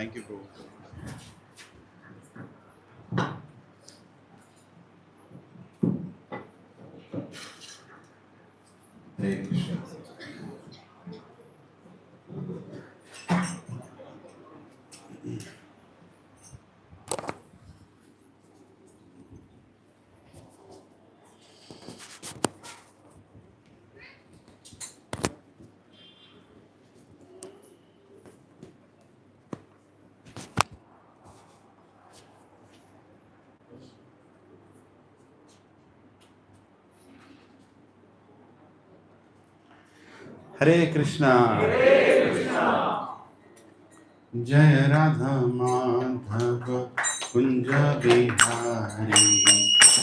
Thank you, Prabhu. Hare Krishna. Hare Krishna. Jaya Radha Madhava Kunja Bihari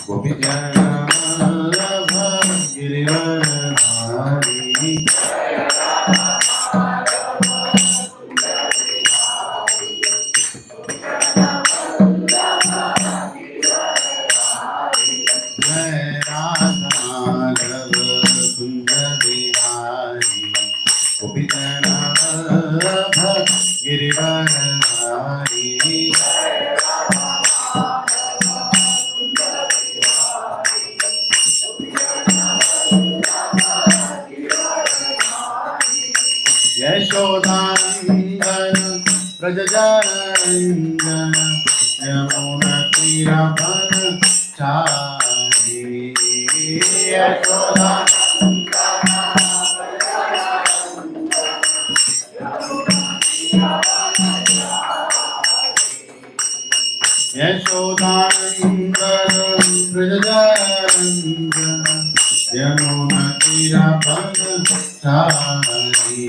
Gopi Jana Radha Girivaradhari Jaya Radha Madhava Kunja Bihari Gopi Jana Radha Girivaradhari Yashodanandana Prajajanandana Yamuna Tirabhana Chari Yashodanandana Prajajanandana Yamuna Tirabhana Chari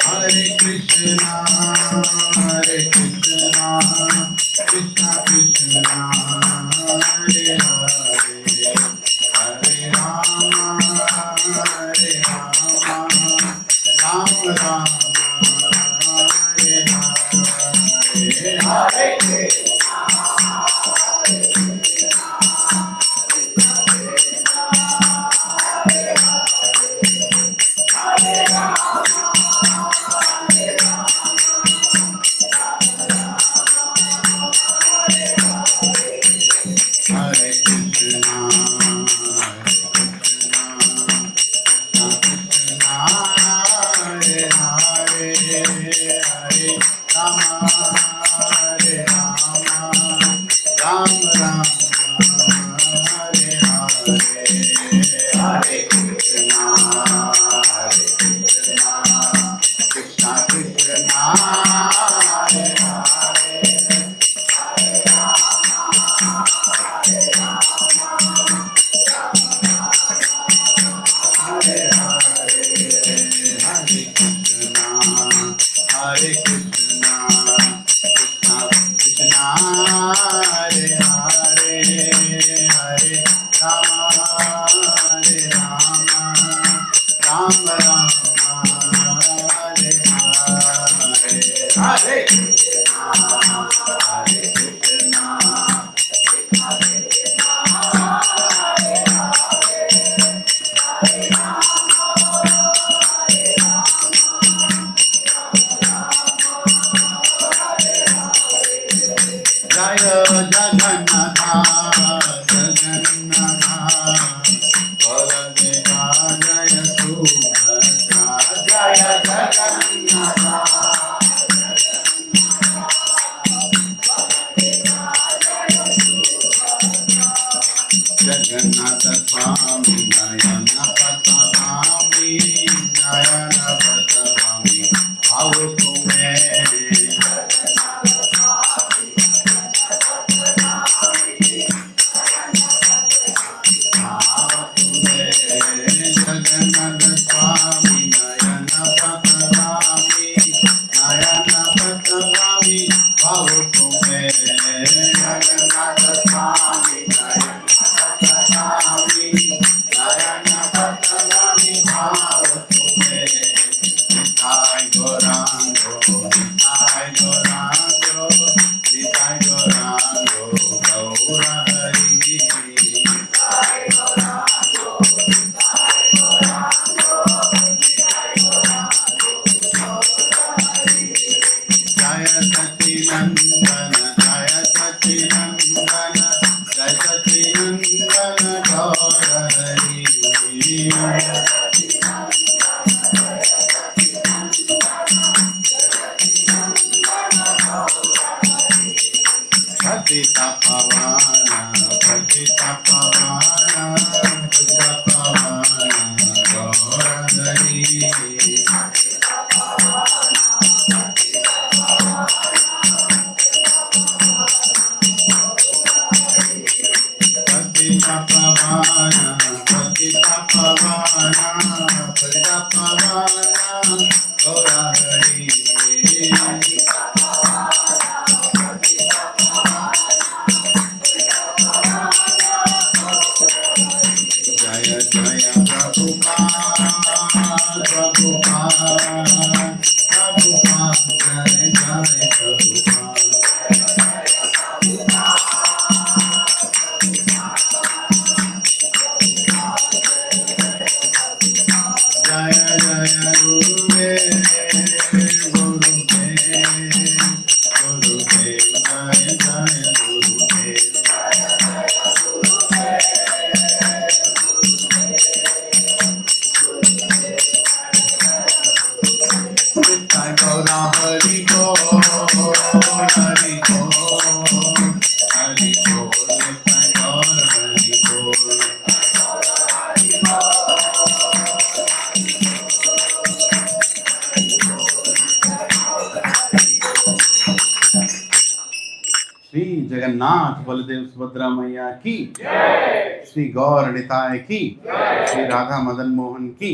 Hare Krishna, Hare Krishna, Krishna Krishna, Hare Hare, Hare Rama, Hare Rama, Rama Rama, Hare Hare, Hare Hare Krishna, Hare Hare, Hare Rama, Hare Rama, Rama Rama, Hare Hare, Hare Krishna, Krishna Krishna, Hare Hare. Hare Krishna, Hare Krishna, Krishna Krishna, Hare Hare, Hare Rama, Hare Rama, Rama Rama, Hare Hare, Hare Krishna, Hare Krishna. Jaya Jagannatha, Jagannatha, Baladeva Jaya Subhadra, Jagannath Baldev Subhadra मैया की, श्री गौर निताय की, श्री राधा मदन मोहन की,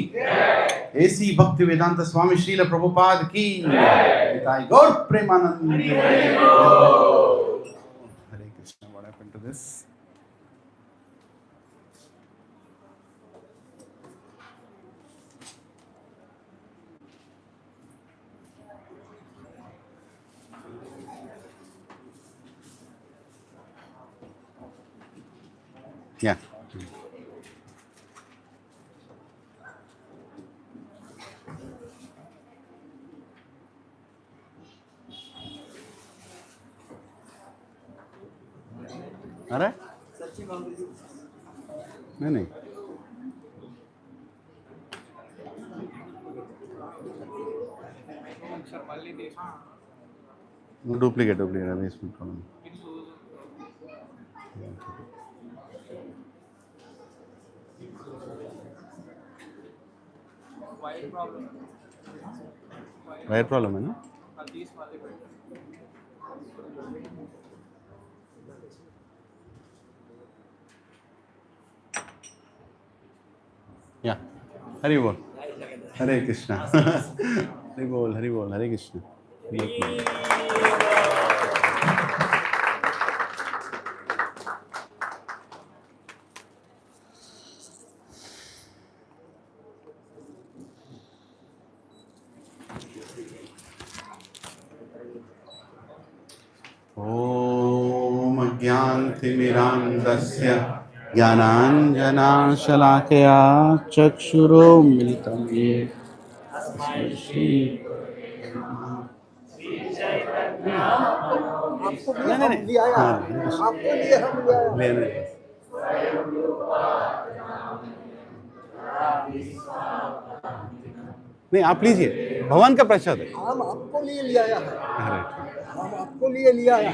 ऐसी भक्ति वेदांत स्वामी श्रील प्रभुपाद की, निताय गौर प्रेमानंद। हरे Krishna. What happened to this? Yeah. अरे नहीं duplicate अभी इसमें प्रॉब्लम। वायर प्रॉब्लम है ना? या हरि बोल, हरे कृष्णा। हरि बोल, हरि बोल, हरे कृष्ण। ओम अज्ञानतिमिरान्धस्य ज्ञानाञ्जनशलाकया चक्षुरुन्मिलितं येन नहीं, आप लीजिए, भगवान का प्रसाद है। हम आपको लिए लिया है, हम आपको लिए लिया है।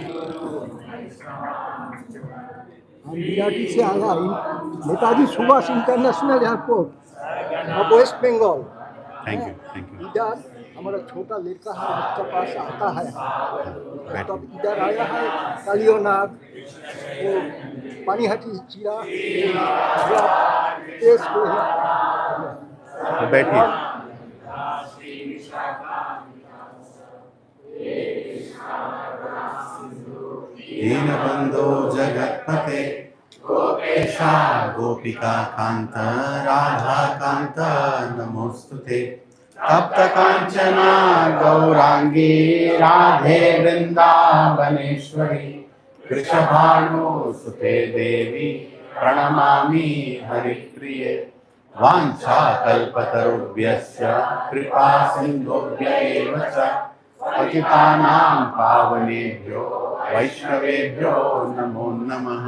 हम बिराटी से आया Netaji Subhash international airport of West Bengal. Thank you, thank you. इधर हमारा छोटा लड़का है, उसके पास आता है, तब इधर आया है कालियोनाग, वो पानीहाटी चिरा देश को है। बैठिए। दीनबंधो जगत्पते गोपेशा गोपिका कांत राधा कांत नमोस्तुते। तप्त कांचना गौरांगी राधे वृंदावनेश्वरी वृषभानुसुते देवी प्रणमामि हरिप्रिये। वाञ्छाकल्पतरुभ्यश्च कृपा सिन्धुभ्य एव च पतितानां पावनेभ्यो वैष्णवेभ्यो नमो नमः।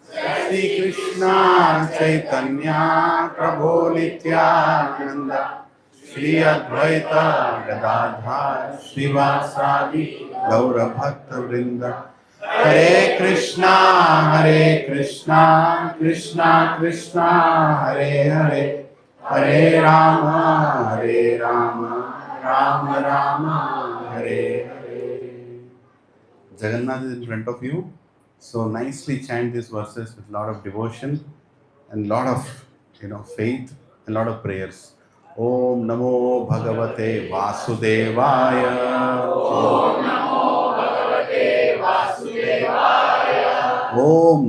श्री कृष्ण चैतन्य प्रभु नित्यानंद श्री अद्वैत गदाधर श्रीवासादि गौर भक्त वृंद। हरे Krishna Krishna Krishna Hare Hare, Hare Rama, Hare Rama, Rama Rama, Hare Hare. Jagannath is in front of you, so nicely chant these verses with a lot of devotion and lot of faith and lot of prayers. Om Namo Bhagavate Vasudevaya. Om Namo Bhagavate Vasudevaya. Om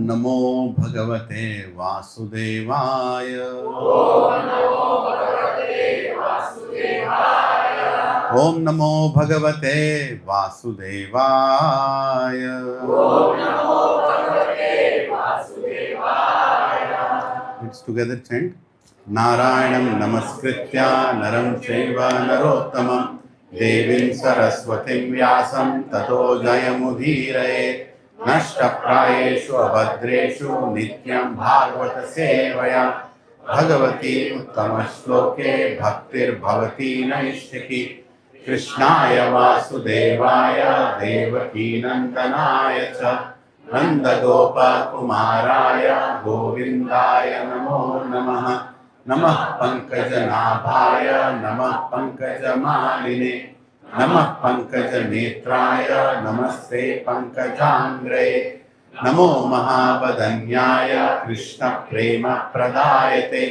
Namo Bhagavate Vasudevaya. Let's together chant. Narayanam Namaskritya Naram Chaiva Narottamam Devim Saraswatim Vyasam Tato Jayamudhiraye Nashtaprayeshu Abhadreshu Nityam Bhagavata Sevaya Bhagavati Uttama-shloke Bhaktir Bhavati Naishtiki Krishnaya Vasudevaya Devaki Nandanaya Cha Nanda Gopa Kumaraya Govindaya Namo Namaha Namah Pankaja Nabhaya Namah Pankaja Maline Namah Pankaja Netraya Namaste Pankajangre Namo Mahabadanyaya Krishna Prema Pradayate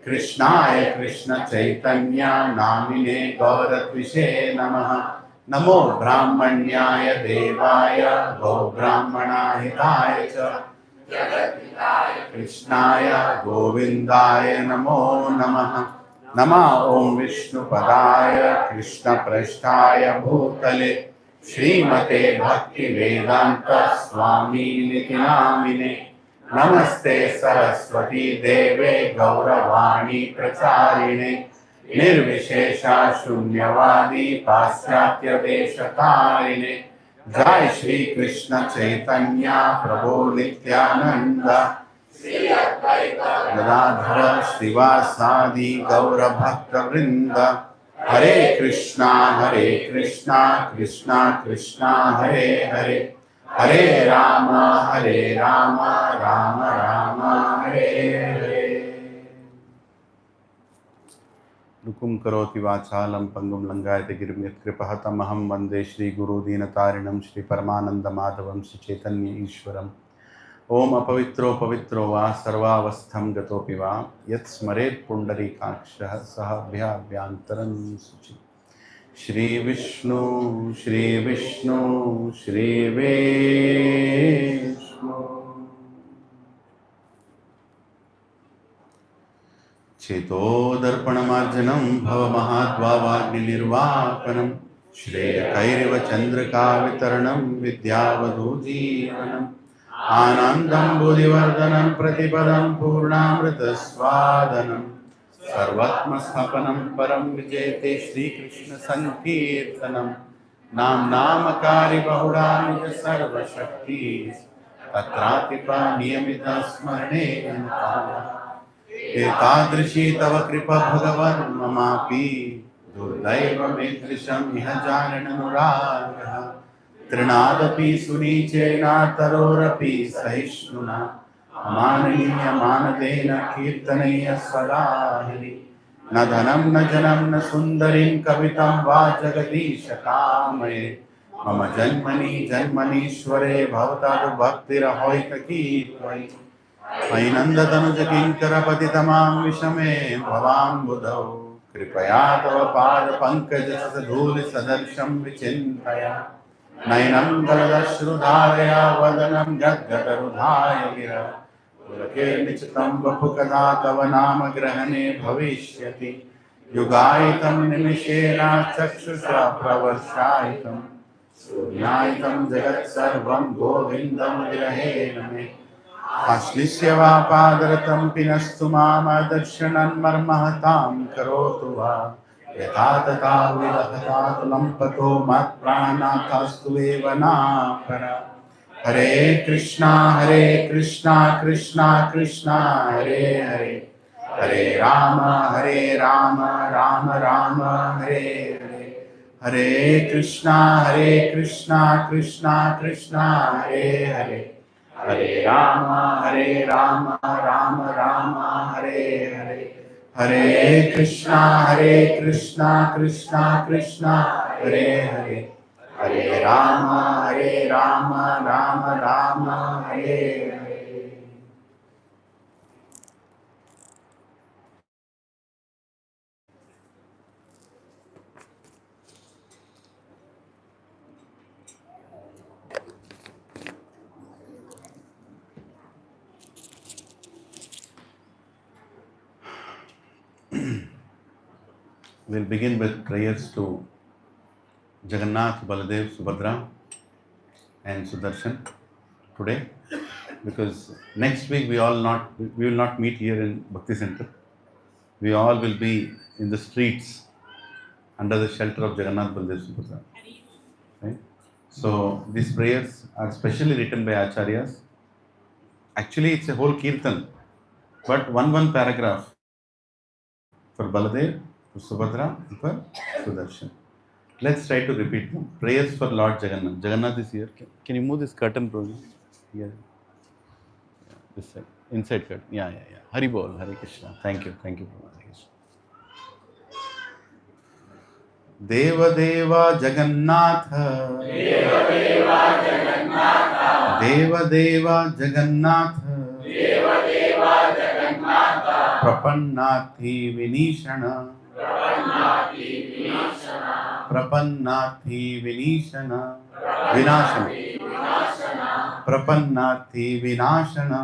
Krishnaya Krishna Chaitanya Namine Gauratvishe Namaha Namo Brahmanyaya Devaya Go Brahmana Hitaya Cha Krishnaya Govindaya Namo Namaha Nama Om Vishnu Padaya Krishna Prasthaya Bhutale Srimate Bhakti Vedanta Swami Niti Namine Namaste Saraswati Deve Gauravani Pracharine Nirvishesha Shunyavadi Paschatya Veshatarine Jai Shri Krishna Chaitanya Prabhu Nityananda Gadadhara Srivasadi Gaura Bhakta Vrinda Hare Krishna Krishna Krishna Hare Hare Hare Rama Rama Rama Hare Hare. Lukum karoti vachalam pangum langayate girim yat kripahatam aham vande Shri Guru Dinatarinam Shri Paramananda Madhavam Shri Chaitanya Ishwaram. Om apavitro pavitro va sarvavastham gatopi va yat smaret pundarikaksha sahabhya vyantaran suchi. Shri Vishnu Shri Vishnu Shri Vishnu Cheto darpanamarjanam bhava mahadvavagni nirvapanam Shreya kairiva chandrika vitaranam vidyavadhu jivanam Anandam Bodhivardhanam Pratipadam Purnamrita Swadanam Sarvatma Sthapanam Param Vijayate Shri Krishna Sankirtanam Nam Namakari Bahudani Sarva Shakti Tatratipa Niyamita Smarne Etadrishi Tava Kripa Bhagavan Mamapi Durdaiva Medrisham Iha Jananuragaha Trinadapi Sunichena Tarorapi Sahishnuna Amananiya Manadena Kirtanaya Sadahiri Na dhanam na janam na sundarim kavitam va jagadisha kamaye Mama janmani janmanishware bhavatadu bhaktira hoita ki tvai Ainanda tanuja kinkara patitamam vishame bhavam budhau Kripaya tava pada pankaja sadhuli sadarsham vichintaya Nainam galadashrudharaya vadanam gadgadarudhaya gira Pulakirnichitam vapukada tava nama grahane bhavishyati Yugaitam nimishena chakshusha pravarshayitam Sunyaitam jagat sarvam govindam virahena me Aslisya vapadaratam pinastu mama darshanan marmahatam karotu va Yatha tata vidahata lampato mat pranathastu eva napara Hare Krishna Krishna Krishna Hare Hare Hare Rama Rama Rama Hare Hare Hare Krishna Krishna Krishna Hare Hare Hare Rama Rama Rama Hare Hare Hare Krishna Krishna Krishna Hare Hare, Hare Rama Rama Rama Hare Hare. We'll begin with prayers to Jagannath, Baladev, Subhadra and Sudarshan today, because next week we will not meet here in Bhakti Center. We all will be in the streets under the shelter of Jagannath, Baladev, Subhadra. Right? So these prayers are specially written by Acharyas. Actually, it's a whole kirtan, but one paragraph for Baladev, for Subhadra, and for Sudarshan. Let's try to repeat them. Prayers for Lord Jagannath. Jagannath is here. Can you move this curtain, Prabhuji? Yeah. This side. Inside curtain. Yeah. Hari Bol, Hare Krishna. Thank you, Prabhuji. Deva Deva Jagannath. Deva Deva Jagannath. Deva Deva Jagannath. Deva Deva Jagannath. Prapannathi Vinishana. Prapannathi Vinashana. Prapannathi Vinashana. Prapannathi Vinashana.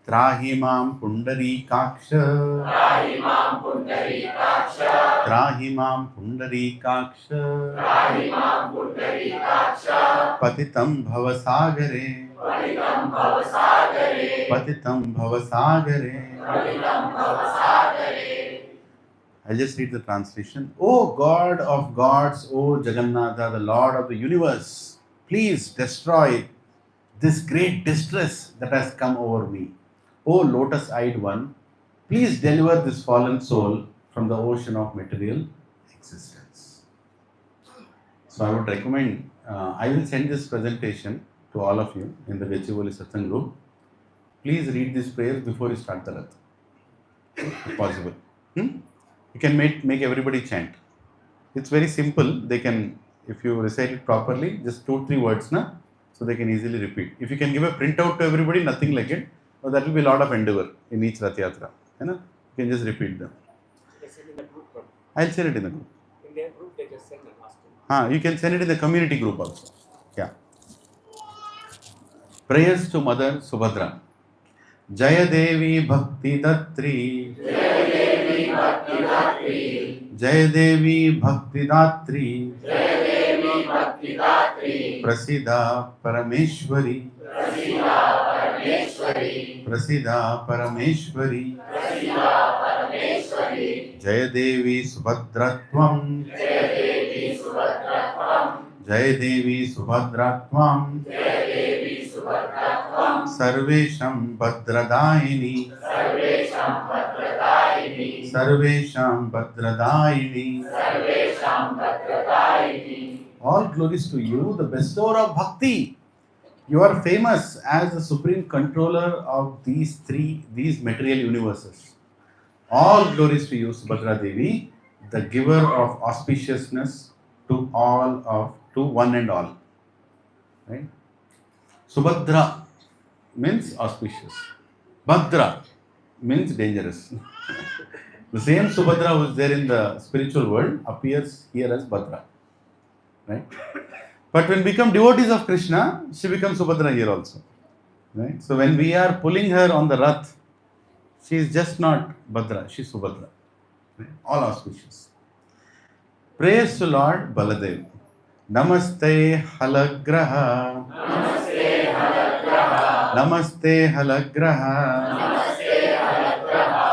Trahimam Pundarikaksha. Trahimam Pundarikaksha. Trahimam Pundarikaksha. Trahimam Pundarikaksha. Patitam Bhavasagare. Patitam Bhavasagare. Patitam Bhavasagare. Patitam Bhavasagare. I'll just read the translation. O God of gods, O Jagannatha, the Lord of the universe, please destroy this great distress that has come over me. O lotus-eyed one, please deliver this fallen soul from the ocean of material existence. So I would recommend, I will send this presentation to all of you in the Gachibowli Satsang group. Please read these prayers before you start the Rath, if possible. You can make everybody chant. It's very simple. They can, if you recite it properly, just 2-3 words, so they can easily repeat. If you can give a printout to everybody, nothing like it, but that will be a lot of endeavor in each Rath Yatra. You can just repeat them. I'll send it in the group. In their group, they just send and ask. You can send it in the community group also. Yeah. Prayers to Mother Subhadra. Jaya Devi Bhakti Datri. Jaya Devi Bhakti Datri. Jaya Devi Bhakti Datri. Jaya Devi Bhakti Datri. Prasida Parameshwari. Prasida Parameshwari. Prasida Parameshwari. Prasida Parameshwari. Jaya Devi Subhadratvam. Jaya Devi Subhadratvam. Jaya Devi Subhadratvam. Jaya Devi Subhadratvam. Sarvesham Bhadradaini. Sarvesham Bhadradaini. Sarvesham Bhadradaini. Sarvesham Bhadradaini. All glories to you, the bestower of bhakti. You are famous as the supreme controller of these material universes. All glories to you, Subhadra Devi, the giver of auspiciousness to one and all. Right? Subhadra means auspicious. Bhadra means dangerous. The same Subhadra who is there in the spiritual world appears here as Bhadra. Right? But when we become devotees of Krishna, she becomes Subhadra here also. Right? So when we are pulling her on the Rath, she is just not Bhadra, she is Subhadra. Right? All auspicious. Praise to Lord Baladev. Namaste Halagraha. Namaste Halagraha. Namaste Halagraha. Namaste Halagraha.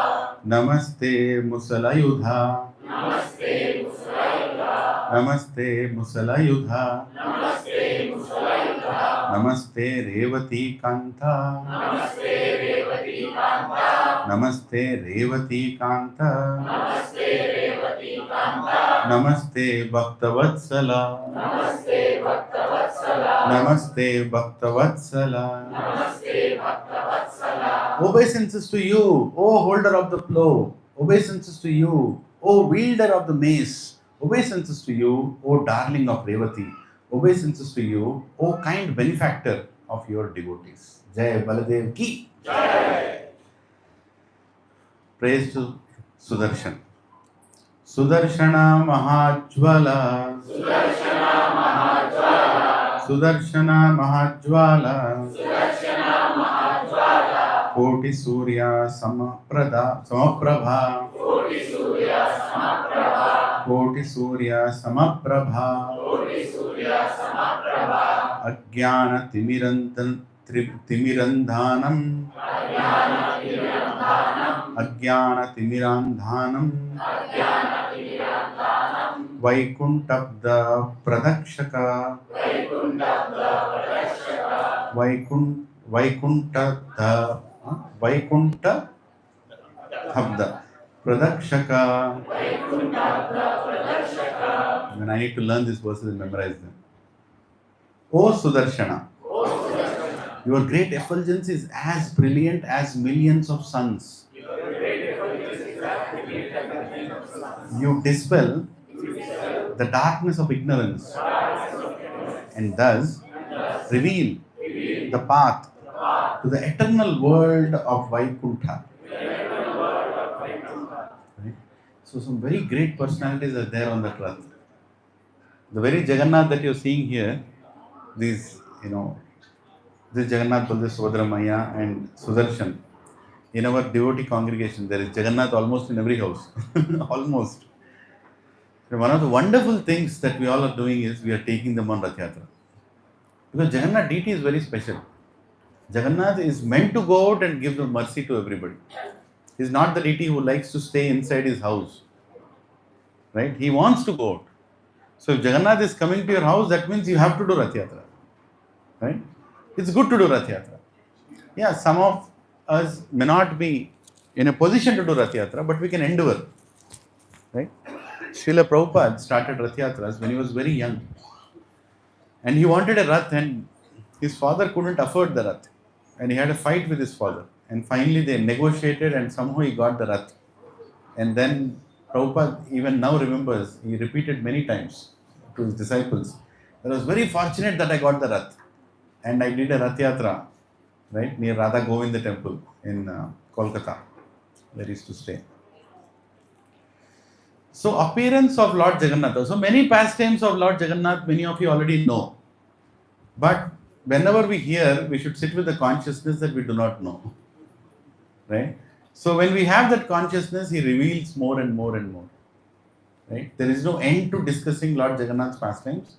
Namaste Musalayudha. Namaste Musalayudha. Namaste Musalayudha. Namaste Musalayudha. Namaste Revati Kanta. Namaste Revati Kanta. Namaste Revati Kanta. Namaste Revati Kanta. Namaste Bhaktavatsala. Namaste Bhaktavatsala. Namaste Bhaktavatsala. Namaste Bhaktavatsala. Obeisances to you, O holder of the plough. Obeisances to you, O wielder of the mace. Obeisances to you, O darling of Revati. Obeisances to you, O kind benefactor of your devotees. Jai Baladev ki. Praise to Sudarshan. Sudarshana Mahajwala. Sudarshana Mahajwala. Koti Surya Samaprabha. Koti Surya Samaprabha. Ajnana Timirandhanam. Ajnana Timirandhanam. Vaikuntabda Pradakshaka. Vaikunta Habda Pradakshaka. When I need to learn these verses and memorize them. O Sudarshana, your great effulgence is as brilliant as millions of suns. You dispel the darkness of ignorance and thus reveal the path to the eternal world of Vaikuntha. Right? So some very great personalities are there on that path. The very Jagannath that you're seeing here, these, this Jagannath, Baldev, Subhadra, Maya and Sudarshan. In our devotee congregation, there is Jagannath almost in every house. Almost. And one of the wonderful things that we all are doing is we are taking them on Rath Yatra. Because Jagannath deity is very special. Jagannath is meant to go out and give the mercy to everybody. He is not the deity who likes to stay inside his house. Right? He wants to go out. So if Jagannath is coming to your house, that means you have to do Rath Yatra. Right? It's good to do Rath Yatra. Yeah, some of us may not be in a position to do Rath Yatra, but we can endeavor. Right? Srila Prabhupada started Rath Yatras when he was very young. And he wanted a Rath and his father couldn't afford the Rath. And he had a fight with his father. And finally they negotiated and somehow he got the Rath. And then Prabhupada even now remembers, he repeated many times to his disciples, I was very fortunate that I got the Rath. And I did a Rath Yatra, right, near Radha Govinda temple in Kolkata, where he used to stay. So appearance of Lord Jagannath. So many pastimes of Lord Jagannath, many of you already know. But whenever we hear, we should sit with the consciousness that we do not know. Right? So when we have that consciousness, he reveals more and more and more. Right? There is no end to discussing Lord Jagannath's pastimes.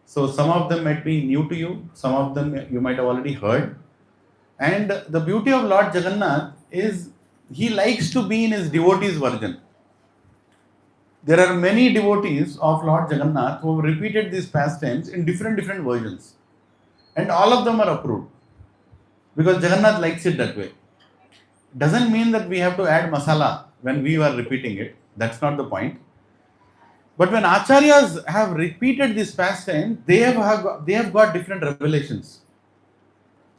So some of them might be new to you, some of them you might have already heard. And the beauty of Lord Jagannath is he likes to be in his devotees' version. There are many devotees of Lord Jagannath who have repeated these pastimes in different versions. And all of them are approved. Because Jagannath likes it that way. Doesn't mean that we have to add masala when we are repeating it. That's not the point. But when acharyas have repeated this pastime, they have got different revelations.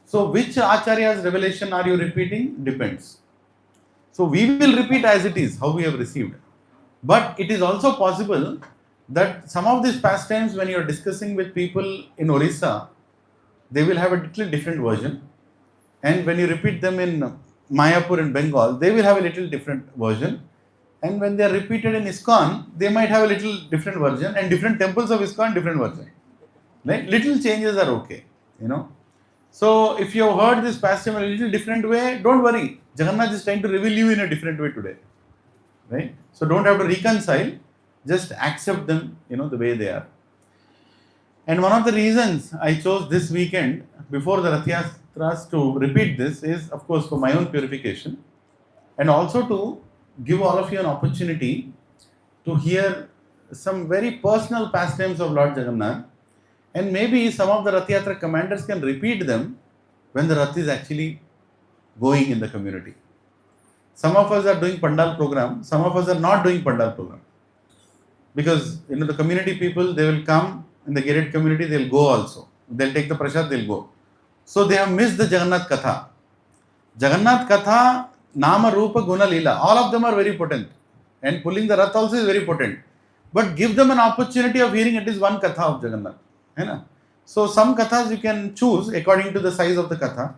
So which acharya's revelation are you repeating? Depends. So we will repeat as it is, how we have received. But it is also possible that some of these pastimes, when you are discussing with people in Orissa, they will have a little different version. And when you repeat them in Mayapur in Bengal, they will have a little different version. And when they are repeated in ISKCON, they might have a little different version. And different temples of ISKCON, different version. Right? Little changes are okay. So if you have heard this pastime in a little different way, don't worry. Jagannath is trying to reveal you in a different way today. Right? So don't have to reconcile. Just accept them, the way they are. And one of the reasons I chose this weekend before the Rath Yatras to repeat this is, of course, for my own purification. And also to give all of you an opportunity to hear some very personal pastimes of Lord Jagannath. And maybe some of the Rath Yatra commanders can repeat them when the Rath is actually going in the community. Some of us are doing Pandal program, some of us are not doing Pandal program. Because, the community people, they will come in the gated community, they will go also. They'll take the prasad, they'll go. So they have missed the Jagannath Katha. Jagannath Katha, Nama Rupa Guna Leela, all of them are very potent. And pulling the Rath also is very potent. But give them an opportunity of hearing at least one Katha of Jagannath. Hai na? So some Kathas you can choose according to the size of the Katha.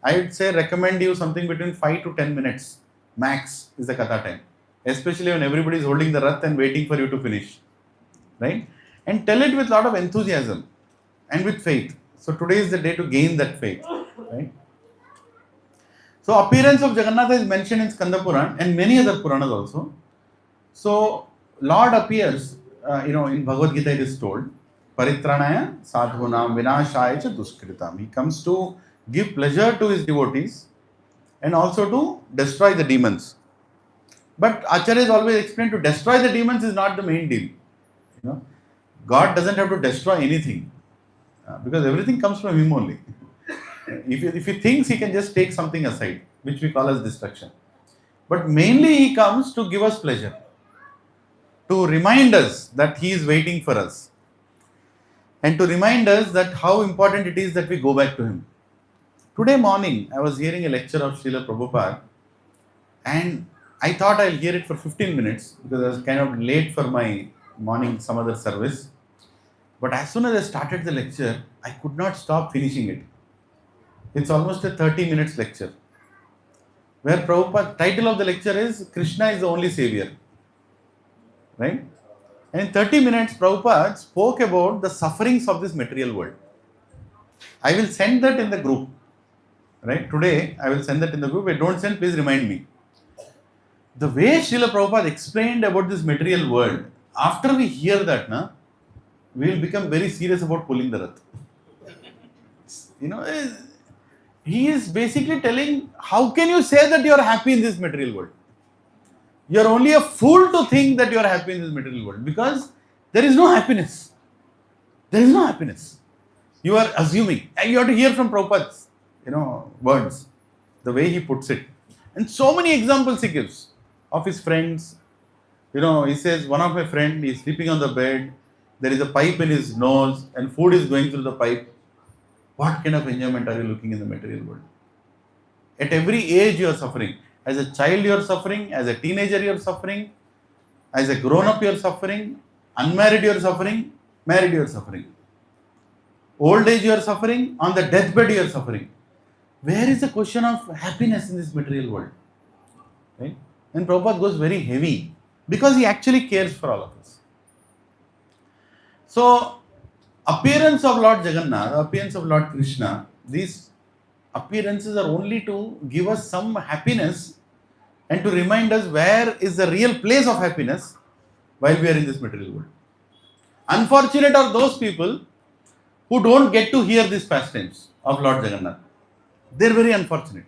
I would say recommend you something between 5 to 10 minutes max is the Katha time. Especially when everybody is holding the Rath and waiting for you to finish. Right? And tell it with a lot of enthusiasm and with faith. So today is the day to gain that faith. Right? So appearance of Jagannatha is mentioned in Skanda Puran and many other Puranas also. So Lord appears, in Bhagavad Gita it is told, Paritranaya sadhunam vinashaya cha duskritam. He comes to give pleasure to his devotees and also to destroy the demons. But Acharya is always explained to destroy the demons is not the main deal. God doesn't have to destroy anything because everything comes from him only. If he thinks, he can just take something aside, which we call as destruction. But mainly he comes to give us pleasure, to remind us that he is waiting for us, and to remind us that how important it is that we go back to him. Today morning, I was hearing a lecture of Srila Prabhupada, and I thought I'll hear it for 15 minutes because I was kind of late for my morning some other service. But as soon as I started the lecture, I could not stop finishing it. It's almost a 30 minutes lecture, where Prabhupada, title of the lecture is Krishna is the only savior. Right? And in 30 minutes, Prabhupada spoke about the sufferings of this material world. I will send that in the group. Right? Today, I will send that in the group. If I don't send, please remind me. The way Srila Prabhupada explained about this material world, after we hear that, we will become very serious about pulling the Rath. He is basically telling, how can you say that you are happy in this material world? You are only a fool to think that you are happy in this material world because there is no happiness. There is no happiness. You are assuming. And you have to hear from Prabhupada's, words, the way he puts it. And so many examples he gives of his friends. He says, one of my friends is sleeping on the bed. There is a pipe in his nose and food is going through the pipe. What kind of enjoyment are you looking in the material world? At every age you are suffering. As a child you are suffering, as a teenager you are suffering, as a grown-up you are suffering, unmarried you are suffering, married you are suffering. Old age you are suffering, on the deathbed you are suffering. Where is the question of happiness in this material world? Right? And Prabhupada goes very heavy because he actually cares for all of us. So, appearance of Lord Jagannath, appearance of Lord Krishna, these appearances are only to give us some happiness and to remind us where is the real place of happiness while we are in this material world. Unfortunate are those people who don't get to hear these pastimes of Lord Jagannath. They're very unfortunate.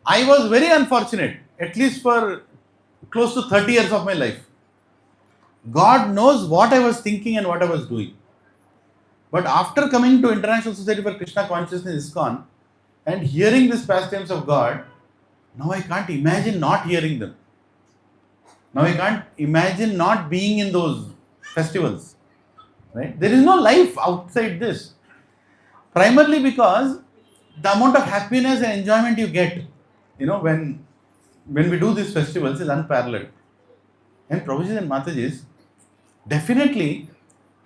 I was very unfortunate, at least for close to 30 years of my life. God knows what I was thinking and what I was doing. But after coming to International Society for Krishna Consciousness, ISKCON, and hearing these pastimes of God, now I can't imagine not hearing them. Now I can't imagine not being in those festivals. Right? There is no life outside this. Primarily because the amount of happiness and enjoyment you get, when we do these festivals is unparalleled. And Prabhuji and Matajis, definitely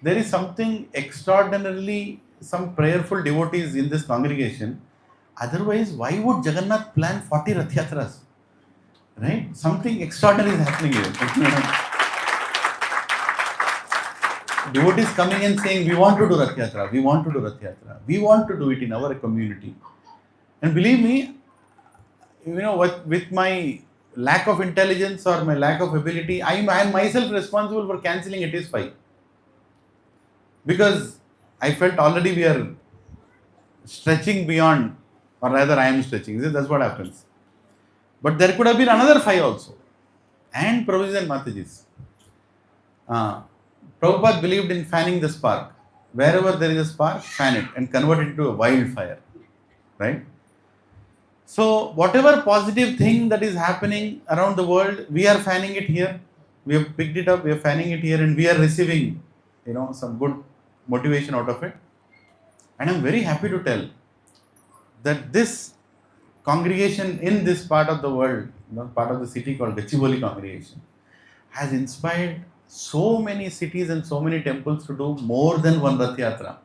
there is something extraordinarily, some prayerful devotees in this congregation. Otherwise, why would Jagannath plan 40 Rath Yatras? Right? Something extraordinary is happening here. Devotees coming and saying, we want to do Rath Yatra, we want to do Rath Yatra, we want to do it in our community. And believe me, with my lack of intelligence or my lack of ability, I am myself responsible for cancelling at least 5. Because I felt already we are stretching beyond, or rather I am stretching. That's what happens. But there could have been another 5 also. And Prabhuji and Matajis. Prabhupada believed in fanning the spark. Wherever there is a spark, fan it and convert it into a wildfire. Right? So, whatever positive thing that is happening around the world, we are fanning it here. We have picked it up, we are fanning it here, and we are receiving, some good motivation out of it. And I'm very happy to tell that this congregation in this part of the world, part of the city called Gachibowli congregation, has inspired so many cities and so many temples to do more than one Rath Yatra.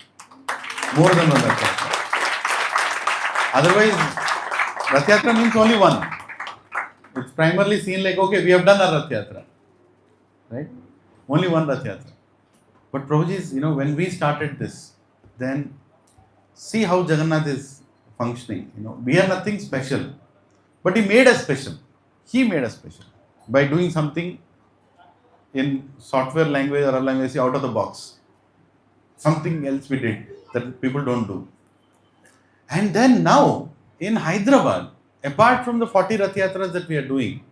More than one Rath Yatra. Otherwise, Rath Yatra means only one. It's primarily seen like, okay, we have done a Rath Yatra. Right? Only one Rath Yatra. But Prabhuji's, when we started this, then see how Jagannath is functioning. We are nothing special. But he made us special. He made us special. By doing something in software language or other language, out of the box. Something else we did that people don't do. And then now, in Hyderabad, apart from the 40 Rath Yatras that we are doing,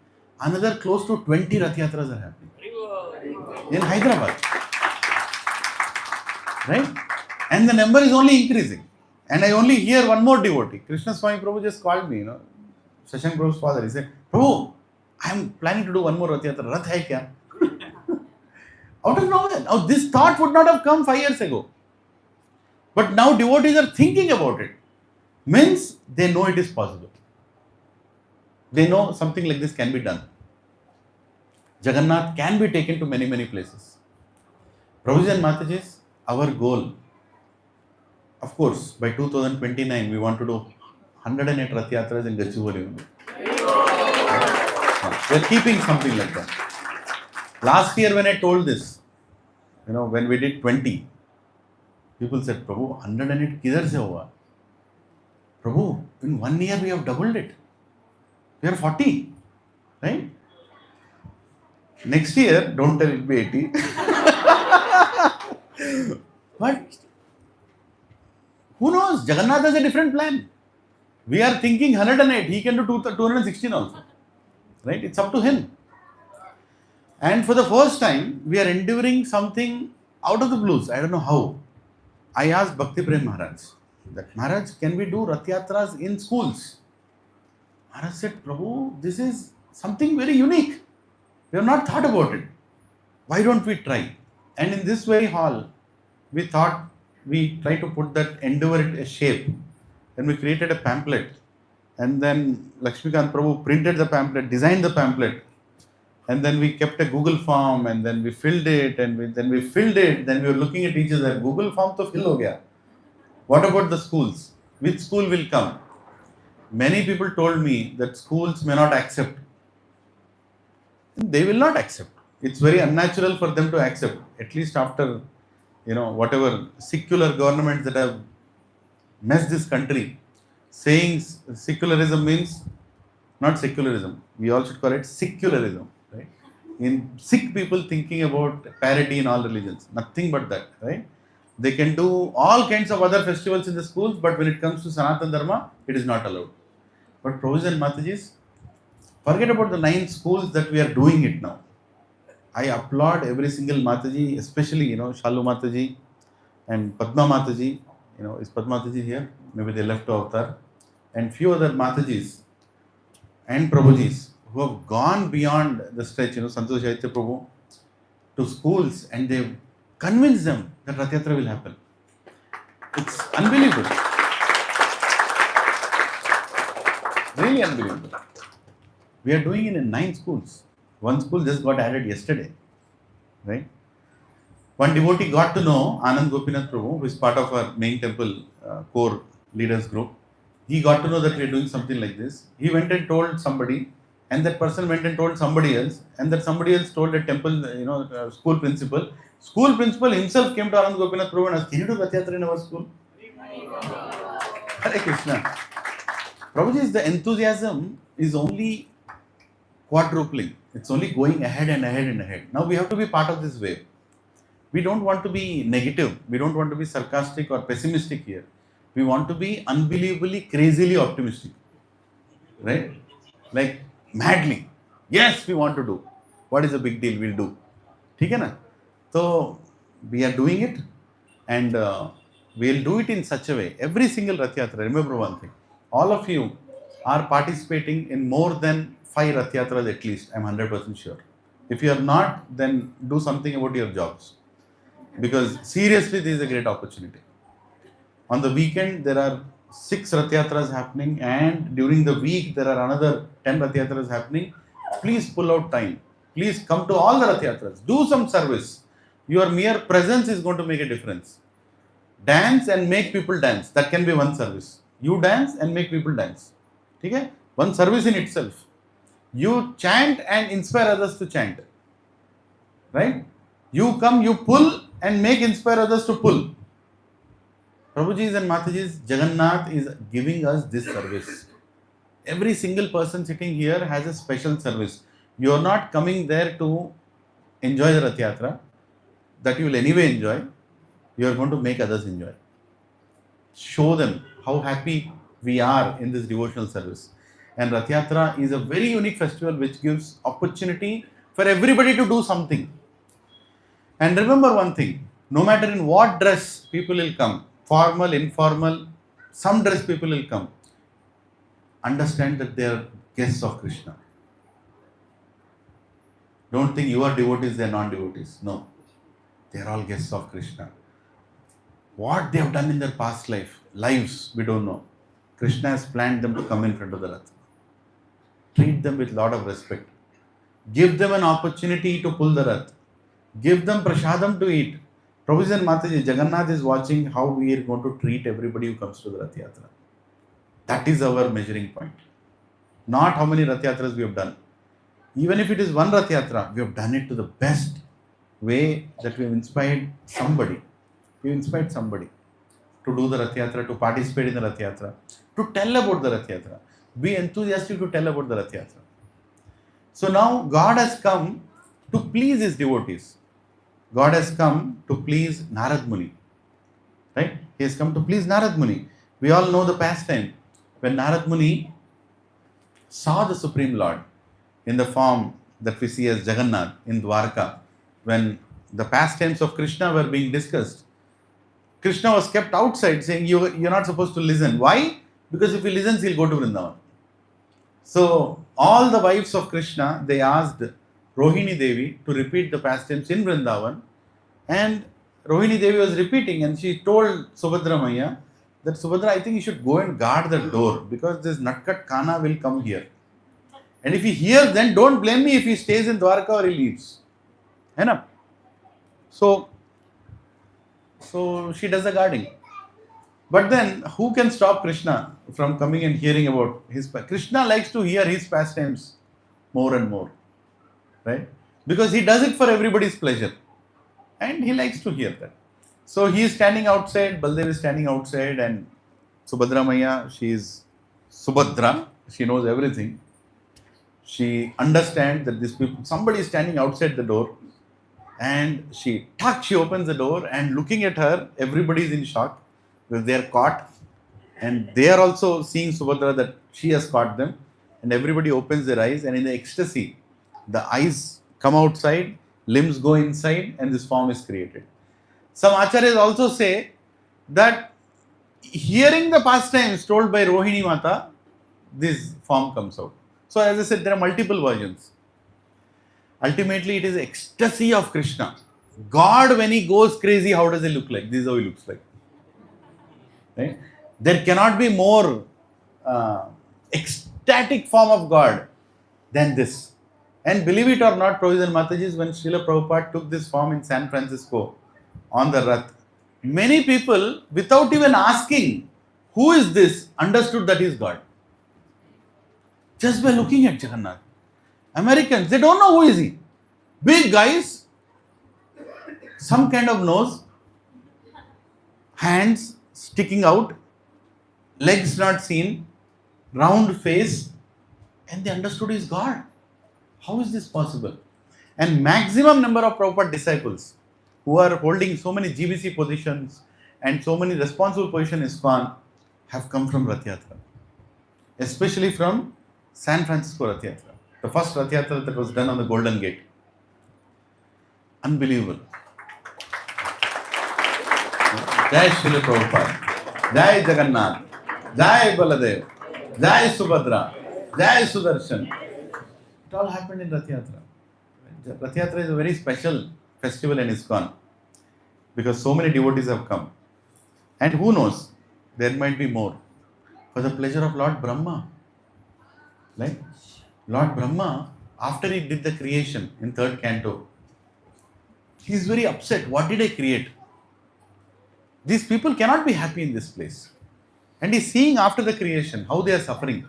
another close to 20 Rath Yatras are happening. In Hyderabad. Right? And the number is only increasing. And I only hear one more devotee. Krishna Swami Prabhu just called me, Shashank Prabhu's father. He said, Prabhu, I am planning to do one more Rath Yatra. Rath hai kya? Out of nowhere. Now this thought would not have come 5 years ago. But now devotees are thinking about it. Means they know it is possible. They know something like this can be done. Jagannath can be taken to many, many places. Prabhuji and Matajis, our goal, of course, by 2029, we want to do 108 Rath Yatras in Gachibowli. We are keeping something like that. Last year when I told this, when we did 20, people said, Prabhu, 108 kidhar se hua? Prabhu, in 1 year we have doubled it. We are 40, right? Next year, don't tell it be 80. But who knows? Jagannath has a different plan. We are thinking 108. He can do 216 also. Right? It's up to him. And for the first time, we are endeavoring something out of the blues. I don't know how. I asked Bhakti Prem Maharaj that, Maharaj, can we do Rath Yatras in schools? Maharaj said, Prabhu, this is something very unique. We have not thought about it. Why don't we try? And in this very hall, we thought we try to put that endeavor in a shape. Then we created a pamphlet. And then Lakshmikant Prabhu printed the pamphlet, designed the pamphlet. And then we kept a Google form and then we filled it and then we filled it. Then we were looking at each other. Google form to fill ho gaya. What about the schools? Which school will come? Many people told me that schools may not accept. They will not accept. It's very unnatural for them to accept. At least after, whatever secular governments that have messed this country. Saying secularism means not secularism. We all should call it secularism. Right? In sick people thinking about parity in all religions. Nothing but that. Right? They can do all kinds of other festivals in the schools, but when it comes to Sanatana Dharma, it is not allowed. But Prabhuji and Matajis, forget about the 9 schools that we are doing it now. I applaud every single Mataji, especially, Shalu Mataji and Padma Mataji. Is Padma Mataji here? Maybe they left to Avatar. And few other Matajis and Prabhujis who have gone beyond the stretch, Santosh Chaitya Prabhu, to schools and they've convinced them that Rath Yatra will happen. It's unbelievable. Really unbelievable. We are doing it in 9 schools. One school just got added yesterday. Right? One devotee got to know Anand Gopinath Prabhu, who is part of our main temple core leaders group. He got to know that we are doing something like this. He went and told somebody, and that person went and told somebody else, and that somebody else told a temple, school principal. School principal himself came to Anand Gopinath Prabhu and asked, can you do Rath Yatra in our school? Hare Krishna. Prabhuji, the enthusiasm is only quadrupling. It's only going ahead and ahead and ahead. Now we have to be part of this wave. We don't want to be negative. We don't want to be sarcastic or pessimistic here. We want to be unbelievably, crazily optimistic. Right? Like madly. Yes, we want to do. What is the big deal? We'll do. Okay, na? So we are doing it and we'll do it in such a way. Every single Rath Yatra, remember one thing. All of you are participating in more than 5 Rath Yatras at least. I'm 100% sure. If you are not, then do something about your jobs. Because seriously, this is a great opportunity. On the weekend, there are 6 Rath Yatras happening, and during the week there are another 10 Rath Yatras happening. Please pull out time. Please come to all the Rath Yatras. Do some service. Your mere presence is going to make a difference. Dance and make people dance. That can be one service. You dance and make people dance. Okay? One service in itself. You chant and inspire others to chant. Right? You come, you pull and inspire others to pull. Prabhuji's and Mataji's, Jagannath is giving us this service. Every single person sitting here has a special service. You are not coming there to enjoy the Rath Yatra. That you will anyway enjoy. You are going to make others enjoy. Show them how happy we are in this devotional service. And Rath Yatra is a very unique festival which gives opportunity for everybody to do something. And remember one thing, no matter in what dress people will come, formal, informal, some dress people will come, understand that they are guests of Krishna. Don't think you are devotees, they are non-devotees. No, they are all guests of Krishna. What they have done in their past lives, we don't know. Krishna has planned them to come in front of the Rath. Treat them with a lot of respect. Give them an opportunity to pull the Rath. Give them prasadam to eat. Prabhuji and Mataji, Jagannath is watching how we are going to treat everybody who comes to the Rath Yatra. That is our measuring point. Not how many Rath Yatras we have done. Even if it is one Rath Yatra, we have done it to the best way that we have inspired somebody. We have inspired somebody to do the Rath Yatra, to participate in the Rath Yatra, to tell about the Rath Yatra. Be enthusiastic to tell about the Rath Yatra. So now God has come to please His devotees. God has come to please Narad Muni. Right? He has come to please Narad Muni. We all know the pastime. When Narad Muni saw the Supreme Lord in the form that we see as Jagannath in Dwarka, when the pastimes of Krishna were being discussed, Krishna was kept outside saying, you're not supposed to listen. Why? Because if he listens, he'll go to Vrindavan. So all the wives of Krishna, they asked Rohini Devi to repeat the pastimes in Vrindavan, and Rohini Devi was repeating, and she told Subhadra Maya that, Subhadra, I think you should go and guard the door because this Natkat Kana will come here. And if he hears, then don't blame me if he stays in Dwarka or he leaves. Enough. So she does the guarding. But then, who can stop Krishna from coming and hearing about his pastimes? Krishna likes to hear his pastimes more and more. Right? Because he does it for everybody's pleasure. And he likes to hear that. So he is standing outside, Baldev is standing outside, and Subhadra Maya, she is Subhadra, she knows everything. She understands that somebody is standing outside the door, and she opens the door, and looking at her, everybody is in shock because they are caught, and they are also seeing Subhadra that she has caught them, and everybody opens their eyes, and in the ecstasy, the eyes come outside, limbs go inside, and this form is created. Some acharyas also say that hearing the pastimes told by Rohini Mata, this form comes out. So as I said, there are multiple versions. Ultimately, it is ecstasy of Krishna. God, when he goes crazy, how does he look like? This is how he looks like. Right? There cannot be more ecstatic form of God than this. And believe it or not, Prabhuji and Mataji, when Srila Prabhupada took this form in San Francisco on the Rath, many people, without even asking, who is this, understood that he is God. Just by looking at Jagannath. Americans, they don't know who is he. Big guys, some kind of nose, hands sticking out, legs not seen, round face, and they understood he is God. How is this possible? And maximum number of Prabhupada disciples who are holding so many GBC positions and so many responsible positions in ISKCON have come from Rath Yatra. Especially from San Francisco Rath Yatra. The first Rath Yatra that was done on the Golden Gate. Unbelievable. Jai Srila Prabhupada. Jai Jagannath. Jai Baladev. Jai Subhadra. Jai Sudarshan. It all happened in Rath Yatra. Rath Yatra is a very special festival in ISKCON because so many devotees have come. And who knows, there might be more. for the pleasure of Lord Brahma. Like Lord Brahma, after he did the creation in 3rd canto, he is very upset. What did I create? These people cannot be happy in this place. And he's seeing after the creation how they are suffering.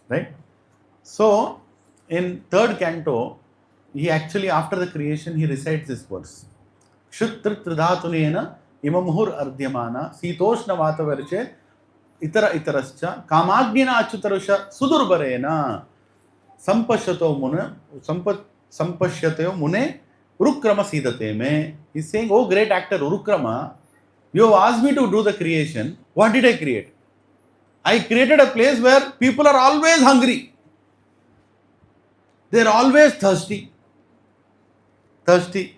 Right? So, in 3rd canto, he actually, after the creation, he recites this verse. Kshutra tridhatunena imamhur ardhyamana sitoshna vatavarche itara itarascha kamagnina achutarusha sudurbarena sampashyato mune urukrama sidate me. He's saying, oh great actor Urukrama, you have asked me to do the creation. What did I create? I created a place where people are always hungry. They are always thirsty. Thirsty.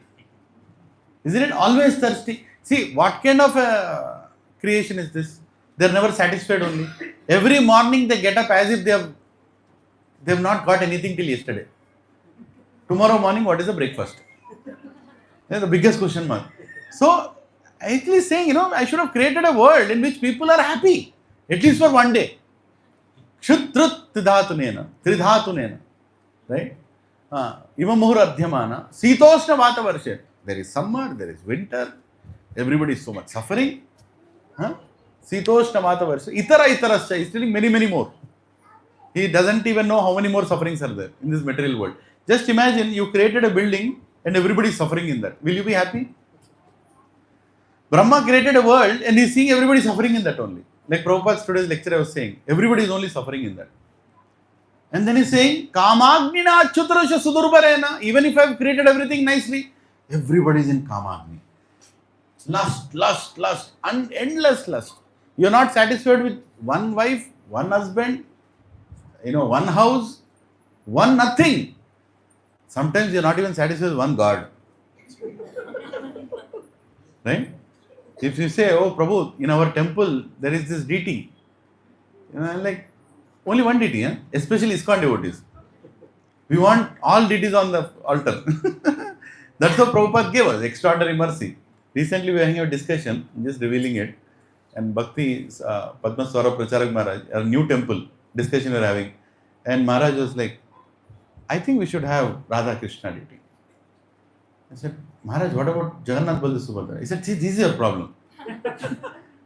Isn't it? Always thirsty. See, what kind of a creation is this? They are never satisfied only. Every morning they get up as if they have not got anything till yesterday. Tomorrow morning, what is the breakfast? That's the biggest question mark. So, actually saying, I should have created a world in which people are happy. At least for one day. Kshutrut tridhatunena. Right? Imamhur adhyamana. Sitoshna vatavarshe. There is summer, there is winter. Everybody is so much suffering. Sitoshna vatavarshe. Itarascha. He's telling many, many more. He doesn't even know how many more sufferings are there in this material world. Just imagine you created a building and everybody is suffering in that. Will you be happy? Brahma created a world and he's seeing everybody suffering in that only. Like Prabhupada's today's lecture I was saying, everybody is only suffering in that. And then he's saying, Kamagnina Achutarasha Sudurbarena. Even if I've created everything nicely, everybody is in Kamagni. Lust, endless lust. You're not satisfied with one wife, one husband, one house, one nothing. Sometimes you're not even satisfied with one God. Right? If you say, oh Prabhu, in our temple there is this deity, like only one deity, especially ISKCON devotees. We want all deities on the altar. That's what Prabhupada gave us, extraordinary mercy. Recently we were having a discussion, just revealing it, and Bhakti Padma Swarup Pracharak Maharaj, a new temple discussion we were having, and Maharaj was like, I think we should have Radha Krishna deity. I said, Maharaj, what about Jagannath Baldev Subhadra? He said, see, this is your problem.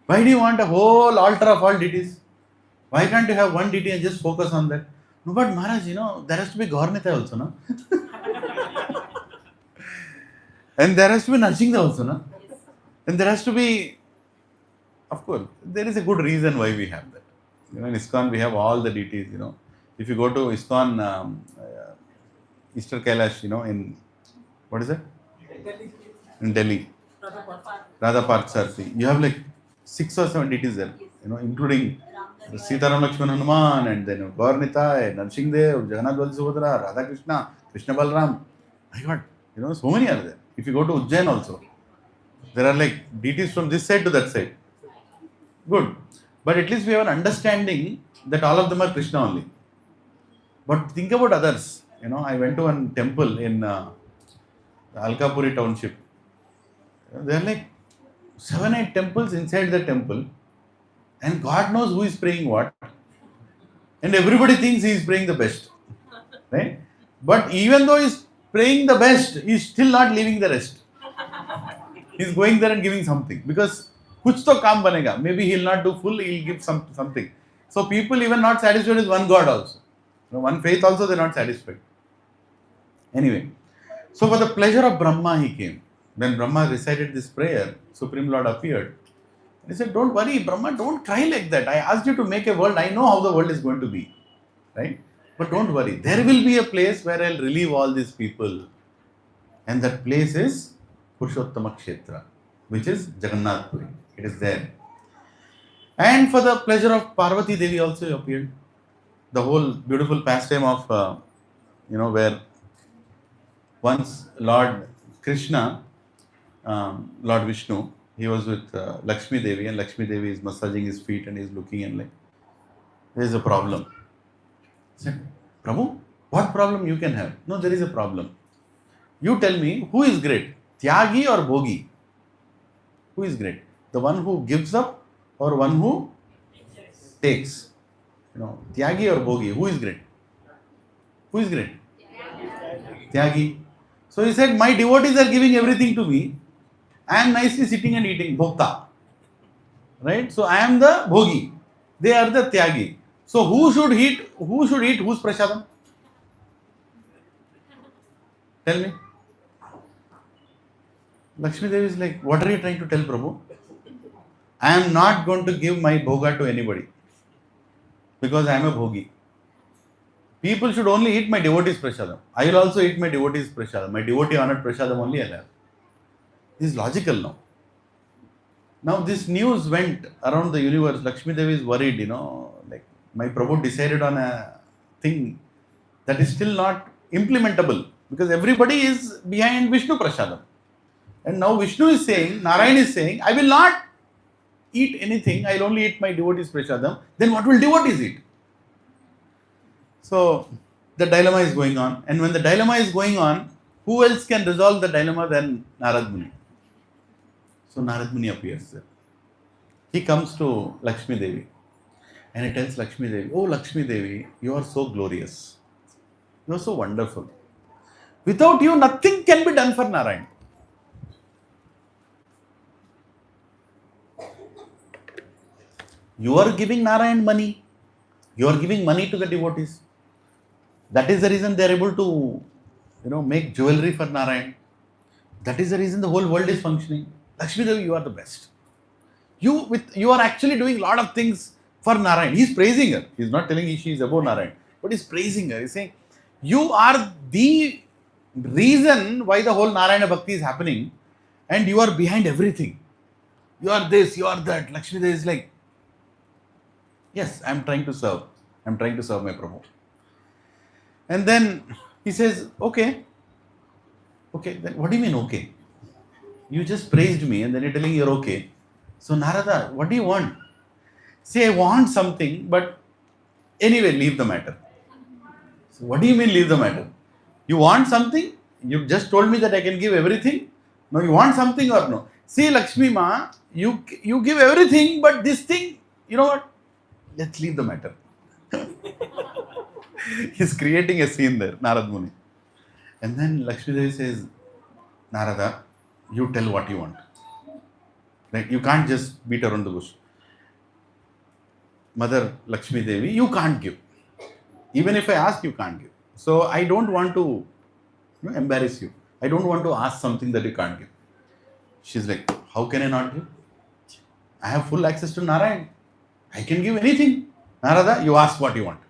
Why do you want a whole altar of all deities? Why can't you have one deity and just focus on that? No, but Maharaj, there has to be Gaurnita also, no? And there has to be Narsinga also, no? And there has to be, of course, there is a good reason why we have that. In ISKCON we have all the deities, If you go to ISKCON, Easter Kailash, in, what is it? In Delhi. Radha Parthasarthi. You have like 6 or 7 deities there, including Sitaram Lakshman Hanuman, and then Gaurnita, Narsingadev, Jagannath Baldev Subhadra, Radha Krishna, Krishna Balram. My God, so many are there. If you go to Ujjain also, there are like deities from this side to that side. Good. But at least we have an understanding that all of them are Krishna only. But think about others. I went to one temple in Alkapuri township. There are like 7-8 temples inside the temple, and God knows who is praying what, and everybody thinks he is praying the best, right? But even though he is praying the best, he is still not leaving the rest. He is going there and giving something, because kuch to kaam banega. Maybe he will not do full, he will give something. So people even not satisfied with one God also. One faith also they are not satisfied. Anyway, so for the pleasure of Brahma he came. When Brahma recited this prayer, Supreme Lord appeared. He said, don't worry, Brahma, don't cry like that. I asked you to make a world. I know how the world is going to be. Right? But don't worry. There will be a place where I'll relieve all these people. And that place is Purushottama Kshetra, which is Jagannath Puri. It is there. And for the pleasure of Parvati Devi also appeared. The whole beautiful pastime of, where once Lord Krishna, Lord Vishnu, he was with Lakshmi Devi, and Lakshmi Devi is massaging his feet and he is looking and like, there is a problem. He said, Prabhu, what problem you can have? No, there is a problem. You tell me, who is great? Tyagi or Bhogi? Who is great? The one who gives up or one who takes, Tyagi or Bhogi, who is great? Who is great? Tyagi. So he said, my devotees are giving everything to me. I am nicely sitting and eating, Bhokta. Right? So I am the Bhogi. They are the Tyagi. So who should eat whose prasadam? Tell me. Lakshmi Devi is like, what are you trying to tell Prabhu? I am not going to give my bhoga to anybody because I am a bhogi. People should only eat my devotees prasadam. I will also eat my devotees prasadam. My devotee honored prasadam only I'll have. This is logical now. Now this news went around the universe. Lakshmi Devi is worried, like my Prabhu decided on a thing that is still not implementable because everybody is behind Vishnu prasadam. And now Vishnu is saying, Narayan is saying, I will not eat anything, I will only eat my devotees prasadam. Then what will devotees eat? So the dilemma is going on. And when the dilemma is going on, who else can resolve the dilemma than Narad Muni? So Narad Muni appears there. He comes to Lakshmi Devi and he tells Lakshmi Devi, oh Lakshmi Devi, you are so glorious. You are so wonderful. Without you, nothing can be done for Narayan. You are giving Narayan money. You are giving money to the devotees. That is the reason they are able to, make jewelry for Narayan. That is the reason the whole world is functioning. Lakshmi Devi, you are the best. You are actually doing a lot of things for Narayan. He is praising her. He is not telling she is above Narayan. But he is praising her. He is saying, you are the reason why the whole Narayana Bhakti is happening. And you are behind everything. You are this, you are that. Lakshmi Devi is like, yes, I am trying to serve. I am trying to serve my Prabhu. And then he says, okay, then what do you mean okay? You just praised me and then you're telling you're okay. So Narada, what do you want? Say, I want something, but anyway, leave the matter. So what do you mean leave the matter? You want something? You just told me that I can give everything. No, you want something or no? See, Lakshmi Ma, you give everything, but this thing, you know what? Let's leave the matter. He's creating a scene there, Narad Muni. And then Lakshmi Devi says, Narada, you tell what you want. Like, you can't just beat around the bush. Mother Lakshmi Devi, you can't give. Even if I ask, you can't give. So I don't want to embarrass you. I don't want to ask something that you can't give. She's like, how can I not give? I have full access to Narayan. I can give anything. Narada, you ask what you want.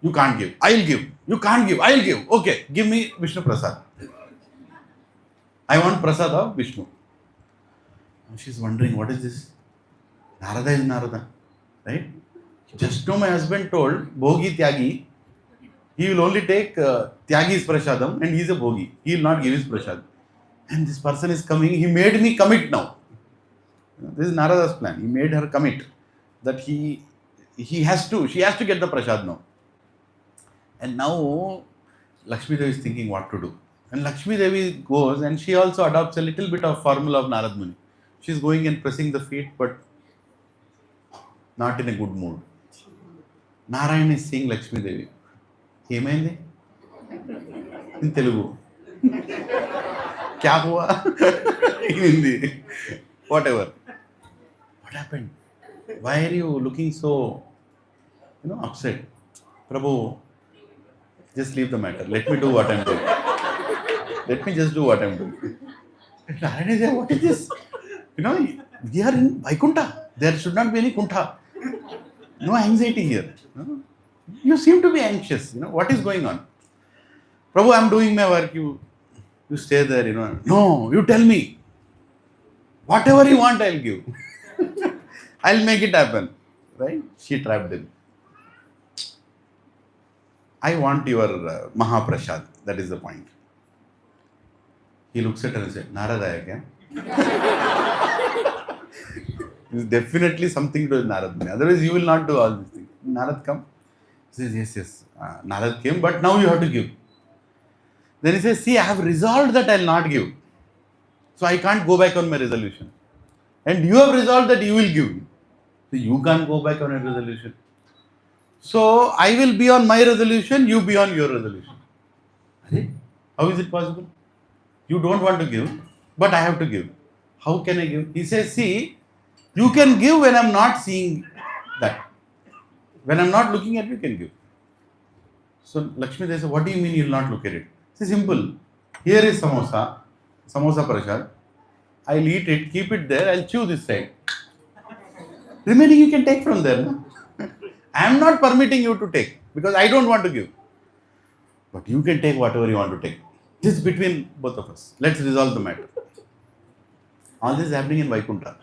You can't give. I'll give. You can't give. I'll give. Okay, give me Vishnu Prasad. I want Prasad of Vishnu. She's wondering, what is this? Narada is Narada. Right? Just now my husband told, Bhogi Tyagi, he will only take Tyagi's Prasadam and he is a Bhogi. He will not give his Prasad. And this person is coming, he made me commit now. This is Narada's plan. He made her commit that she has to get the Prasad now. And now Lakshmi Devi is thinking what to do. And Lakshmi Devi goes and she also adopts a little bit of formula of Narad Muni. She is going and pressing the feet, but not in a good mood. Narayan is seeing Lakshmi Devi. Emaindi? In Telugu. Kya hua? In Hindi. Whatever. What happened? Why are you looking so, upset? Prabhu, just leave the matter. Let me do what I'm doing. Let me just do what I'm doing. And Narayan is there, what is this? We are in Vaikuntha. There should not be any Kuntha. No anxiety here. You seem to be anxious. What is going on? Prabhu, I'm doing my work. You stay there, No, you tell me. Whatever you want, I'll give. I'll make it happen. Right? She trapped him. I want your Mahaprasad. That is the point. He looks at her and said, Narada hai kya? It's definitely something to do with Narad Muni. Otherwise, you will not do all these things. Narad come. He says, yes. Narad came, but now you have to give. Then he says, see, I have resolved that I will not give. So I can't go back on my resolution. And you have resolved that you will give. So you can't go back on a resolution. So I will be on my resolution, you be on your resolution. How is it possible? You don't want to give, but I have to give. How can I give? He says, see, you can give when I'm not seeing that. When I'm not looking at you, you can give. So Lakshmi Devi said, what do you mean you will not look at it? It's simple. Here is samosa prasad. I'll eat it, keep it there, I'll chew this side. Remaining you can take from there. No? I am not permitting you to take because I don't want to give. But you can take whatever you want to take. This is between both of us. Let's resolve the matter. All this is happening in Vaikuntha.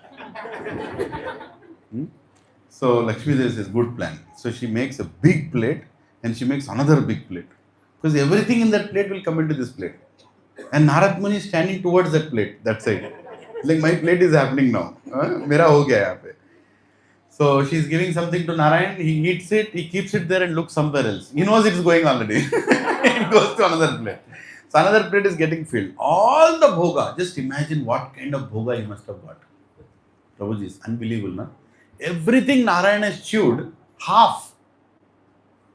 So Lakshmi Devi says, good plan. So she makes a big plate and she makes another big plate. Because everything in that plate will come into this plate. And Narad Muni is standing towards that plate, that side. Like my plate is happening now. Mera ho gaya yahan pe. So she's giving something to Narayan, he eats it, he keeps it there and looks somewhere else. He knows it's going already. It goes to another plate. So another plate is getting filled. All the bhoga, just imagine what kind of bhoga he must have got. Prabhuji is unbelievable, na? Everything Narayan has chewed, half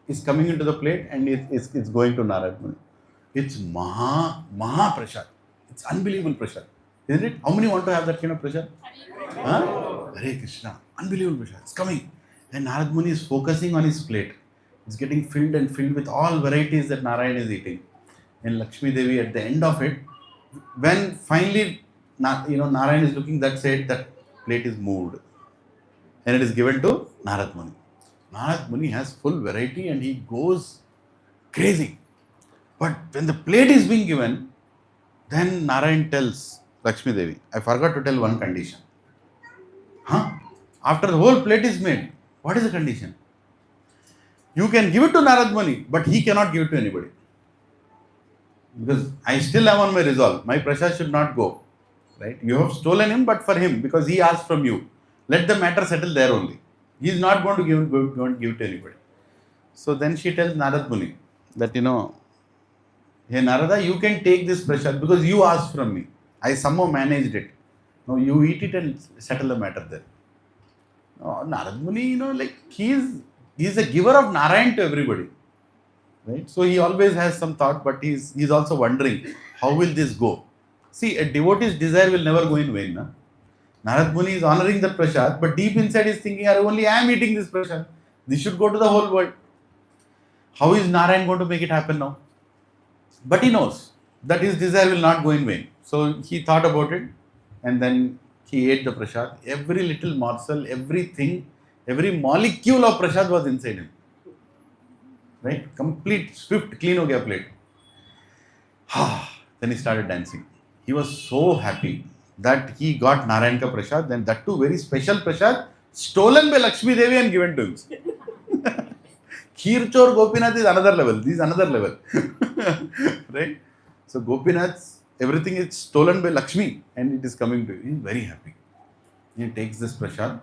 is coming into the plate and it's going to Narad Muni. It's Maha Prasad. It's unbelievable prasad. Isn't it? How many want to have that kind of prasad? Huh? Hare Krishna. Unbelievable prasad. It's coming. And Narad Muni is focusing on his plate. It's getting filled and filled with all varieties that Narayan is eating. And Lakshmi Devi at the end of it, when finally Narayan is looking that side, that plate is moved. And it is given to Narad Muni. Narad Muni has full variety and he goes crazy. But when the plate is being given, then Narayan tells Lakshmi Devi, I forgot to tell one condition. Huh? After the whole plate is made, what is the condition? You can give it to Narad Muni, but he cannot give it to anybody. Because I still am on my resolve. My prasad should not go. Right? You have stolen him, but for him, because he asked from you. Let the matter settle there only. He is not going to give it to anybody. So then she tells Narad Muni that, hey Narada, you can take this prasad because you asked from me. I somehow managed it. No, you eat it and settle the matter there. No, Narad Muni, he is a giver of Narayan to everybody. Right? So he always has some thought, but he's also wondering, how will this go? See, a devotee's desire will never go in vain. Na? Narad Muni is honoring the prasad, but deep inside he is thinking, only I am eating this prasad. This should go to the whole world. How is Narayan going to make it happen now? But he knows that his desire will not go in vain. So he thought about it and then he ate the prasad. Every little morsel, everything, every molecule of prasad was inside him. Right? Complete, swift, clean ho gaya plate. Then he started dancing. He was so happy that he got Narayan ka prasad, then that too very special prasad, stolen by Lakshmi Devi and given to him. Kheerchor Gopinath is another level. This is another level. Right? So Gopinath, everything is stolen by Lakshmi and it is coming to him. He is very happy. He takes this prasad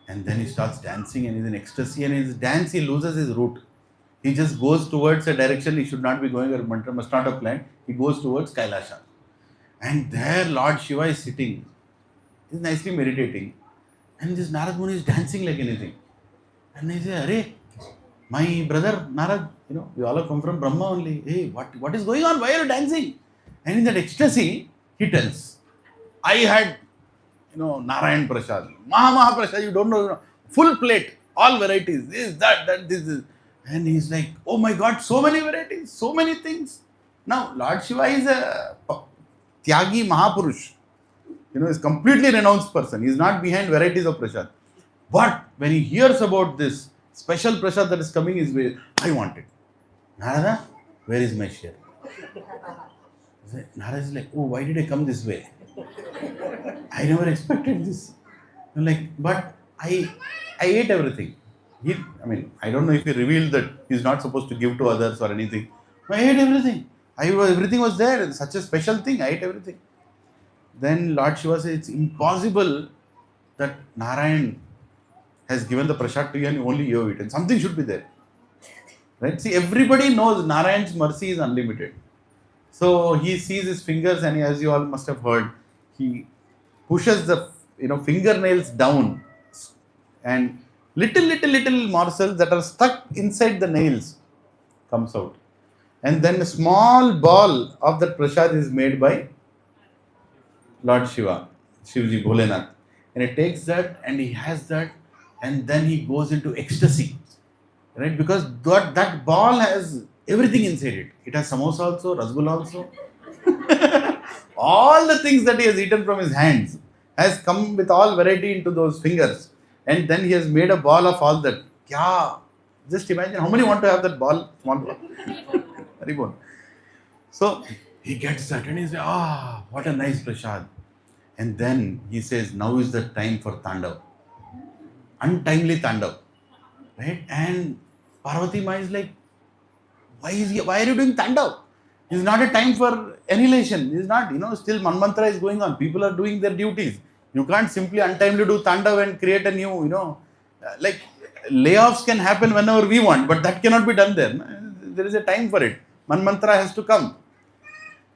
and then he starts dancing and he is in ecstasy, and in his dance he loses his route. He just goes towards a direction he should not be going, or mantra must not have planned. He goes towards Kailasha. And there Lord Shiva is sitting. He is nicely meditating. And this Narad Muni is dancing like anything. And they say, Arey, my brother Narad, we all have come from Brahma only. Hey, what is going on? Why are you dancing? And in that ecstasy, he tells, I had, Narayan Prasad, Maha Prasad, you don't know, full plate, all varieties, this, that, this, this. And he's like, oh my God, so many varieties, so many things. Now, Lord Shiva is a Tyagi Mahapurush. He's a completely renounced person. He's not behind varieties of prasad. But when he hears about this special prasad that is coming his way, I want it. Narada, where is my share? Narada is like, oh, why did I come this way? I never expected this. But I ate everything. I don't know if he revealed that he's not supposed to give to others or anything. I ate everything. Everything was there. It's such a special thing. I ate everything. Then Lord Shiva says, it's impossible that Narayan has given the prasad to you and only you have eaten. Something should be there. Right? See, everybody knows Narayan's mercy is unlimited. So he sees his fingers and as you all must have heard, he pushes the fingernails down and little morsels that are stuck inside the nails comes out. And then a small ball of that prasad is made by Lord Shiva, Shivji Bholenath. And he takes that and he has that, and then he goes into ecstasy. Right? Because that ball has everything inside it. It has samosa also, rasgulla also. All the things that he has eaten from his hands has come with all variety into those fingers. And then he has made a ball of all that. Kya? Just imagine how many want to have that ball, small ball. Haribol. So he gets that and he says, what a nice prasad. And then he says, now is the time for Tandav. Untimely Tandav. Right? And Parvati Ma is like, why are you doing Tandav? It's not a time for annihilation. It's not, still Manmantra is going on. People are doing their duties. You can't simply untimely do Tandav and create a new, like layoffs can happen whenever we want, but that cannot be done there. There is a time for it. Manmantra has to come.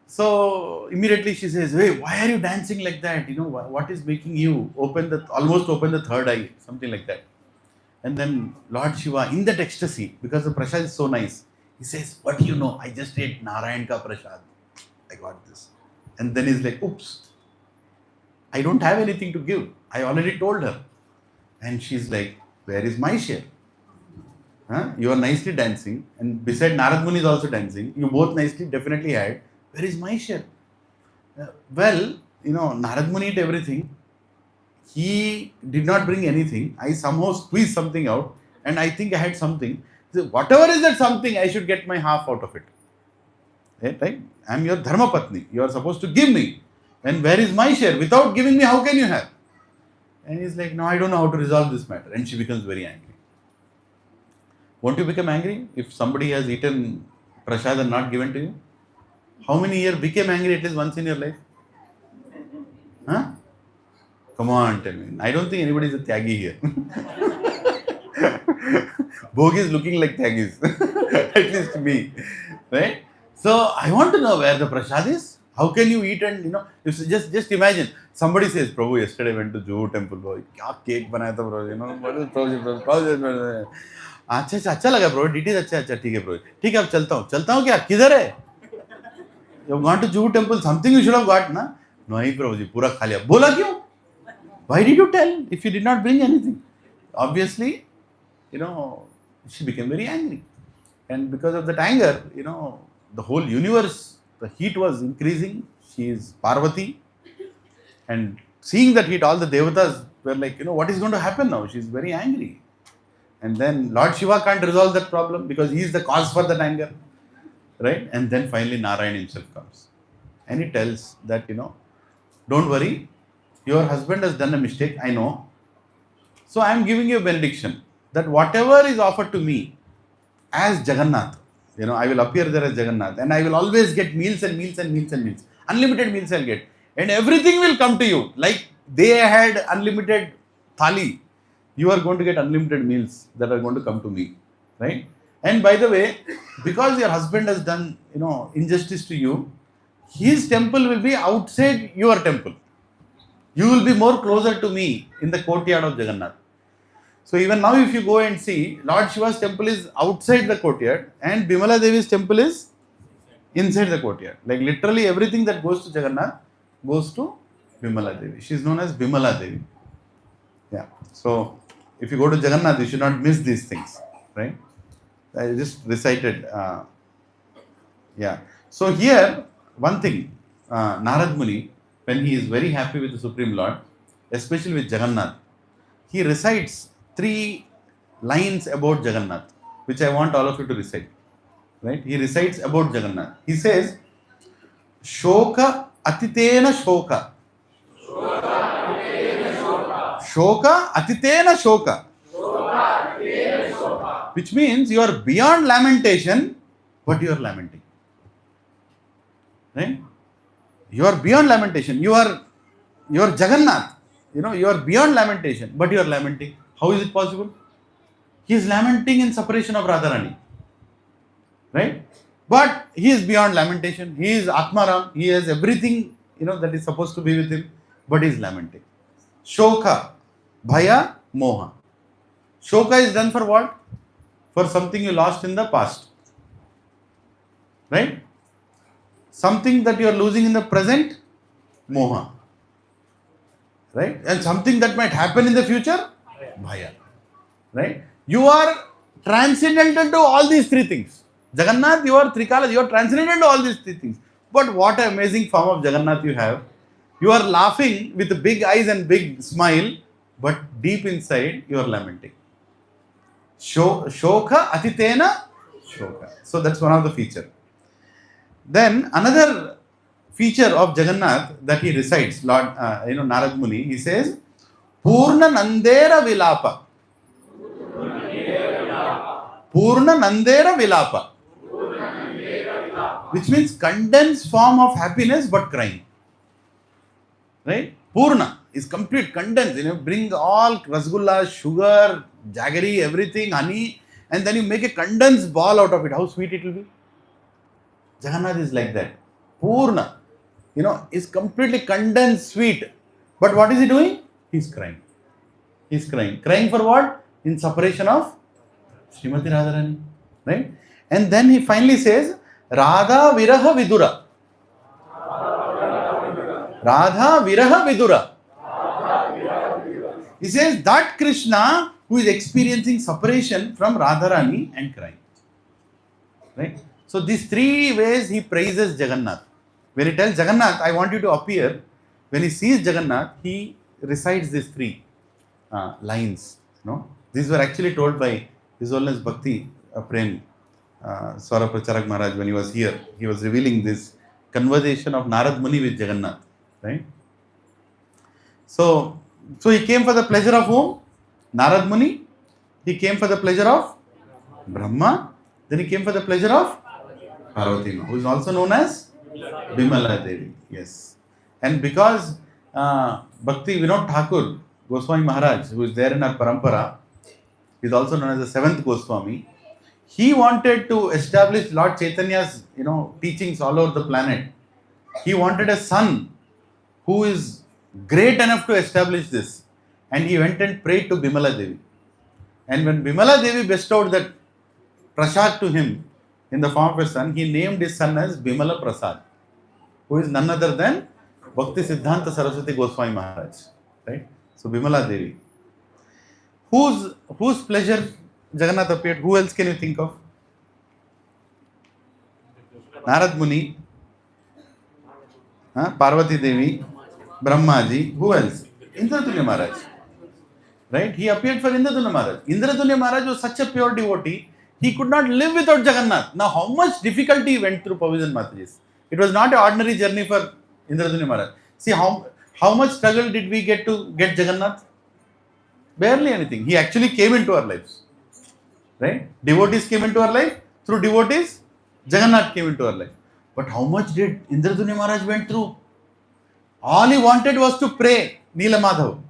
So immediately she says, hey, why are you dancing like that? What is making you almost open the third eye, something like that. And then Lord Shiva, in that ecstasy, because the prasad is so nice, he says, what do you know? I just ate Narayan ka prasad. I got this. And then he's like, oops, I don't have anything to give. I already told her. And she's like, where is my share? You are nicely dancing. And beside Narad Muni is also dancing. You both nicely definitely had. Where is my share? Narad Muni ate everything. He did not bring anything. I somehow squeezed something out. And I think I had something. So whatever is that something, I should get my half out of it. Right? I am your Dharma Patni. You are supposed to give me. And where is my share? Without giving me, how can you have? And he's like, no, I don't know how to resolve this matter. And she becomes very angry. Won't you become angry if somebody has eaten prasad and not given to you? How many years became angry at least once in your life? Come on, tell me. I don't think anybody is a Tyagi here. Bhogi is looking like Tyagis. At least me. Right? So I want to know where the prasad is. How can you eat and, just imagine. Somebody says, Prabhu, yesterday I went to Juhu temple. Kya cake banaya tha, Prabhu? What is Prabhu? अच्छा लगा Prabhu. It is अच्छा ठीक है Prabhu. ठीक है अब चलता हूँ क्या? किधर है? You have gone to Juhu temple. Something you should have got, na? नहीं Prabhuji, पूरा खा लिया. बोला क्यों? Why did you tell if you did not bring anything? Obviously, she became very angry. And because of that anger, the whole universe, the heat was increasing. She is Parvati. And seeing that heat, all the devatas were like, what is going to happen now? She is very angry. And then Lord Shiva can't resolve that problem because he is the cause for that anger. Right? And then finally Narayan himself comes. And he tells that, don't worry. Your husband has done a mistake, I know. So I am giving you a benediction that whatever is offered to me as Jagannath, I will appear there as Jagannath and I will always get meals and meals and meals and meals. Unlimited meals I'll get. And everything will come to you. Like they had unlimited thali. You are going to get unlimited meals that are going to come to me. Right? And by the way, because your husband has done, injustice to you, his temple will be outside your temple. You will be more closer to me in the courtyard of Jagannath. So even now if you go and see, Lord Shiva's temple is outside the courtyard and Bimala Devi's temple is inside the courtyard. Like literally everything that goes to Jagannath goes to Bimala Devi. She is known as Bimala Devi. Yeah. So if you go to Jagannath, you should not miss these things. Right? I just recited. So here, one thing, Narad Muni, when he is very happy with the Supreme Lord, especially with Jagannath, he recites 3 lines about Jagannath, which I want all of you to recite. Right? He recites about Jagannath. He says, Shoka atitena shoka. Shoka atitena shoka. Which means you are beyond lamentation, but you are lamenting. Right? You are beyond lamentation. You are Jagannath. You are beyond lamentation, but you are lamenting. How is it possible? He is lamenting in separation of Radharani. Right? But he is beyond lamentation. He is Atmaram. He has everything, that is supposed to be with him, but he is lamenting. Shoka, Bhaya, Moha. Shoka is done for what? For something you lost in the past. Right? Something that you are losing in the present, moha. Right? And something that might happen in the future, bhaya. Right? You are transcendental to all these three things. Jagannath, you are Trikala, you are transcendental to all these three things. But what an amazing form of Jagannath you have. You are laughing with big eyes and big smile, but deep inside you are lamenting. Shoka atitena shoka. So that's one of the feature. Then another feature of Jagannath that he recites, Lord, Narad Muni, he says, Purna Nandera Vilapa. Purna Nandera Vilapa. Which means condensed form of happiness but crying. Right? Purna is complete, condensed. Bring all rasgulla, sugar, jaggery, everything, honey, and then you make a condensed ball out of it. How sweet it will be. Jagannath is like that. Purna, is completely condensed sweet. But what is he doing? He's crying. He's crying. Crying for what? In separation of Srimati Radharani. Right? And then he finally says, Radha Viraha Vidura. Radha Viraha Vidura. He says that Krishna who is experiencing separation from Radharani and crying. Right? So these three ways he praises Jagannath. When he tells Jagannath, I want you to appear, when he sees Jagannath, he recites these three lines. These were actually told by His Holiness Bhakti Prem Swarap Charak Maharaj when he was here. He was revealing this conversation of Narad Muni with Jagannath. Right? So he came for the pleasure of whom? Narad Muni. He came for the pleasure of Brahma. Then he came for the pleasure of Parvati, who is also known as Bimala Devi. Yes. And because Bhakti Vinod Thakur, Goswami Maharaj, who is there in our parampara, is also known as the seventh Goswami. He wanted to establish Lord Chaitanya's, teachings all over the planet. He wanted a son who is great enough to establish this. And he went and prayed to Bimala Devi. And when Bimala Devi bestowed that prasad to him in the form of a son, he named his son as Bimala Prasad, who is none other than Bhakti Siddhanta Saraswati Goswami Maharaj. Right? So Bimala Devi. Whose pleasure Jagannath appeared? Who else can you think of? Narad Muni, Parvati Devi, Brahmaji. Who else? Indratulya Maharaj. Right? He appeared for Indratulya Maharaj. Indratulya Maharaj was such a pure devotee, he could not live without Jagannath. Now, how much difficulty he went through, Pavijan Mataji? It was not an ordinary journey for Indratulya Maharaj. See, how much struggle did we get to get Jagannath? Barely anything. He actually came into our lives. Right? Devotees came into our life. Through devotees, Jagannath came into our life. But how much did Indratulya Maharaj went through? All he wanted was to pray Neela Madhav.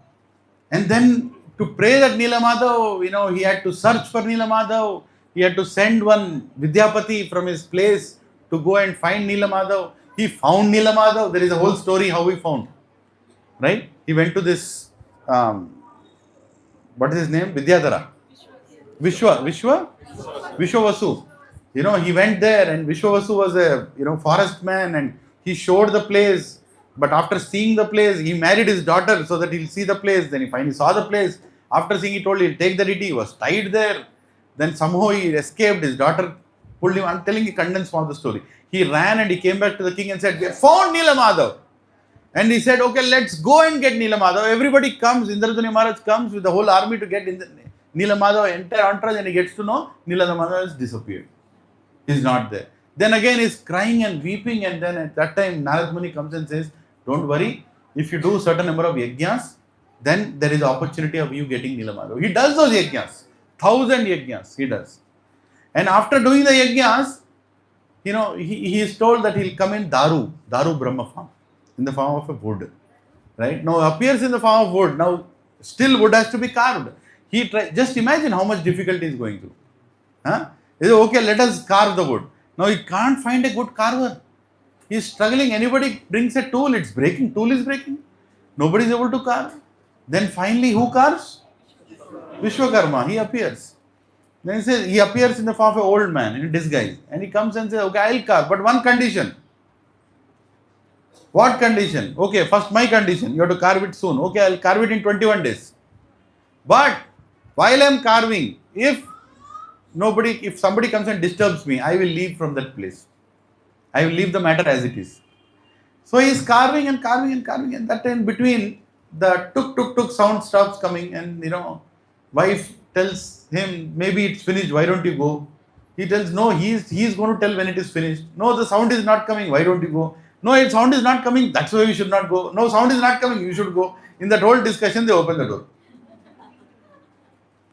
And then to pray that Neela Madhav, he had to search for Neela Madhav. He had to send one Vidyapati from his place to go and find Neela Madhav. He found Neela Madhav. There is a whole story how he found. Right? He went to this, what is his name? Vidyadhara. Vishwavasu. He went there and Vishwavasu was a, forest man and he showed the place. But after seeing the place, he married his daughter so that he'll see the place. Then he finally saw the place. After seeing, he told he'll take the deity. He was tied there. Then somehow he escaped. His daughter pulled him. I'm telling you condensed form of the story. He ran and he came back to the king and said, we have found Neela Madhav. And he said, okay, let's go and get Neela Madhav. Everybody comes. Indratulya Maharaj comes with the whole army to get Neela Madhav, entire entourage, and he gets to know Neela Madhav has disappeared. He's not there. Then again he's crying and weeping, and then at that time Narad Muni comes and says, don't worry, if you do certain number of yajnas, then there is opportunity of you getting Neela Madhav. He does those yajnas. 1,000 yajnas he does. And after doing the yajnas, he is told that he'll come in Daru Brahma form, in the form of a wood. Right? Now appears in the form of wood. Now still wood has to be carved. Just imagine how much difficulty he is going through. He said, okay, let us carve the wood. Now he can't find a good carver. He is struggling. Anybody brings a tool, it's breaking. Tool is breaking. Nobody is able to carve. Then finally, who carves? Vishwakarma, he appears. Then he says, he appears in the form of an old man in disguise. And he comes and says, okay, I'll carve, but one condition. What condition? Okay, first my condition, you have to carve it soon. Okay, I'll carve it in 21 days. But while I'm carving, if somebody comes and disturbs me, I will leave from that place. I will leave the matter as it is. So he is carving and carving and carving, and that in between, the tuk sound stops coming, and wife tells him, maybe it's finished, why don't you go? He tells, no, he is going to tell when it is finished. No, the sound is not coming, why don't you go? No, if sound is not coming, that's why we should not go. No, sound is not coming, you should go. In that whole discussion, they open the door.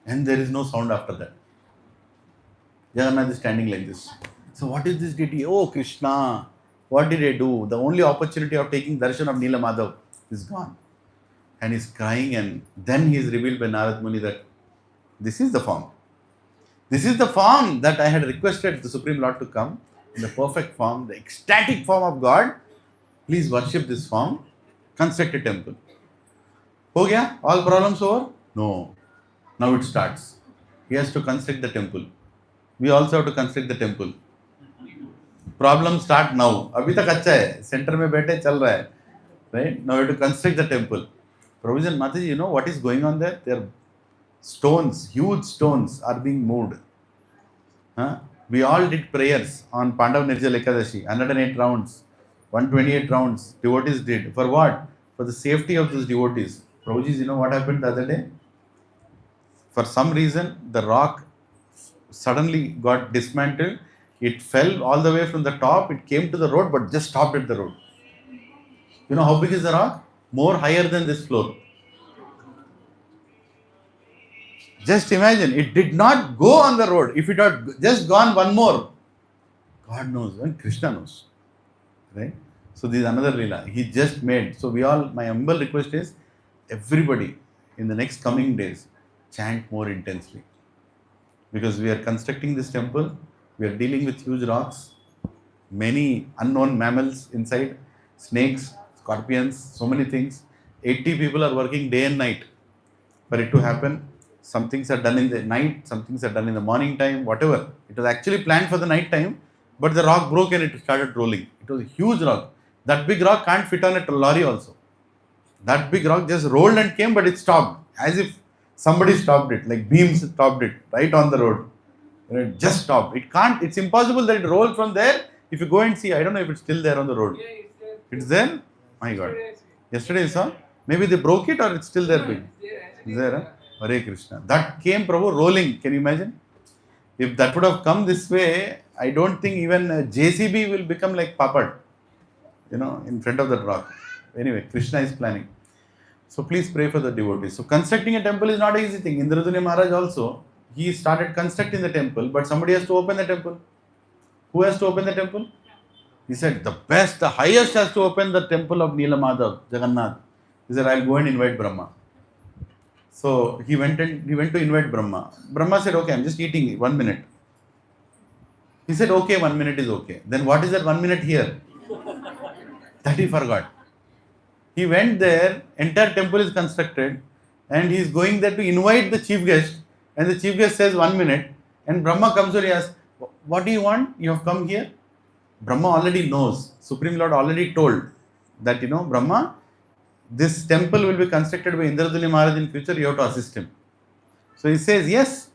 And there is no sound after that. Jagannath is standing like this. So what is this deity? Oh, Krishna, what did I do? The only opportunity of taking darshan of Lilananda is gone. And he's crying, and then he is revealed by Narad Muni that this is the form. This is the form that I had requested the Supreme Lord to come in the perfect form, the ecstatic form of God. Please worship this form, construct a temple. Ho gaya? All problems over? No. Now it starts. He has to construct the temple. We also have to construct the temple. Problem start now. Abhi tak acha hai. Center mein baithe chal raha hai. Right? Now we have to construct the temple. Prabhuji and Mataji, you know what is going on there? There are stones, huge stones are being moved. We all did prayers on Pandav Nirjal Ekadashi, 108 rounds, 128 rounds. Devotees did. For what? For the safety of those devotees. Prabhuji, you know what happened the other day? For some reason, the rock suddenly got dismantled. It fell all the way from the top. It came to the road, but just stopped at the road. You know how big is the rock? More higher than this floor. Just imagine, it did not go on the road. If it had just gone one more, God knows, and Krishna knows. Right? So this is another Leela. He just made. So my humble request is, everybody in the next coming days, chant more intensely. Because we are constructing this temple, we are dealing with huge rocks, many unknown mammals inside, snakes, scorpions, so many things. 80 people are working day and night for it to happen. Some things are done in the night, some things are done in the morning time, whatever. It was actually planned for the night time, but the rock broke and it started rolling. It was a huge rock. That big rock can't fit on a lorry also. That big rock just rolled and came, but it stopped. As if somebody stopped it, like beams stopped it right on the road. It just stopped. It's impossible that it rolled from there. If you go and see, I don't know if it's still there on the road. Yeah, it's there. It's there? My God. Yesterday you saw? Maybe they broke it or it's still there big. Is there? Huh? Hare Krishna. That came, Prabhu, rolling. Can you imagine? If that would have come this way, I don't think even a JCB will become like Papad, in front of that rock. Anyway, Krishna is planning. So please pray for the devotees. So constructing a temple is not an easy thing. Indraduni Maharaj also, he started constructing the temple, but somebody has to open the temple. Who has to open the temple? He said, the highest has to open the temple of Nilamadav, Jagannath. He said, I'll go and invite Brahma. So he went to invite Brahma. Brahma said, okay, I'm just eating 1 minute. He said, okay, 1 minute is okay. Then what is that 1 minute here? That he forgot. He went there, entire temple is constructed, and he is going there to invite the chief guest. And the chief guest says 1 minute, and Brahma comes and he asks, what do you want? You have come here? Brahma already knows. Supreme Lord already told that, Brahma, this temple will be constructed by Indraduli Maharaj in future, you have to assist him. So he says, yes,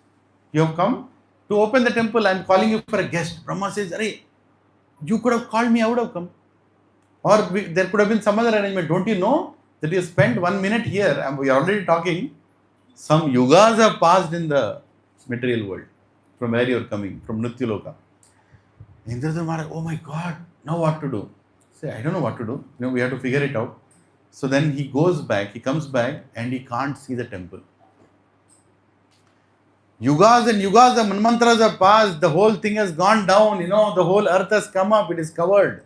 you have come to open the temple, I am calling you for a guest. Brahma says, Arey, you could have called me, I would have come. Or there could have been some other arrangement. Don't you know that you spent 1 minute here and we are already talking? Some yugas have passed in the material world from where you are coming, from Nrityaloka. Indraduli Maharaj, oh my God, now what to do? Say, I don't know what to do. We have to figure it out. So then he goes back, he comes back and he can't see the temple. Yugas and yugas, the manmantras have passed, the whole thing has gone down, the whole earth has come up, it is covered.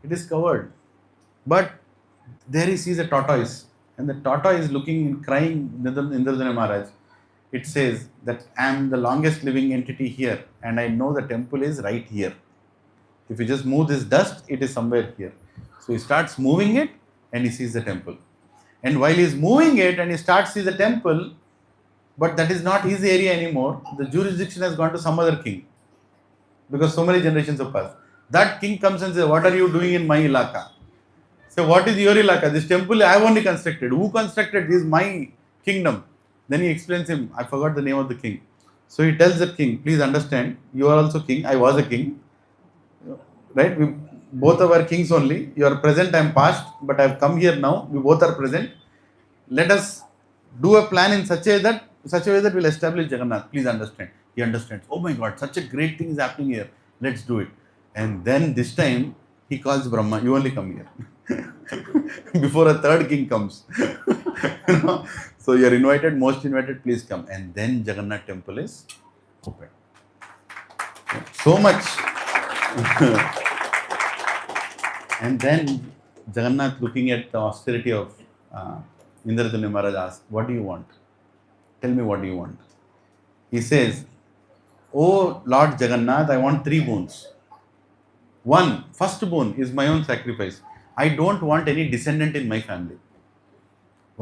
It is covered. But there he sees a tortoise, and the tortoise is looking, crying, Indraduli Maharaj. It says that I am the longest living entity here, and I know the temple is right here. If you just move this dust, it is somewhere here. So he starts moving it, and he sees the temple. And while he is moving it, and he starts to see the temple, but that is not his area anymore. The jurisdiction has gone to some other king because so many generations have passed. That king comes and says, "What are you doing in my ilaka?" So, what is your ilaka? This temple I have only constructed. Who constructed? This is my kingdom. Then he explains him. I forgot the name of the king. So he tells the king, "Please understand, you are also king. I was a king, right? We both of our kings only. You are present. I am past, but I have come here now. We both are present. Let us do a plan in such a way that will establish Jagannath. Please understand." He understands. Oh my God, such a great thing is happening here. Let's do it. And then this time he calls Brahma. You only come here. Before a third king comes. You know? So you are invited, most invited, please come. And then Jagannath temple is open. So much. And then Jagannath, looking at the austerity of Indraduni Maharaj, asks, "What do you want? Tell me, what do you want?" He says, "Oh Lord Jagannath, I want 3 boons. First boon is my own sacrifice. I don't want any descendant in my family.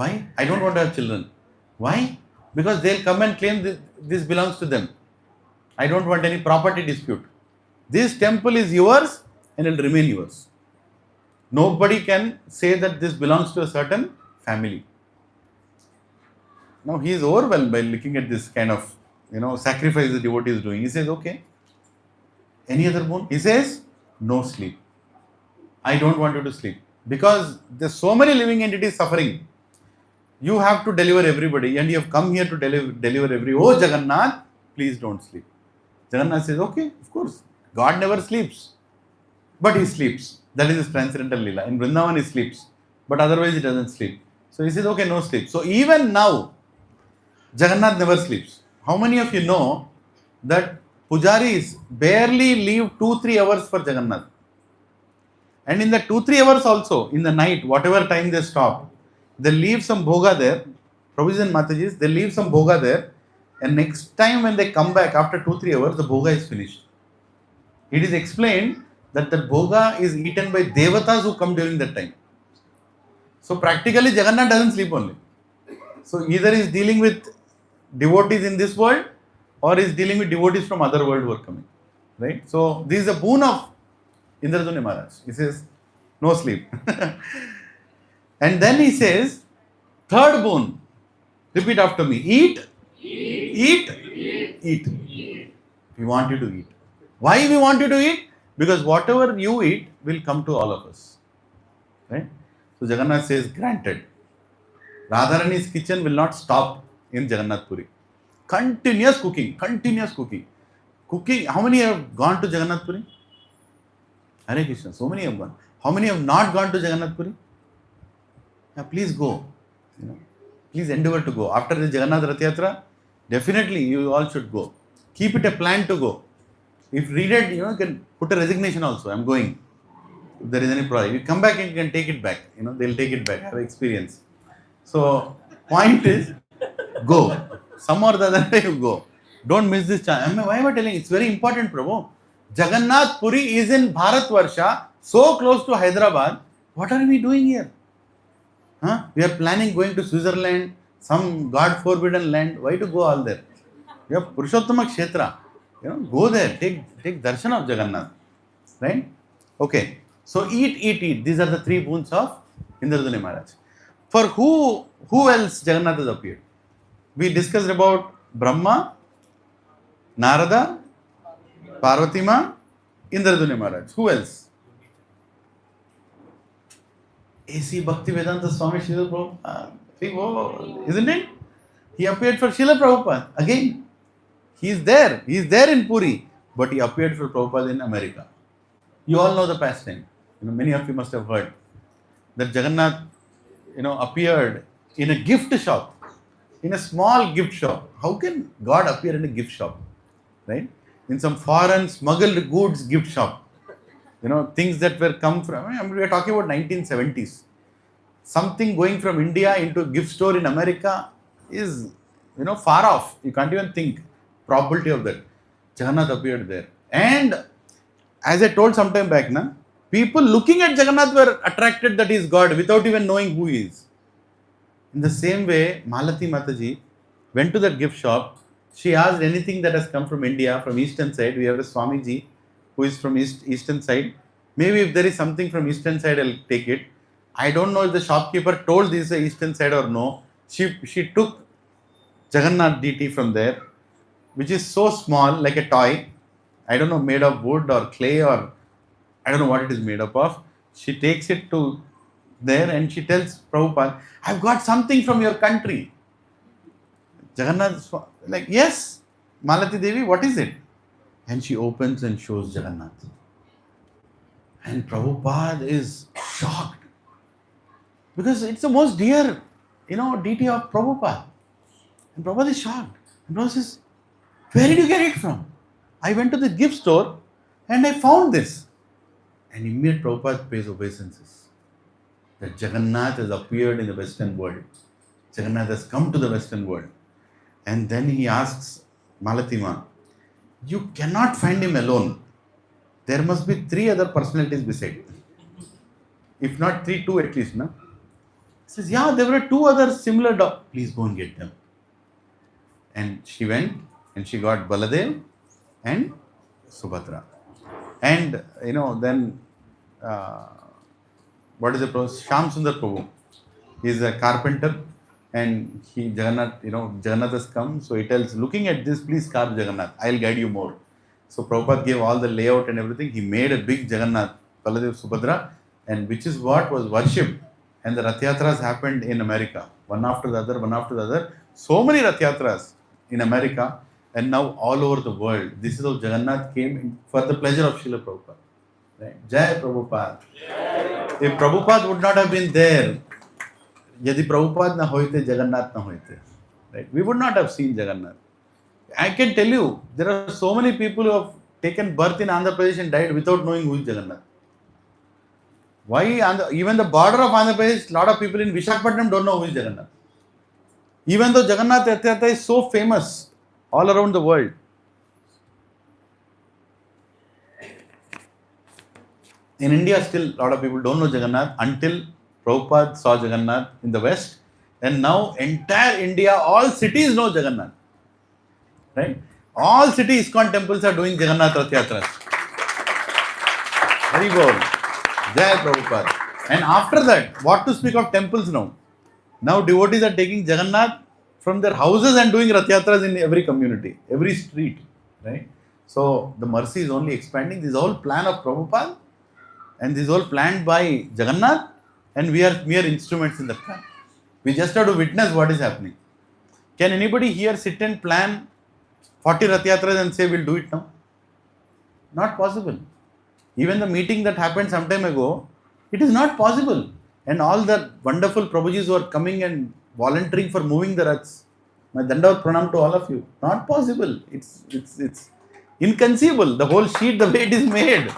Why? I don't want to have children. Why? Because they'll come and claim this belongs to them. I don't want any property dispute. This temple is yours and it will remain yours. Nobody can say that this belongs to a certain family." Now he is overwhelmed by looking at this kind of, sacrifice the devotee is doing. He says, "Okay, any other boon?" He says, "No sleep. I don't want you to sleep because there's so many living entities suffering. You have to deliver everybody and you have come here to deliver Oh Jagannath, please don't sleep." Jagannath says, "Okay, of course. God never sleeps, but he sleeps. That is his transcendental lila. In Vrindavan he sleeps, but otherwise he doesn't sleep." So he says, "Okay, no sleep." So even now, Jagannath never sleeps. How many of you know that pujaris barely leave 2-3 hours for Jagannath? And in the 2-3 hours also, in the night, whatever time they stop, they leave some bhoga there. Prabhuji and Matajis, they leave some bhoga there. And next time when they come back after 2-3 hours, the bhoga is finished. It is explained that the bhoga is eaten by devatas who come during that time. So practically Jagannath doesn't sleep only. So either he is dealing with devotees in this world or is dealing with devotees from other world who are coming. Right? So this is a boon of Indraduni Maharaj. He says, "No sleep." And then he says, third boon. Repeat after me. Eat. We want you to eat. Why we want you to eat? Because whatever you eat will come to all of us. Right? So Jagannath says, "Granted." Radharani's kitchen will not stop in Jagannath Puri. Continuous cooking. Cooking. How many have gone to Jagannath Puri? Hare Krishna. So many have gone. How many have not gone to Jagannath Puri? Yeah, please go. Please endeavor to go. After the Jagannath Rath Yatra, definitely you all should go. Keep it a plan to go. If needed, you can put a resignation also. I'm going. If there is any problem, you come back and you can take it back. They'll take it back. Have experience. So, point is, go. Some or the other way you go. Don't miss this chance. Why am I telling you? It's very important, Prabhu. Jagannath Puri is in Bharatvarsha, so close to Hyderabad. What are we doing here? We are planning going to Switzerland, some God forbidden land. Why to go all there? You have Purushottama Kshetra. Go there. Take darshan of Jagannath. Right? Okay. So eat. These are the 3 boons of Indraduni Maharaj. For who else Jagannath has appeared? We discussed about Brahma, Narada, Parvati Ma, Indraduni Maharaj. Who else? A.C. Bhaktivedanta Swami Srila Prabhupada. Isn't it? He appeared for Srila Prabhupada. Again, he is there. He is there in Puri. But he appeared for Prabhupada in America. You all know the pastime. Many of you must have heard that Jagannath, appeared in a gift shop. In a small gift shop. How can God appear in a gift shop? Right? In some foreign smuggled goods gift shop. Things that were come from, we are talking about 1970s. Something going from India into a gift store in America is, far off. You can't even think probability of that. Jagannath appeared there. And as I told some time back, people looking at Jagannath were attracted that he is God without even knowing who he is. In the same way, Malati Mataji, went to that gift shop. She asked anything that has come from India, from eastern side. We have a Swamiji who is from eastern side. Maybe if there is something from eastern side, I'll take it. I don't know if the shopkeeper told this is the eastern side or no. She took Jagannath deity from there, which is so small, like a toy. I don't know, made of wood or clay or I don't know what it is made up of. She takes it to there and she tells Prabhupada, I've got something from your country. Jagannath, like, yes, Malati Devi, what is it? And she opens and shows Jagannath. And Prabhupada is shocked. Because it's the most dear, deity of Prabhupada. And Prabhupada is shocked. And Prabhupada says, where did you get it from? I went to the gift store and I found this. And immediately Prabhupada pays obeisances. That Jagannath has appeared in the Western world. Jagannath has come to the Western world. And then he asks Malatima, you cannot find him alone. There must be 3 other personalities beside him. If not 3, 2 at least, no? He says, yeah, there were 2 other similar dogs. Please go and get them. And she went and she got Baladev and Subhadra. And, then, what is the process? Sham Sundar Prabhu. He is a carpenter and Jagannath has come. So he tells, looking at this, please carve Jagannath. I'll guide you more. So Prabhupada gave all the layout and everything. He made a big Jagannath, Baladev, Subhadra, and which is what was worshipped. And the Rath Yatras happened in America, one after the other. So many Rath Yatras in America and now all over the world. This is how Jagannath came for the pleasure of Srila Prabhupada. Right? Jai Prabhupada. If Prabhupada would not have been there, Yadi Prabhupada na hoite, Jagannath na hoite. Right? We would not have seen Jagannath. I can tell you, there are so many people who have taken birth in Andhra Pradesh and died without knowing who is Jagannath. Why? Even the border of Andhra Pradesh, a lot of people in Visakhapatnam don't know who is Jagannath. Even though Jagannath Yatrayatra is so famous all around the world. In India, still a lot of people don't know Jagannath until Prabhupada saw Jagannath in the West. And now entire India, all cities know Jagannath. Right? All city ISKCON temples are doing Jagannath Rath Yatras. Very bold. Jai Prabhupada. And after that, what to speak of temples now? Now devotees are taking Jagannath from their houses and doing Rath Yatras in every community, every street. Right? So the mercy is only expanding. This is all plan of Prabhupada and this is all planned by Jagannath and we are mere instruments in the plan. We just have to witness what is happening. Can anybody here sit and plan 40 Rath Yatras and say we'll do it now? Not possible. Even the meeting that happened some time ago, it is not possible. And all the wonderful Prabhujis who are coming and volunteering for moving the Raths, my Dandavat Pranam to all of you. Not possible. It's inconceivable. The whole sheet, the way it is made.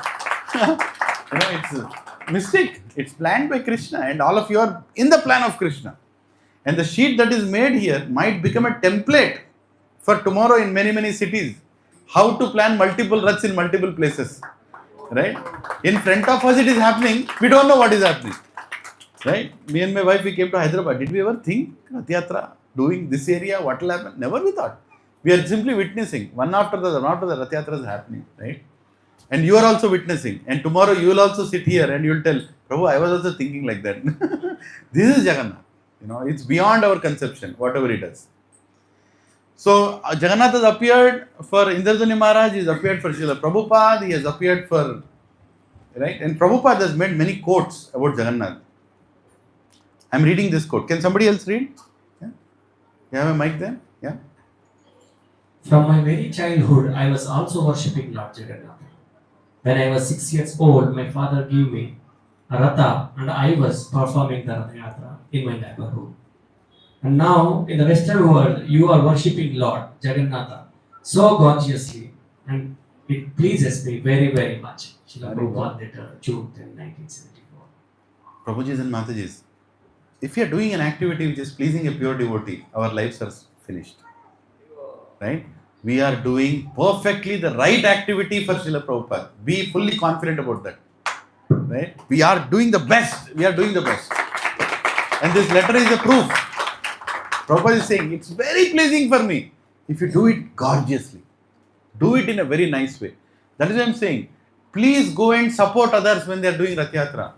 It's a mistake. It's planned by Krishna and all of you are in the plan of Krishna. And the sheet that is made here might become a template for tomorrow in many, many cities. How to plan multiple Raths in multiple places. Right? In front of us it is happening. We don't know what is happening. Right? Me and my wife, we came to Hyderabad. Did we ever think Rath Yatra, doing this area, what will happen? Never we thought. We are simply witnessing. One after the Rath Yatra is happening. Right? And you are also witnessing. And tomorrow you will also sit here and you will tell, Prabhu, I was also thinking like that. This is Jagannath. It's beyond our conception, whatever it is. So, Jagannath has appeared for Indrajani Maharaj, he has appeared for Srila Prabhupada, he has appeared for, right? And Prabhupada has made many quotes about Jagannath. I am reading this quote. Can somebody else read? Yeah? You have a mic there? Yeah? From my very childhood, I was also worshipping Lord Jagannath. When I was 6 years old, my father gave me a Ratha and I was performing the Rath Yatra in my neighborhood. And now, in the Western world, you are worshipping Lord Jagannatha so gorgeously and it pleases me very, very much. Srila Prabhupada letter, June 10, 1974. Prabhujis and Matajis, if you are doing an activity which is pleasing a pure devotee, our lives are finished. Right? We are doing perfectly the right activity for Srila Prabhupada. Be fully confident about that. Right? We are doing the best. We are doing the best. And this letter is a proof. Prabhupada is saying, it's very pleasing for me if you do it gorgeously. Do it in a very nice way. That is what I am saying. Please go and support others when they are doing Rath Yatra.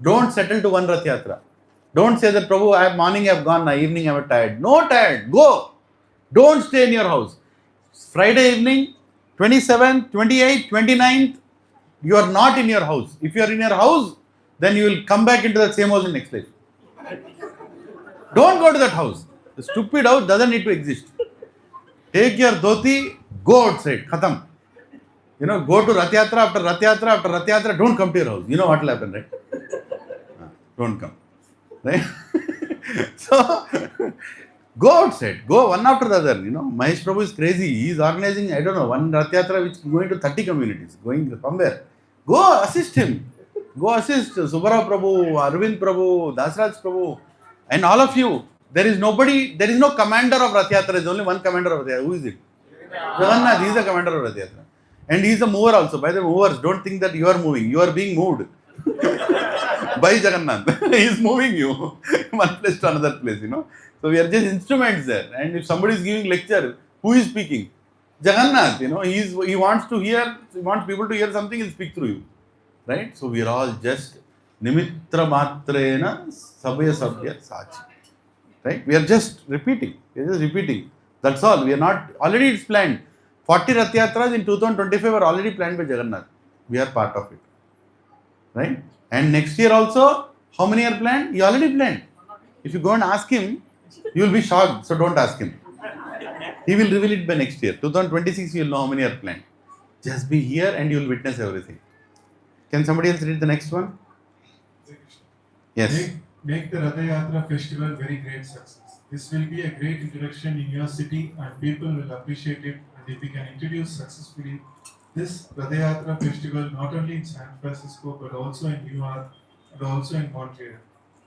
Don't settle to one Rath Yatra. Don't say that, Prabhu, morning I have gone, evening I am tired. No tired. Go. Don't stay in your house. Friday evening, 27th, 28th, 29th, you are not in your house. If you are in your house, then you will come back into the same house in next life. Don't go to that house. The stupid house doesn't need to exist. Take your dhoti, go outside. Khatam. Go to Rath Yatra, after Rath Yatra, don't come to your house. You know what will happen, right? Don't come. Right? So, go outside. Go one after the other. Mahesh Prabhu is crazy. He is organizing, one Rath Yatra which is going to 30 communities. Going somewhere. Go assist him. Go assist Subbarao Prabhu, Arvind Prabhu, Dasraj Prabhu, and all of you. There is no commander of Rath Yatra. There is only one commander of Rath Yatra. Who is it? Jagannath. He is the commander of Rath Yatra. And he is the mover also. By the movers, don't think that you are moving. You are being moved by Jagannath. He is moving you one place to another place, So we are just instruments there. And if somebody is giving lecture, who is speaking? Jagannath, he wants people to hear something, he'll speak through you. Right? So we are all just nimitra matrena sabya sabya sachi. Right? We are just repeating. That's all. We are not, already it's planned. 40 Rath Yatras in 2025 are already planned by Jagannath. We are part of it. Right? And next year also, how many are planned? He already planned. If you go and ask him, you will be shocked. So don't ask him. He will reveal it by next year. 2026, you will know how many are planned. Just be here and you will witness everything. Can somebody else read the next one? Yes. Make the Rath Yatra festival very great success. This will be a great introduction in your city and people will appreciate it. And if we can introduce successfully this Rath Yatra festival not only in San Francisco but also in New York and also in Montreal,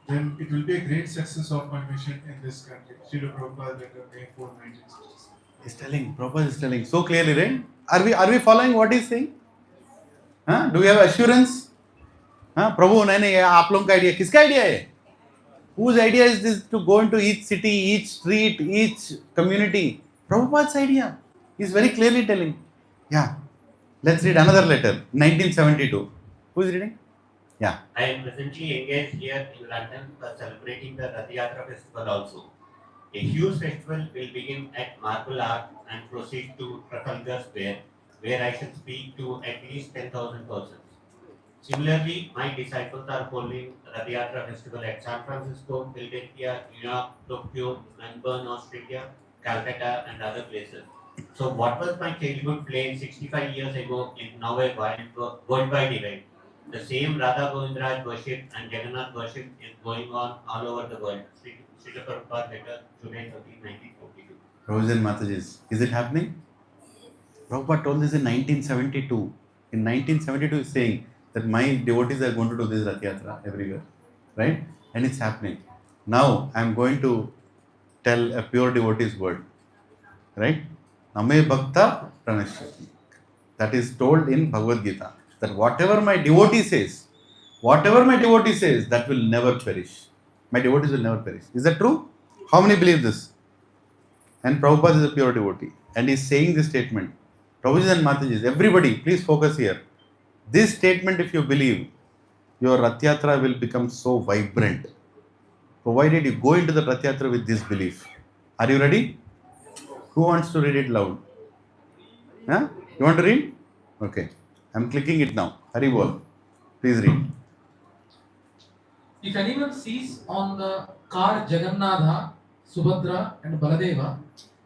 then it will be a great success of my mission in this country. Srila Prabhupada, letter May 4, 1966. Prabhupada is telling so clearly, right? Are we following what he is saying? Do we have assurance? Prabhu, नहीं आप लोगों का idea, किसका idea है? Whose idea is this to go into each city, each street, each community? Prabhupada's idea. He is very clearly telling. Yeah. Let's read another letter, 1972. Who is reading? Yeah. I am presently engaged here in London for celebrating the Rath Yatra festival also. A huge festival will begin at Marble Arch and proceed to Trafalgar Square, where I shall speak to at least 10,000 persons. Similarly, my disciples are holding Rath Yatra festival at San Francisco, Philadelphia, New York, Tokyo, Melbourne, Australia, Calcutta, and other places. So, what was my childhood playing 65 years ago is now a worldwide event. The same Radha Govindraj worship and Jagannath worship is going on all over the world. Srila Prabhupada, letter July 13, 1942. Prabhuji and Mataji's. Is it happening? Prabhupada told this in 1972. In 1972, he is saying that my devotees are going to do this Rath Yatra everywhere. Right? And it's happening. Now, I am going to tell a pure devotee's word. Right? Name Bhakta Pranashyati. That is told in Bhagavad Gita. That whatever my devotee says, that will never perish. My devotees will never perish. Is that true? How many believe this? And Prabhupada is a pure devotee. And he is saying this statement. Prabhuji and Mataji, everybody, please focus here. This statement, if you believe, your Rath Yatra will become so vibrant. Provided you go into the Rath Yatra with this belief. Are you ready? Who wants to read it loud? Huh? You want to read? Okay. I'm clicking it now. Hari bol. Please read. If anyone sees on the car Jagannatha, Subhadra and Baladeva,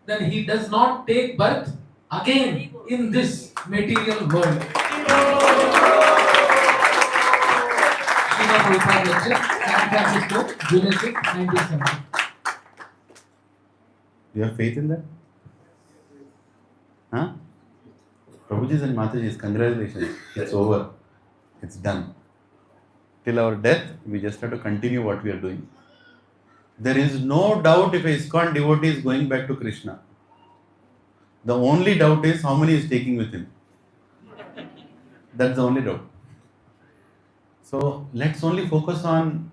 then he does not take birth again in this material world. Srila Prabhupada lecture, San Francisco, July 6, 1970. You have faith in that? Huh? Prabhuji and Mataji, congratulations. It's over. It's done. Till our death, we just have to continue what we are doing. There is no doubt if a ISKCON devotee is going back to Krishna. The only doubt is how many is taking with him. That's the only doubt. So let's only focus on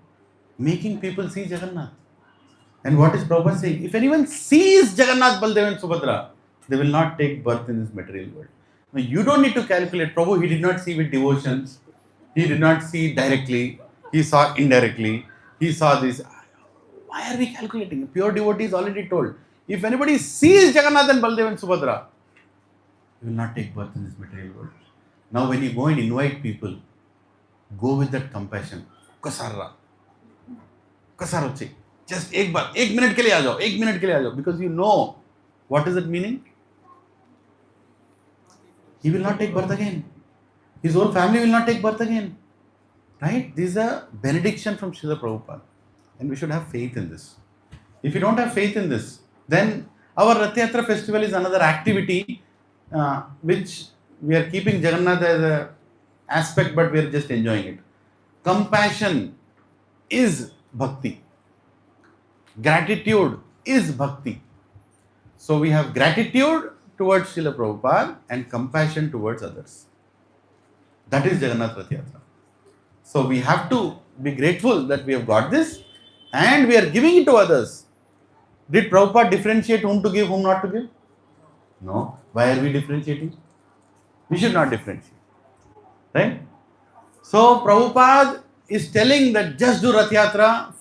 making people see Jagannath. And what is Prabhupada saying? If anyone sees Jagannath, Baldev and Subhadra, they will not take birth in this material world. Now, you don't need to calculate. Prabhu, he did not see with devotions. He did not see directly. He saw indirectly. He saw this. Why are we calculating? Pure devotee is already told. If anybody sees Jagannath and Baldev and Subhadra, he will not take birth in this material world. Now when you go and invite people, go with that compassion. Kasarra. Kasaroche. Just एक बार, 1 minute के लिए आ जाओ, 1 minute के लिए आ जाओ. Because you know, what is it meaning? He will not take birth again. His whole family will not take birth again. Right? This is a benediction from Srila Prabhupada. And we should have faith in this. If you don't have faith in this, then our Rath Yatra festival is another activity which we are keeping Jagannath as an aspect, but we are just enjoying it. Compassion is bhakti. Gratitude is bhakti. So we have gratitude towards Srila Prabhupada and compassion towards others. That is Jagannath Rath Yatra. So we have to be grateful that we have got this and we are giving it to others. Did Prabhupada differentiate whom to give, whom not to give? No. Why are we differentiating? We should not differentiate. Right? So Prabhupada is telling that just do Rath Yatra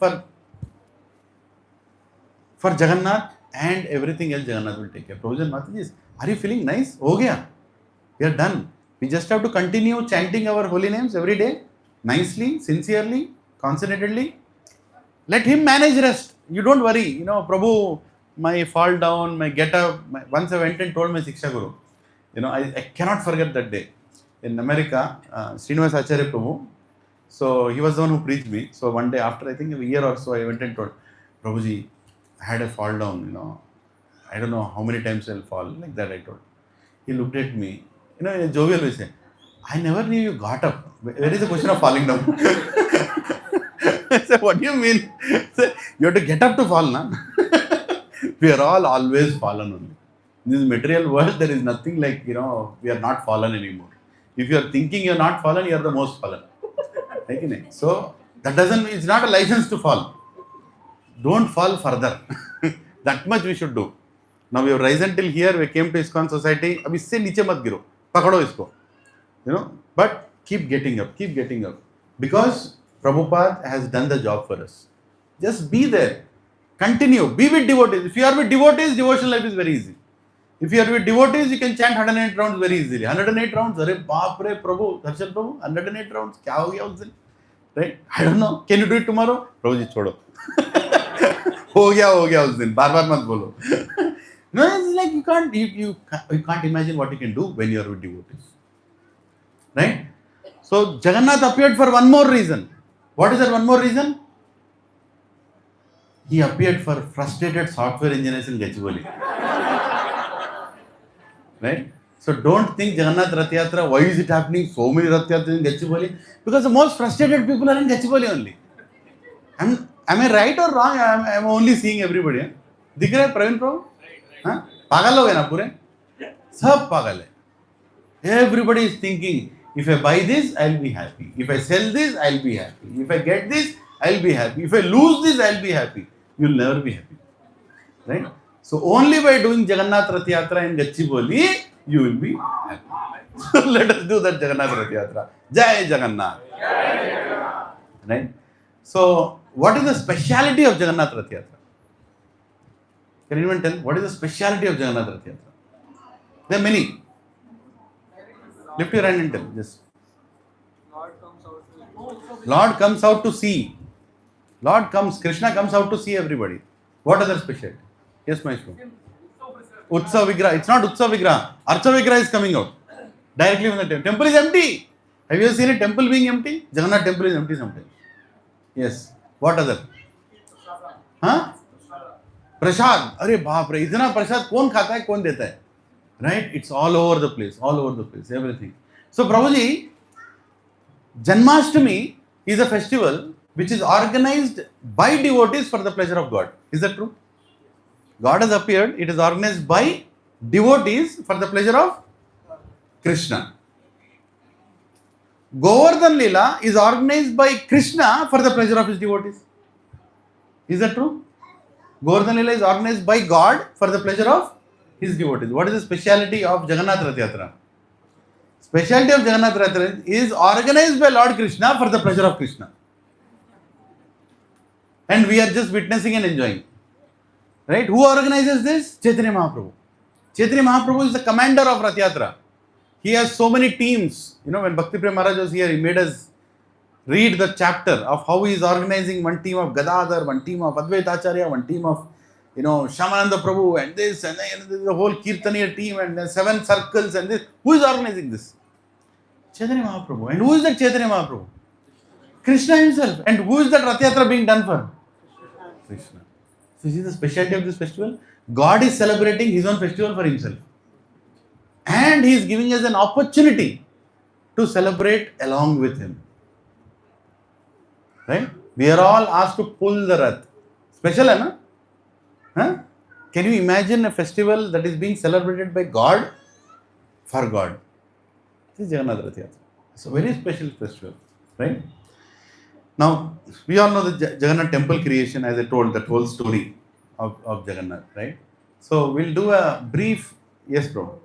for Jagannath and everything else Jagannath will take care. Prabhuji Mataji, are you feeling nice? Ho gaya. We are done. We just have to continue chanting our holy names every day, nicely, sincerely, concentratedly. Let him manage rest. You don't worry. Prabhu, my fall down, my get up. Once I went and told my Siksha Guru, I cannot forget that day. In America, Srinivas Acharya Prabhu, so he was the one who preached me. So one day after, I think a year or so, I went and told, Prabhuji, I had a fall down, I don't know how many times I'll fall. Like that I told. He looked at me, in a jovial way, said, I never knew you got up. Where is the question of falling down? I said, what do you mean? Said, you have to get up to fall, na? We are all always fallen only. In this material world, there is nothing like, we are not fallen anymore. If you are thinking you are not fallen, you are the most fallen. So, that it's not a license to fall. Don't fall further. That much we should do. Now we have risen till here, we came to ISKCON society. Ab isse niche mat giro. Pakado isko. But keep getting up. Because Prabhupada has done the job for us. Just be there. Continue. Be with devotees. If you are with devotees, devotional life is very easy. If you are with devotees, you can chant 108 rounds very easily. 108 rounds, Are baap re, Prabhu, Darshan Prabhu, 108 rounds, kya ho gaya us din? Right? I don't know. Can you do it tomorrow? Prabhuji, chodo. Ho gaya us din. Baar mat bolo. No, it's like you can't imagine what you can do when you are with devotees. Right? So Jagannath appeared for one more reason. What is that one more reason? He appeared for frustrated software engineers in Gachibowli. Right? So don't think Jagannath Rath Yatra, why is it happening? So many Rath Yatras in Gachibowli. Because the most frustrated people are in Gachibowli only. Am I right or wrong? I am only seeing everybody. Dikh raha hai Praveen Prabhu? Pagal ho gaye na pure? Sab pagal hai. Everybody is thinking, if I buy this, I'll be happy. If I sell this, I'll be happy. If I get this, I'll be happy. If I lose this, I'll be happy. You'll never be happy. Right? So only by doing Jagannath Rath Yatra in Gachibowli, you will be happy. So let us do that Jagannath Rath Yatra. Jai Jagannath. Right? So what is the speciality of Jagannath Rath Yatra? Can anyone tell? What is the speciality of Jagannath Rath Yatra? There are many. Lift your hand and tell. Yes. Lord comes out to see. Krishna comes out to see everybody. What other speciality? Yes, Maestro. Utsav Vigraha. It's not Utsav Vigraha. Archa Vigraha is coming out. Directly from the temple. Temple is empty. Have you seen a temple being empty? Jagannath temple is empty sometimes. Yes. What other? Prasad. Arey baap re. Itna prasad kaun khata hai, kaun deta hai? Right? It's all over the place. Everything. So Prabhuji, Janmashtami is a festival which is organized by devotees for the pleasure of God. Is that true? God has appeared. It is organized by devotees for the pleasure of Krishna. Govardhan Leela is organized by Krishna for the pleasure of his devotees. Is that true? Govardhan Lila is organized by God for the pleasure of his devotees. What is the speciality of Jagannath Rath Yatra? Speciality of Jagannath Rath Yatra is organized by Lord Krishna for the pleasure of Krishna. And we are just witnessing and enjoying. Right? Who organizes this? Chaitanya Mahaprabhu. Chaitanya Mahaprabhu is the commander of Rath Yatra. He has so many teams. You know, when Bhakti Prem Maharaj was here, he made us read the chapter of how he is organizing one team of Gadadhar, one team of Advaita Acharya, one team of, you know, Shamananda Prabhu, and this, and the whole Kirtaniya team, and the 7 circles, and this. Who is organizing this? Chaitanya Mahaprabhu. And who is that Chaitanya Mahaprabhu? Krishna himself. And who is that Rath Yatra being done for? Krishna. So, this is the specialty of this festival. God is celebrating his own festival for himself. And he is giving us an opportunity to celebrate along with him. Right? We are all asked to pull the Rath. Special, hai na? Huh? Can you imagine a festival that is being celebrated by God for God? This is Jagannath Rath Yatra. It's a very special festival. Right? Now, we all know the Jagannath temple creation, as I told, that whole story of Jagannath. Right? So, we'll do a brief. Yes, bro.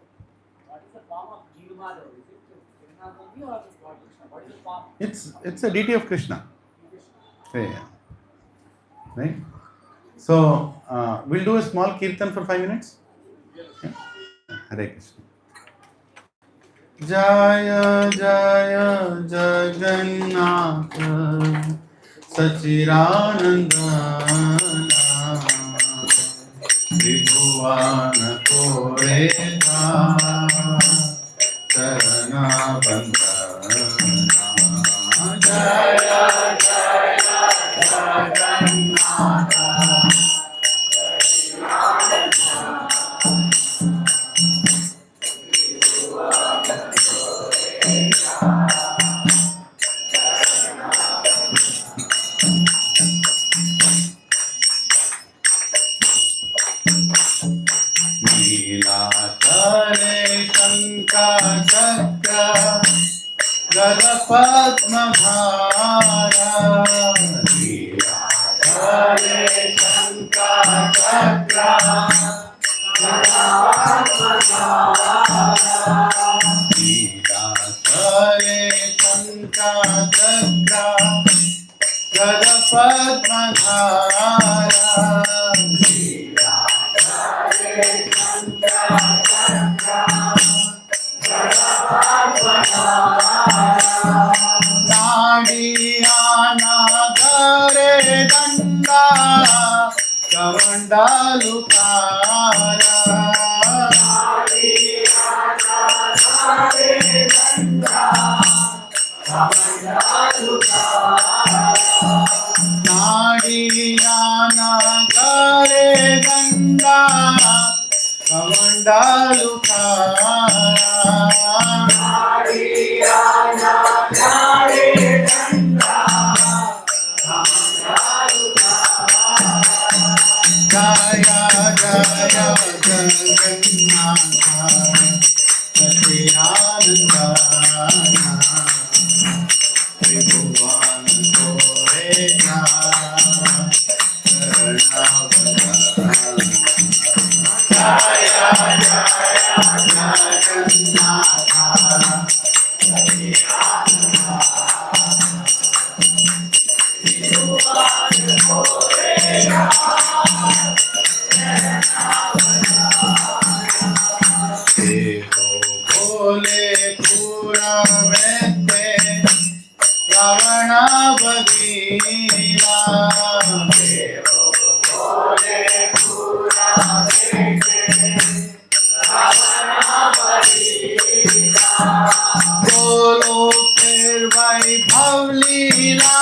What is the form of Jeevamada? Is it Jagannath only or Lord Krishna? What is the form? It's a deity of Krishna. Yeah. Right? So, we'll do a small kirtan for 5 minutes. Yeah. Hare Krishna. Jaya Jaya Jagannath Sachiranandana Tribhuvan Koreta Charana Bandhana Jaya Gada Padma Bhara Hare Shankar Chakra Gada Padma Bhara Hare Shankar Chakra Gada Padma Bhara Hare Shankar Chakra Nadiyana Gare Danda Kamandalu Kara Nadiyana Gare Danda Kamandalu Kara Nadiyana Gare Danda Kamandalu Kara Jaya Jaya Jagannath Sachiranandana Tribhuvan Koreta Charana Jaya Jaya Jagannath Bole pura mete Ravana Badira Bole pura mete Ravana Badira Bolo Pervai Bhavlila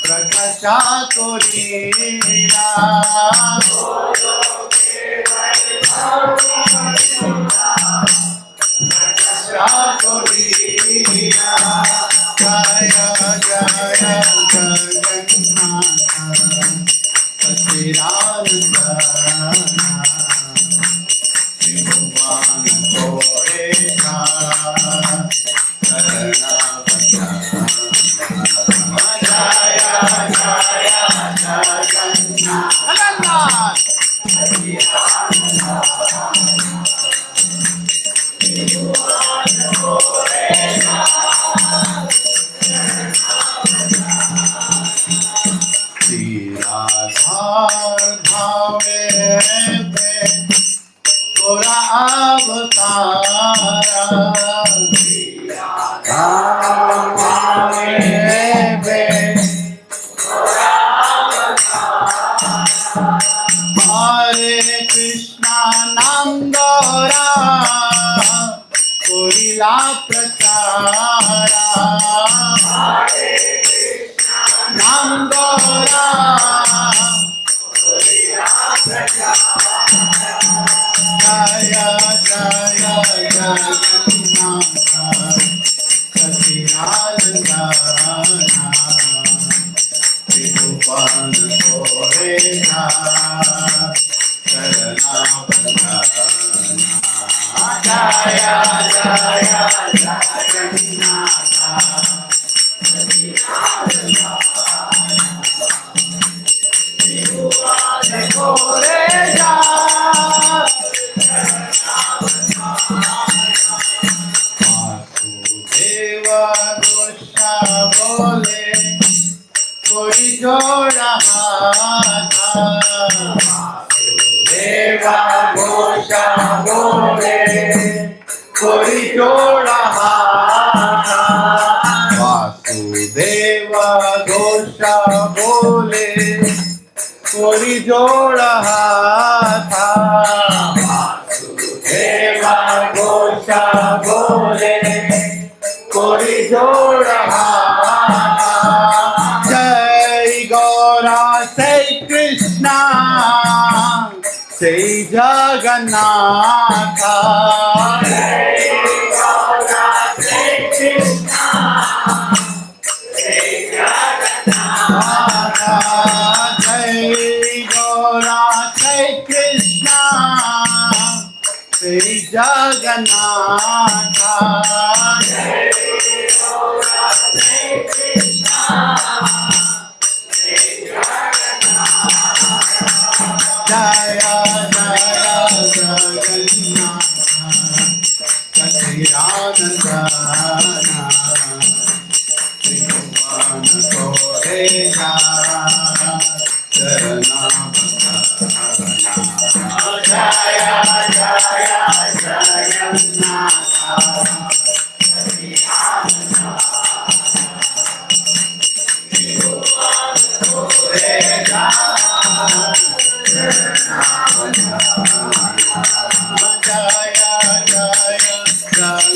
Prakasha Korila Bolo Pervai Bhavlila Jaya Jaya Jagannath Sachiranandana Tribhuvan Koreta Charana Bandhana Jaya Jaya Jagannath Gaura. Jaya Jaya Jagannatha Lilananda Prabhupada Korena Karana Bandhana Jaya Jaya Jagannatha Prabhupada Korena Vasudeva Gosha Bole Koi Joda Hata Vasudeva Gosha Bole Koi Joda Hata Vasudeva Gosha Bole Koi Joda Hata Deva Gosha Bole Kori Joda Hata Jai Gaura Say Krishna Say Jagannatha Jai Gaura Say Krishna Say Jagannatha Jai Gaura Say Krishna Say Jagannatha Jai Gaura Say Krishna Say Jagannatha Jaya Jaya Jagannatha Sachidananda Prabhupada Korena Karana Bandhana Jaya Jaya Jagannatha Korena Jaya Jaya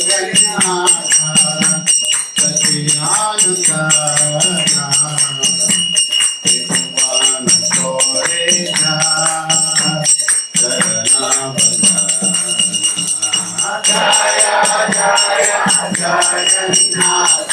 Jagannatha Sachidananda Prabhupada Korena Karana Bandhana Jaya Jaya Jagannatha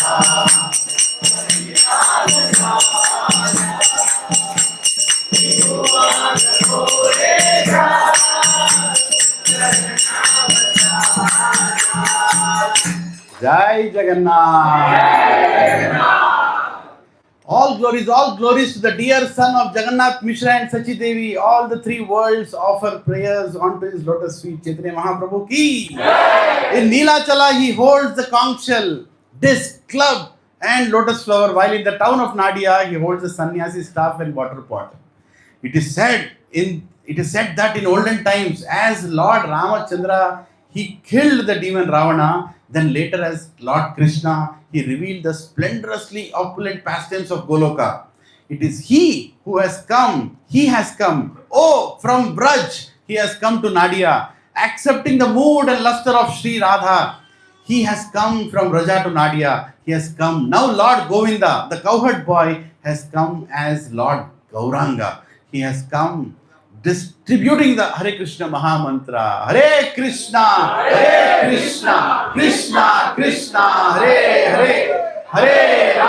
Jai Jagannath. All glories to the dear son of Jagannath Mishra and Sachi Devi. All the three worlds offer prayers onto his lotus feet. Chaitanya Mahaprabhu ki. In Neelachala he holds the conch shell, disc, club and lotus flower, while in the town of Nadia he holds the sannyasi staff and water pot. It is said that in olden times, as Lord Ramachandra he killed the demon Ravana, then later as Lord Krishna he revealed the splendorously opulent pastimes of Goloka. It is he who has come, oh, from Braj he has come to Nadia, accepting the mood and luster of Sri Radha. He has come from Raja to Nadia. He has come. Now Lord Govinda, the cowherd boy, has come as Lord Gauranga. He has come distributing the Hare Krishna Mahamantra. Hare Krishna, Krishna Krishna, Hare Hare, Hare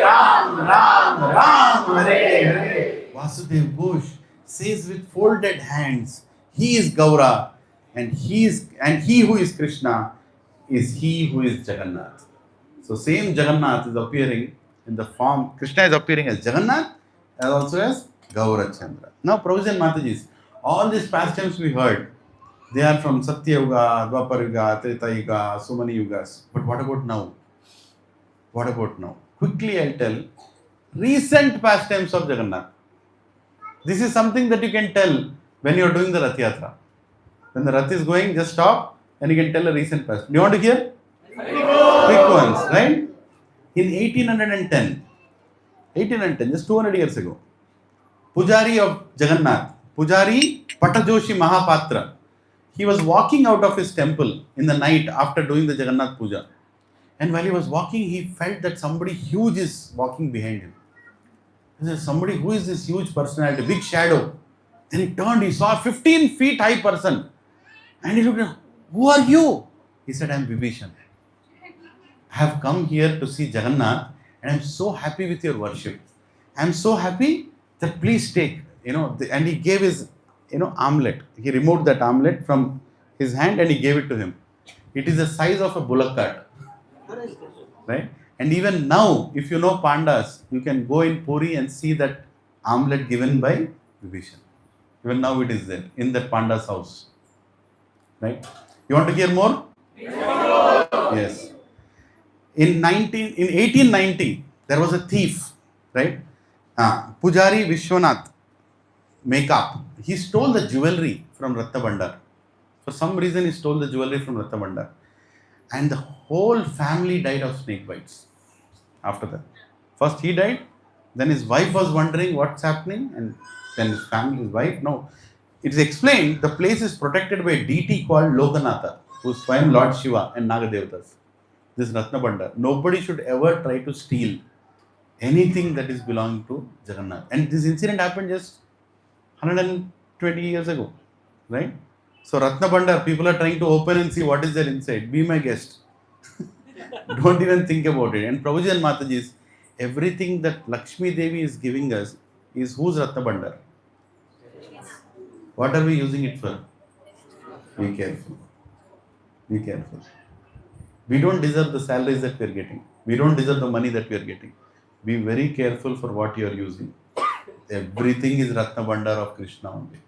Ram, Ram Hare Hare. Vasudev Ghosh says with folded hands, he is Gaura, and he who is Krishna is he who is Jagannath. So same Jagannath is appearing in the form, Krishna is appearing as Jagannath as also as Gaurachandra. Now, Prabhuji and Matajis, all these pastimes we heard, they are from Satya Yuga, Dwapar Yuga, Treta Yuga, so many Yugas. But what about now? Quickly I'll tell recent pastimes of Jagannath. This is something that you can tell when you are doing the Rath Yatra. When the Rath is going, just stop and you can tell a recent past. Do you want to hear? Quick ones, right? In 1810, just 200 years ago, Pujari of Jagannath, Pujari Patajoshi Mahapatra, he was walking out of his temple in the night after doing the Jagannath Puja. And while he was walking, he felt that somebody huge is walking behind him. He said, somebody, who is this huge personality, big shadow? Then he turned, he saw a 15 feet high person. And he looked at him, who are you? He said, I am Vibhishan. I have come here to see Jagannath and I am so happy with your worship. I am so happy that please take, and he gave his, armlet. He removed that armlet from his hand and he gave it to him. It is the size of a bullock cart. Right? And even now, if you know Pandas, you can go in Puri and see that armlet given by Vibhishan. Even now it is there in that Panda's house. Right? You want to hear more? Yes. In 1890, there was a thief, right? Pujari Vishwanath Makeup. He stole the jewelry from Ratna Bhandar. For some reason, he stole the jewelry from Ratna Bhandar. And the whole family died of snake bites after that. First he died, then his wife was wondering what's happening, and then his family, his wife, no. It is explained the place is protected by a deity called Lokanatha, who is Swayam Lord Shiva and Nagadevatas. This Ratna Bhandar. Nobody should ever try to steal anything that is belonging to Jagannath. And this incident happened just 120 years ago, right? So Ratna Bhandar, people are trying to open and see what is there inside. Be my guest. Don't even think about it. And Prabhuji and Matajis, everything that Lakshmi Devi is giving us is whose Ratna Bhandar? What are we using it for? Be careful. Be careful. We don't deserve the salaries that we are getting. We don't deserve the money that we are getting. Be very careful for what you are using. Everything is Ratna Bhandar of Krishna only.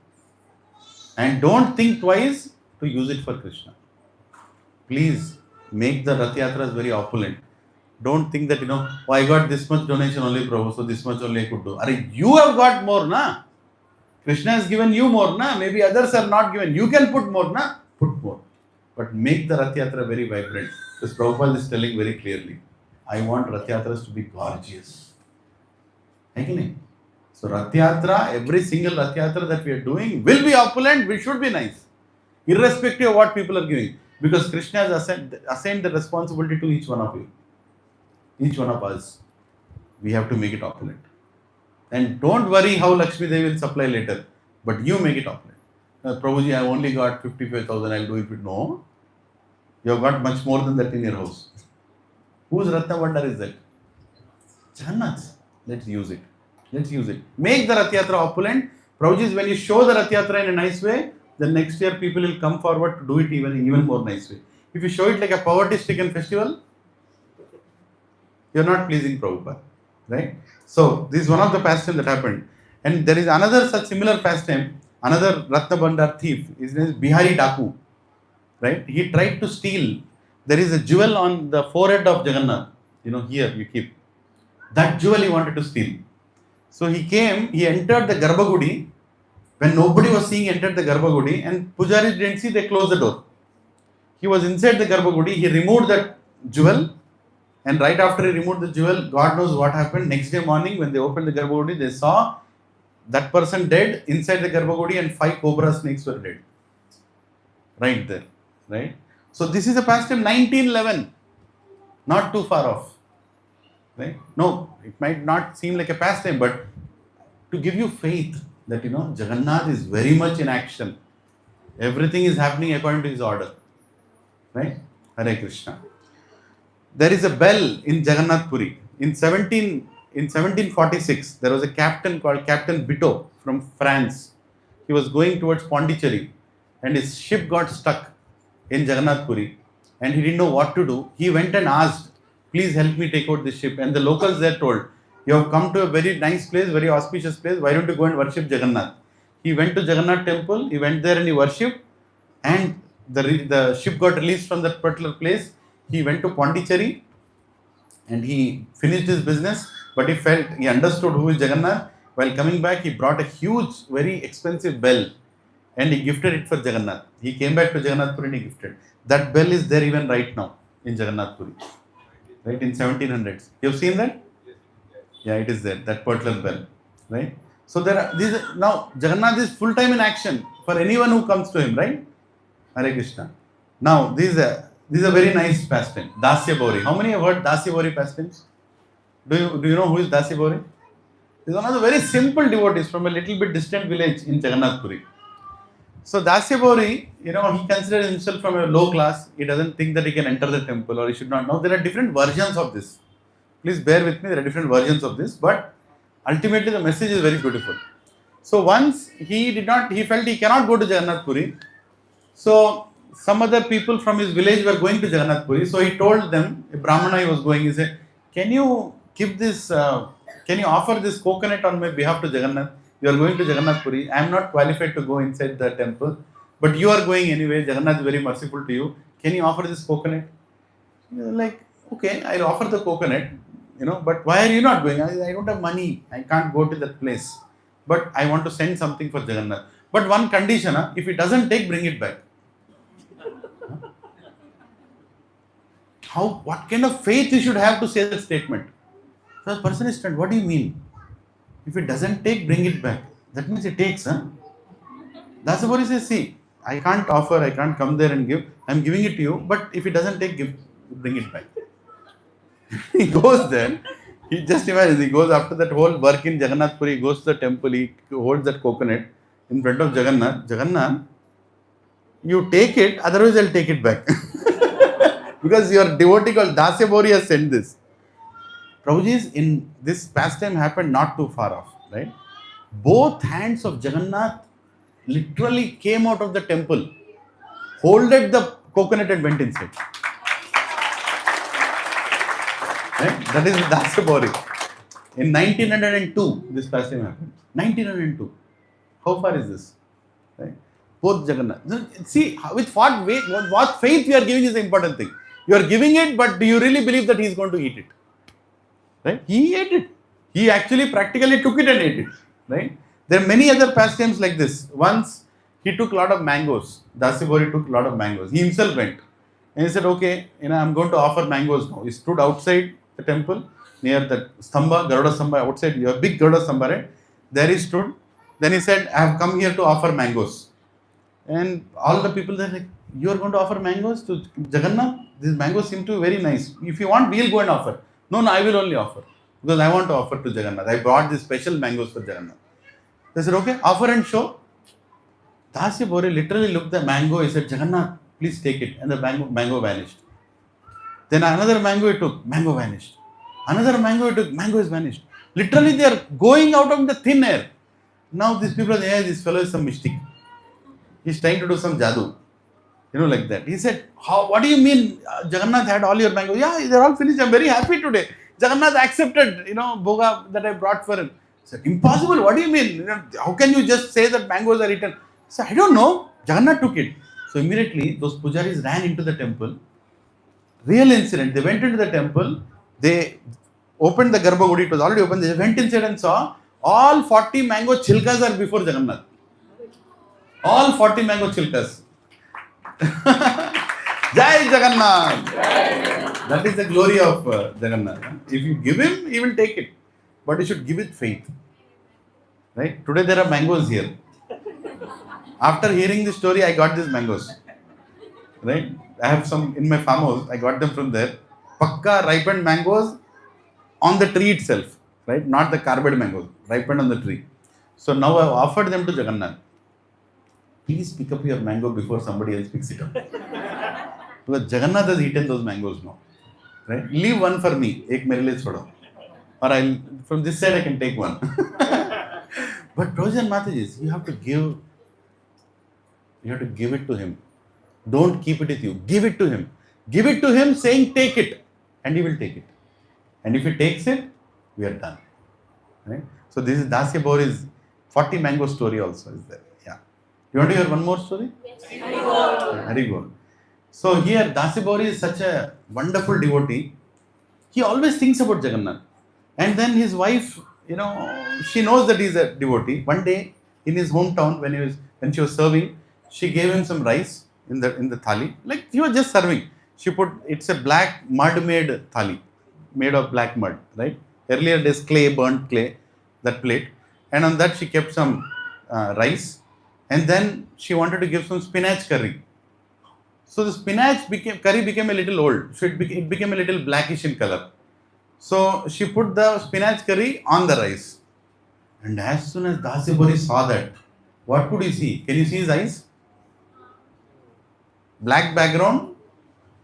And don't think twice to use it for Krishna. Please make the Rath Yatras very opulent. Don't think that, I got this much donation only, Prabhu, so this much only I could do. You have got more, na? Krishna has given you more, na? Maybe others are not given. You can put more, na? Put more. But make the Rath Yatra very vibrant. Because Prabhupada is telling very clearly, I want Rath Yatras to be gorgeous. So Rath Yatra, every single Rath Yatra that we are doing will be opulent, we should be nice. Irrespective of what people are giving. Because Krishna has assigned the responsibility to each one of you. Each one of us. We have to make it opulent. And don't worry how Lakshmi Devi will supply later. But you make it opulent. Prabhuji, I only got 55,000, I'll do it. No. You have got much more than that in your house. Whose Ratna Bhandar is that? Jagannath's. Let's use it. Let's use it. Make the Rath Yatra opulent. Prabhuji, when you show the Rath Yatra in a nice way, then next year people will come forward to do it even more nice way. If you show it like a poverty-stricken festival, you're not pleasing Prabhupada. Right? So, this is one of the pastime that happened. And there is another such similar pastime, another Ratna Bhandar thief. His name is Bihari Daku. Right? He tried to steal. There is a jewel on the forehead of Jagannath. Here you keep. That jewel he wanted to steal. So he entered the Garbhagudi. When nobody was seeing, entered the Garbhagudi, and Pujari didn't see, they closed the door. He was inside the Garbhagudi, he removed that jewel, and right after he removed the jewel, God knows what happened. Next day morning, when they opened the Garbhagudi, they saw that person dead inside the Garbhagudi and 5 cobra snakes were dead. Right there. Right? So this is a pastime 1911. Not too far off. Right? No, it might not seem like a pastime, but to give you faith that, Jagannath is very much in action. Everything is happening according to his order. Right? Hare Krishna. There is a bell in Jagannath Puri. In 1746, there was a captain called Captain Bito from France. He was going towards Pondicherry and his ship got stuck in Jagannath Puri and he didn't know what to do. He went and asked, please help me take out this ship. And the locals there told, you have come to a very nice place, very auspicious place. Why don't you go and worship Jagannath? He went to Jagannath temple. He went there and he worshipped. And the ship got released from that particular place. He went to Pondicherry and he finished his business. But he understood who is Jagannath. While coming back, he brought a huge, very expensive bell and he gifted it for Jagannath. He came back to Jagannath Puri and he gifted. That bell is there even right now in Jagannath Puri. Right, in 1700s. You have seen that? Yeah, it is there, that particular bell. Right? So now Jagannath is full time in action for anyone who comes to him, right? Hare Krishna. Now, this is a very nice pastime. Dasya Bauri. How many have heard Dasya Bauri pastimes? Do you know who is Dasya Bauri? He's one of the very simple devotees from a little bit distant village in Jagannath Puri. So Dasya Bori, he considers himself from a low class. He doesn't think that he can enter the temple or he should not know. There are different versions of this. Please bear with me. There are different versions of this, but ultimately the message is very beautiful. So once he felt he cannot go to Jagannath Puri. So some other people from his village were going to Jagannath Puri. So he told them, a Brahmana he was going, he said, can you offer this coconut on my behalf to Jagannath? You are going to Jagannath Puri. I am not qualified to go inside the temple, but you are going anyway. Jagannath is very merciful to you. Can you offer this coconut? Like, okay, I'll offer the coconut, but why are you not going? I don't have money. I can't go to that place. But I want to send something for Jagannath. But one condition, if he doesn't take, bring it back. What kind of faith you should have to say that statement? So the person is stunned. What do you mean? If it doesn't take, bring it back. That means it takes, huh? That's what he says. See, I can't offer, I can't come there and give. I'm giving it to you, but if it doesn't take, bring it back. He goes there. He just imagines, he goes after that whole work in Jagannath Puri, he goes to the temple, he holds that coconut in front of Jagannath. Jagannath, you take it, otherwise I'll take it back. Because your devotee called Dasya Bori has sent this. Prabhuji, in this pastime happened not too far off, right? Both hands of Jagannath literally came out of the temple, holded the coconut and went inside. Right? That is Dasya Bori. In 1902, this pastime happened. 1902. How far is this? Right? Both Jagannath. See, with what faith we are giving is the important thing. You are giving it, but do you really believe that he is going to eat it? Right? He ate it. He actually practically took it and ate it. Right? There are many other pastimes like this. Once he took a lot of mangoes. Dasya Bori took a lot of mangoes. He himself went. And he said, okay, I'm going to offer mangoes now. He stood outside the temple near the Stamba, Garuda Stamba, outside, your big Garuda Stamba, right? There he stood. Then he said, I have come here to offer mangoes. And all the people there like, you are going to offer mangoes to Jagannath? These mangoes seem to be very nice. If you want, we'll go and offer. No, I will only offer. Because I want to offer to Jagannath. I brought these special mangoes for Jagannath. They said, okay, offer and show. Dasya Bori literally looked at the mango. He said, Jagannath, please take it. And the mango vanished. Then another mango he took. Mango vanished. Another mango he took. Mango is vanished. Literally they are going out of the thin air. Now these people are saying, hey, this fellow is some mystic. He's trying to do some jadoo. Like that. He said, what do you mean Jagannath had all your mangoes? Yeah, they're all finished. I'm very happy today. Jagannath accepted, bhoga that I brought for him. I said, impossible. What do you mean? How can you just say that mangoes are eaten? I said, I don't know. Jagannath took it. So immediately those pujaris ran into the temple. Real incident. They went into the temple. They opened the Garbhagudi. It was already open. They went inside and saw all 40 mango chilkas are before Jagannath. All 40 mango chilkas. Jai Jagannath! That is the glory of Jagannath. If you give him, he will take it. But you should give it faith. Right? Today there are mangoes here. After hearing this story, I got these mangoes. Right? I have some in my farmhouse. I got them from there. Pakka ripened mangoes on the tree itself. Right? Not the carbide mangoes. Ripened on the tree. So now I have offered them to Jagannath. Please pick up your mango before somebody else picks it up. Because Jagannath has eaten those mangoes now. Right? Leave one for me. Ek mere liye chodo. Or from this side I can take one. But Prabhuji and Mataji, you have to give it to him. Don't keep it with you. Give it to him. Give it to him saying take it. And he will take it. And if he takes it, we are done. Right? So this is Dasya Bori's 40 mango story also is there. Yeah. You want to hear one more story? Yes. Haribol. So here Dasya Bori is such a wonderful devotee. He always thinks about Jagannath. And then his wife, she knows that he is a devotee. One day in his hometown when she was serving, she gave him some rice in the thali. Like he was just serving. It's a black mud made thali, made of black mud, right? Earlier days burnt clay, that plate. And on that she kept some rice. And then she wanted to give some spinach curry. So the curry became a little old. So it became a little blackish in color. So she put the spinach curry on the rice. And as soon as Dasibori saw that, what could he see? Can you see his eyes? Black background,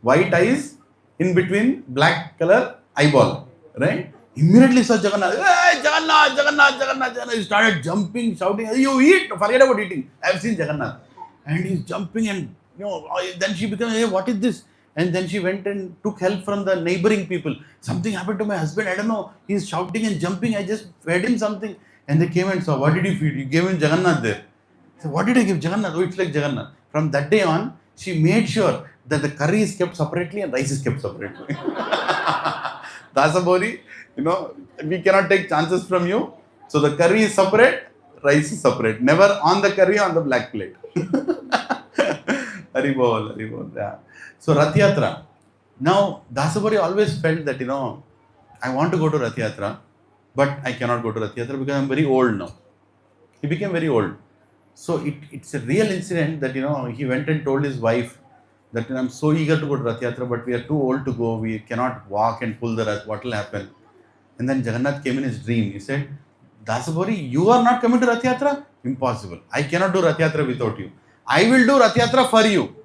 white eyes, in between black color eyeball, right? Immediately saw Jagannath. Hey, Jagannath, Jagannath, Jagannath, Jagannath. He started jumping, shouting, "Hey, you eat, forget about eating. I've seen Jagannath." And he's jumping and, then she became, "Hey, what is this?" And then she went and took help from the neighboring people. "Something happened to my husband, I don't know. He's shouting and jumping. I just fed him something." And they came and saw, "What did you feed? You gave him Jagannath there." So what did I give? Jagannath. Oh, it's like Jagannath. From that day on, she made sure that the curry is kept separately and rice is kept separately. Dasabori, we cannot take chances from you. So the curry is separate, rice is separate. Never on the curry, on the black plate. Haribol, Haribol. Yeah. So Rath Yatra. Now, Dasabori always felt that, I want to go to Rath Yatra, but I cannot go to Rath Yatra because I'm very old now. He became very old. So it's a real incident that, he went and told his wife that, I'm so eager to go to Rath Yatra, but we are too old to go. We cannot walk and pull the Rath. What will happen? And then Jagannath came in his dream. He said, "Dasabori, you are not coming to Rath Yatra? Impossible. I cannot do Rath Yatra without you. I will do Rath Yatra for you."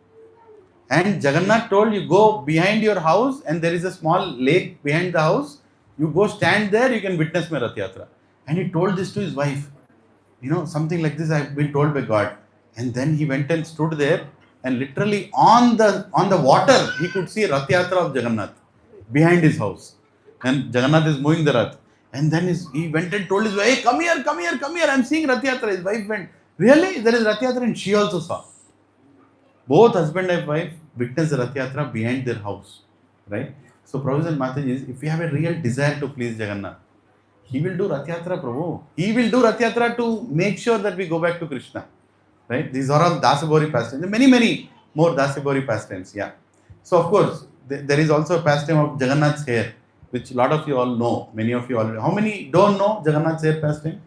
And Jagannath told, "You go behind your house and there is a small lake behind the house. You go stand there, you can witness my Rath Yatra." And he told this to his wife. Something like this I've been told by God. And then he went and stood there, and literally on the water, he could see Rath Yatra of Jagannath behind his house. And Jagannath is moving the Rath. And then he went and told his wife, "Hey, come here, come here, come here. I'm seeing Rath Yatra." His wife went, "Really? There is Rath Yatra?" And she also saw. Both husband and wife witnessed the Rath Yatra behind their house. Right? So, Prabhuji and Mataji, if you have a real desire to please Jagannath, he will do Rath Yatra, Prabhu. He will do Rath Yatra to make sure that we go back to Krishna. Right? These are all Dasabori pastimes. Many, many more Dasabori pastimes. Yeah. So, of course, there is also a pastime of Jagannath's hair, which a lot of you all know. Many of you already. How many don't know Jagannath's hair pastime?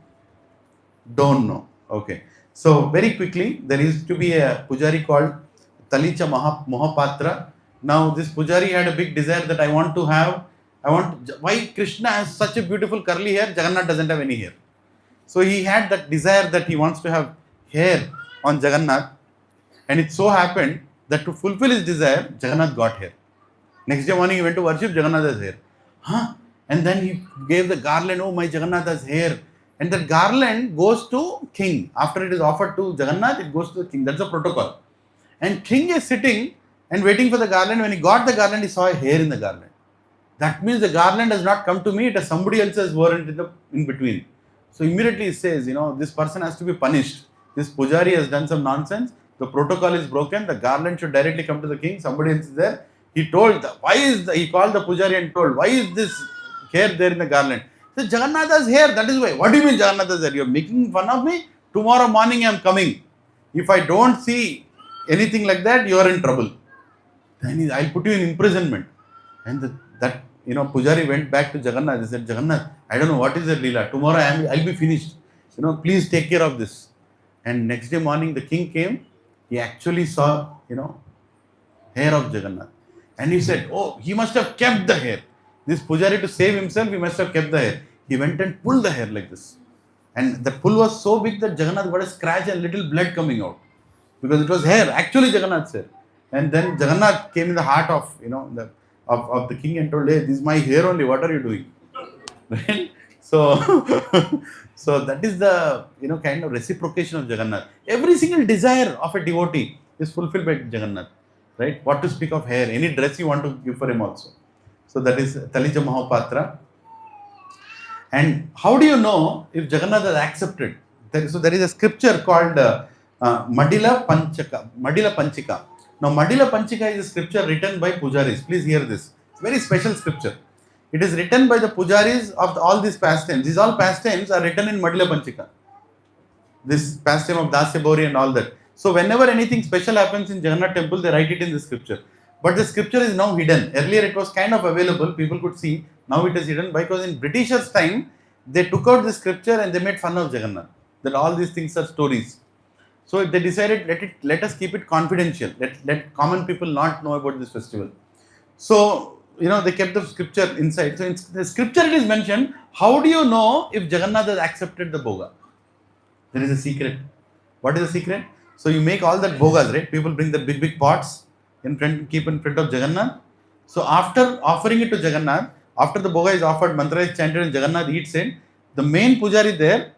Don't know. Okay. So, very quickly, there used to be a pujari called Talicha Mohapatra. Now, this pujari had a big desire that why Krishna has such a beautiful curly hair, Jagannath doesn't have any hair. So he had that desire that he wants to have hair on Jagannath, and it so happened that to fulfill his desire, Jagannath got hair. Next day morning he went to worship, Jagannath has hair. And then he gave the garland, "Oh, my Jagannath has hair." And that garland goes to king. After it is offered to Jagannath, it goes to the king. That's the protocol. And king is sitting and waiting for the garland. When he got the garland, he saw a hair in the garland. That means the garland has not come to me, it has somebody else has worn it in between. So immediately he says, this person has to be punished. This pujari has done some nonsense. The protocol is broken. The garland should directly come to the king. Somebody else is there. He told, he called the pujari and told, "Why is this hair there in the garland?" He said, "Jagannath has hair, that is why." "What do you mean Jagannath has hair? You are making fun of me? Tomorrow morning I am coming. If I don't see anything like that, you are in trouble. Then I'll put you in imprisonment." And that pujari went back to Jagannath. He said, "Jagannath, I don't know what is the Leela. Tomorrow I'll be finished. Please take care of this." And next day morning the king came. He actually saw, hair of Jagannath. And he said, "Oh, he must have kept the hair. This pujari, to save himself, he must have kept the hair." He went and pulled the hair like this. And the pull was so big that Jagannath got a scratch and little blood coming out. Because it was hair, actually Jagannath's hair. And then Jagannath came in the heart of, of the king and told, "Hey, this is my hair only, what are you doing?" Right? So, so that is the, kind of reciprocation of Jagannath. Every single desire of a devotee is fulfilled by Jagannath. Right? What to speak of hair, any dress you want to give for him also. So that is Talija Mahapatra. And how do you know if Jagannath has accepted? There is a scripture called Madila Panchika. Now, Madila Panchika is a scripture written by pujaris. Please hear this. It's a very special scripture. It is written by the pujaris of all these pastimes. These all pastimes are written in Madila Panchika. This pastime of Dasabori and all that. So, whenever anything special happens in Jagannath temple, they write it in the scripture. But the scripture is now hidden. Earlier it was kind of available, people could see. Now it is hidden because in Britishers' time, they took out the scripture and they made fun of Jagannath. That all these things are stories. So they decided, let us keep it confidential. Let common people not know about this festival. So they kept the scripture inside. So in the scripture it is mentioned, how do you know if Jagannath has accepted the bhoga? There is a secret. What is the secret? So you make all that bhogas, right? People bring the big pots in front, keep in front of Jagannath. So after offering it to Jagannath, after the bhoga is offered, mantra is chanted and Jagannath eats it, the main pujari there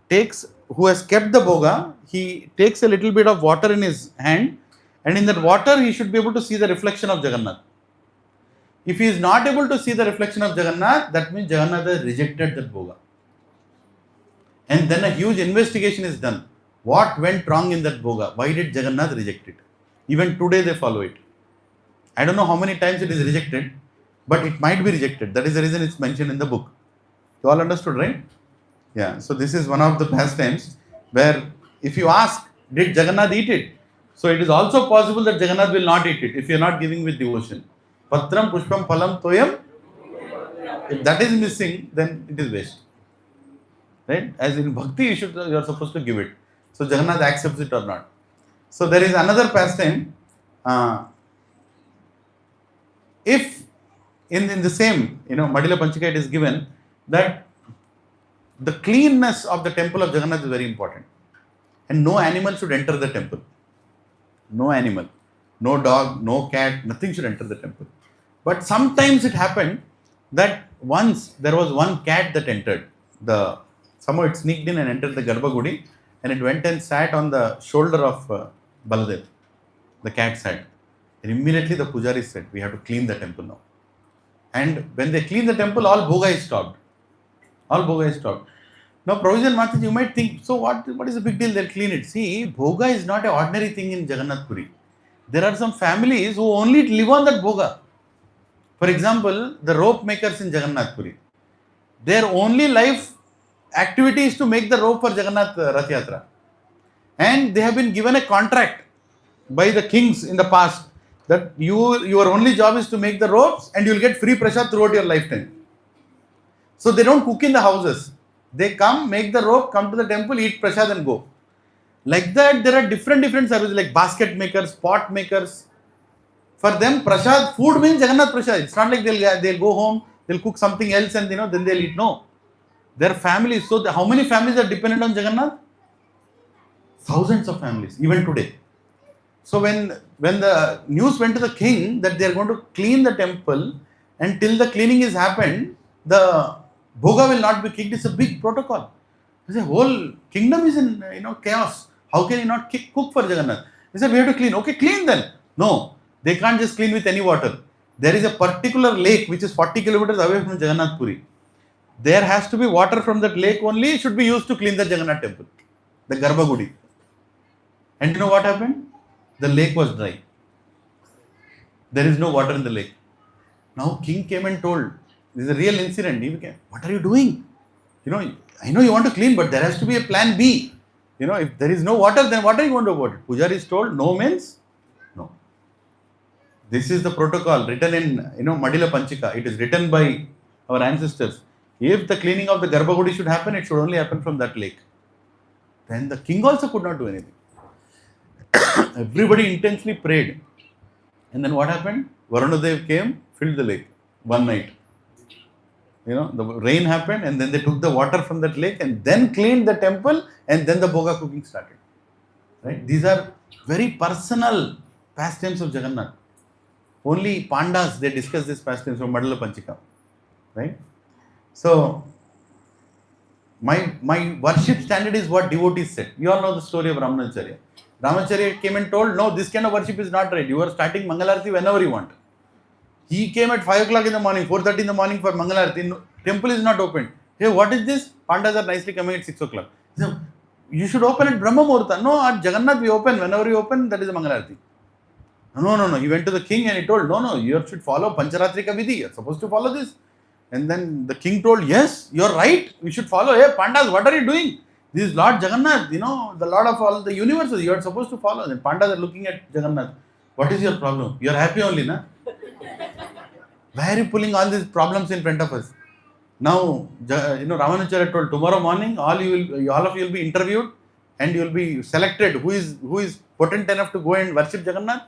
who has kept the bhoga, he takes a little bit of water in his hand, and in that water he should be able to see the reflection of Jagannath. If he is not able to see the reflection of Jagannath, that means Jagannath has rejected that bhoga. And then a huge investigation is done. What went wrong in that bhoga? Why did Jagannath reject it? Even today they follow it. I don't know how many times it is rejected, but it might be rejected. That is the reason it's mentioned in the book. You all understood, right? Yeah. So this is one of the pastimes where if you ask, did Jagannath eat it? So it is also possible that Jagannath will not eat it if you are not giving with devotion. Patram, pushpam, phalam, toyam. If that is missing, then it is waste. Right? As in bhakti, you are supposed to give it. So Jagannath accepts it or not. So there is another pastime. If in the same, Madila Panchika it is given that the cleanness of the temple of Jagannath is very important. And no animal should enter the temple. No animal. No dog, no cat, nothing should enter the temple. But sometimes it happened that once there was one cat that entered. Somehow it sneaked in and entered the Garbhagudi, and it went and sat on the shoulder of Baladev. The cat sat. And immediately the pujari said, we have to clean the temple now. And when they clean the temple, all bhoga is stopped. All bhoga is stopped. Now, Provision Mataji, you might think, so what is the big deal? They'll clean it. See, bhoga is not an ordinary thing in Jagannath Puri. There are some families who only live on that bhoga. For example, the rope makers in Jagannath Puri. Their only life activity is to make the rope for Jagannath Rath Yatra. And they have been given a contract by the kings in the past that your only job is to make the ropes and you will get free prasad throughout your lifetime. So they don't cook in the houses. They come, make the rope, come to the temple, eat prasad and go. Like that, there are different services like basket makers, pot makers. For them, prasad, food means Jagannath prasad. It's not like they'll go home, they'll cook something else and then they'll eat. No. Their families. So how many families are dependent on Jagannath? Thousands of families, even today. So when the news went to the king that they are going to clean the temple, and till the cleaning is happened, the bhoga will not be kicked. It's a big protocol. The whole kingdom is in chaos. How can you not cook for Jagannath? They said we have to clean. Okay, clean then. No, they can't just clean with any water. There is a particular lake which is 40 kilometers away from Jagannath Puri. There has to be water from that lake only should be used to clean the Jagannath temple, the Garbhagudi. And you know what happened? The lake was dry. There is no water in the lake. Now king came and told, this is a real incident. He came, what are you doing? I know you want to clean, but there has to be a plan B. If there is no water, then what are you going to do about it? Pujari is told, no means no. This is the protocol written in, Madila Panchika. It is written by our ancestors. If the cleaning of the Garbhagudi should happen, it should only happen from that lake. Then the king also could not do anything. Everybody intensely prayed. And then what happened? Varunadev came, filled the lake one night. The rain happened and then they took the water from that lake and then cleaned the temple and then the bhoga cooking started. Right? These are very personal pastimes of Jagannath. Only Pandas, they discuss these pastimes from Madala Panchika. Right? So, my worship standard is what devotees said. You all know the story of Ramanacharya. Ramanacharya came and told, no, this kind of worship is not right. You are starting Mangalarti whenever you want. He came at 5 o'clock in the morning, 4:30 in the morning for Mangalarti. Temple is not open. Hey, what is this? Pandas are nicely coming at 6 o'clock. He said, you should open at Brahma Muhurta. No, at Jagannath we open. Whenever you open, that is a Mangalarti. No. He went to the king and he told, no, you should follow Pancharatrika Vidhi. You are supposed to follow this. And then the king told, yes, you are right. We should follow. Hey, Pandas, what are you doing? This is Lord Jagannath, the Lord of all the universes. You are supposed to follow. Then Pandas are looking at Jagannath. What is your problem? You are happy only, na? Why are you pulling all these problems in front of us? Now, Ramanacharya told, tomorrow morning, all of you will be interviewed and you will be selected who is potent enough to go and worship Jagannath,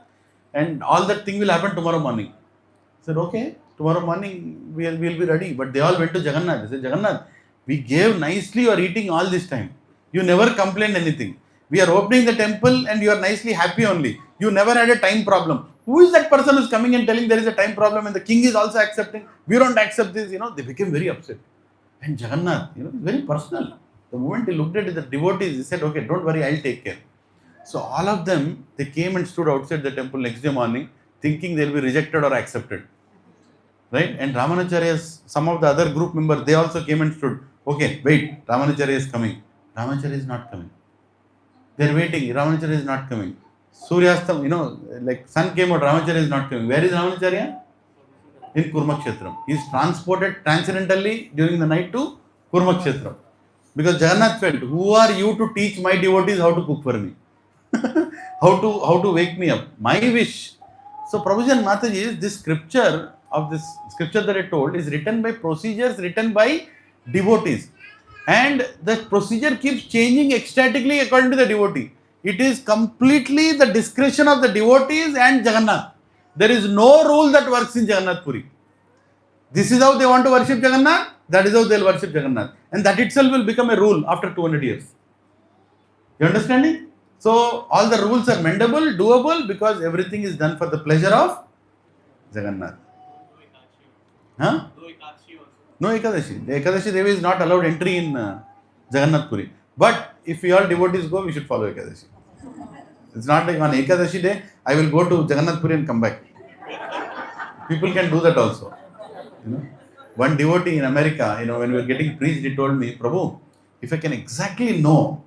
and all that thing will happen tomorrow morning. I said, okay, tomorrow morning we'll be ready. But they all went to Jagannath. They said, Jagannath, we gave nicely, you are eating all this time. You never complained anything. We are opening the temple and you are nicely happy only. You never had a time problem. Who is that person who is coming and telling there is a time problem and the king is also accepting? We don't accept this, they became very upset. And Jagannath, very personal. The moment he looked at the devotees, he said, okay, don't worry, I'll take care. So all of them, they came and stood outside the temple next day morning, thinking they'll be rejected or accepted. Right? And Ramanacharya's, some of the other group members, they also came and stood. Okay, wait, Ramanacharya is coming. Ramanacharya is not coming. They're waiting, Ramanacharya is not coming. Suryastam, like sun came out, Ramanacharya is not coming. Where is Ramanacharya? In Kurmakshetram. He is transported transcendentally during the night to Kurmakshetram. Because Jagannath felt, who are you to teach my devotees how to cook for me? how to wake me up? My wish. So Prabhuji and Mataji, this scripture that I told is written by procedures, written by devotees. And the procedure keeps changing ecstatically according to the devotee. It is completely the discretion of the devotees and Jagannath. There is no rule that works in Jagannath Puri. This is how they want to worship Jagannath, that is how they will worship Jagannath. And that itself will become a rule after 200 years. You understanding? So all the rules are mendable, doable, because everything is done for the pleasure of Jagannath. Huh? No Ekadashi. The Ekadashi Devi is not allowed entry in Jagannath Puri. But if we all devotees go, we should follow Ekadashi. It's not like on Ekadashi day, I will go to Jagannath Puri and come back. People can do that also. One devotee in America, when we were getting preached, he told me, Prabhu, if I can exactly know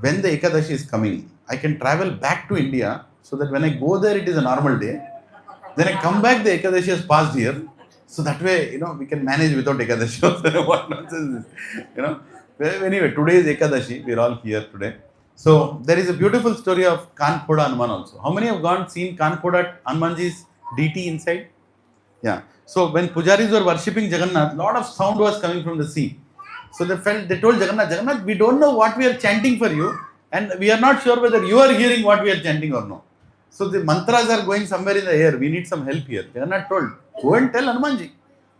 when the Ekadashi is coming, I can travel back to India so that when I go there, it is a normal day. Then I come back, the Ekadashi has passed here. So that way, we can manage without Ekadashi. What nonsense is this? Anyway, today is Ekadashi. We are all here today. So there is a beautiful story of Kanphoda Hanuman also. How many have seen Kanphoda Hanumanji's deity inside? Yeah. So when pujaris were worshipping Jagannath, lot of sound was coming from the sea. So they told Jagannath, we don't know what we are chanting for you, and we are not sure whether you are hearing what we are chanting or no. So the mantras are going somewhere in the air. We need some help here. Jagannath told, go and tell Hanumanji.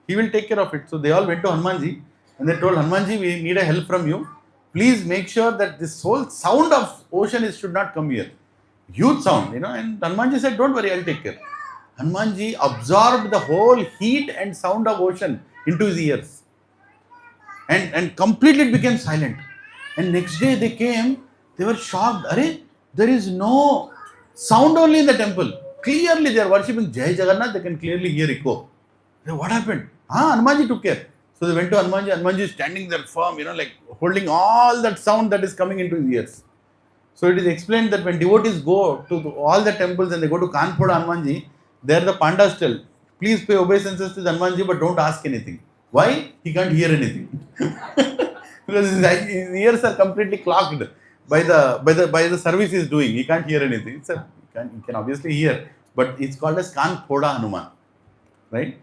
He will take care of it. So they all went to Hanumanji and they told Hanumanji, we need a help from you. Please make sure that this whole sound of ocean should not come here. Huge sound, and Hanumanji said, don't worry, I'll take care. Hanumanji absorbed the whole heat and sound of ocean into his ears. And completely it became silent. And next day they came, they were shocked. There is no sound only in the temple. Clearly they are worshipping Jai Jagannath, they can clearly hear echo. What happened? Hanumanji took care. So they went to Hanumanji. Hanumanji is standing there firm, like holding all that sound that is coming into his ears. So it is explained that when devotees go to all the temples and they go to Kanphoda Hanumanji, there the Pandas tell, please pay obeisances to the Hanumanji but don't ask anything. Why? He can't hear anything. Because his ears are completely clogged by the service he is doing. He can't hear anything. He can obviously hear, but it's called as Kanphoda Hanuman. Right?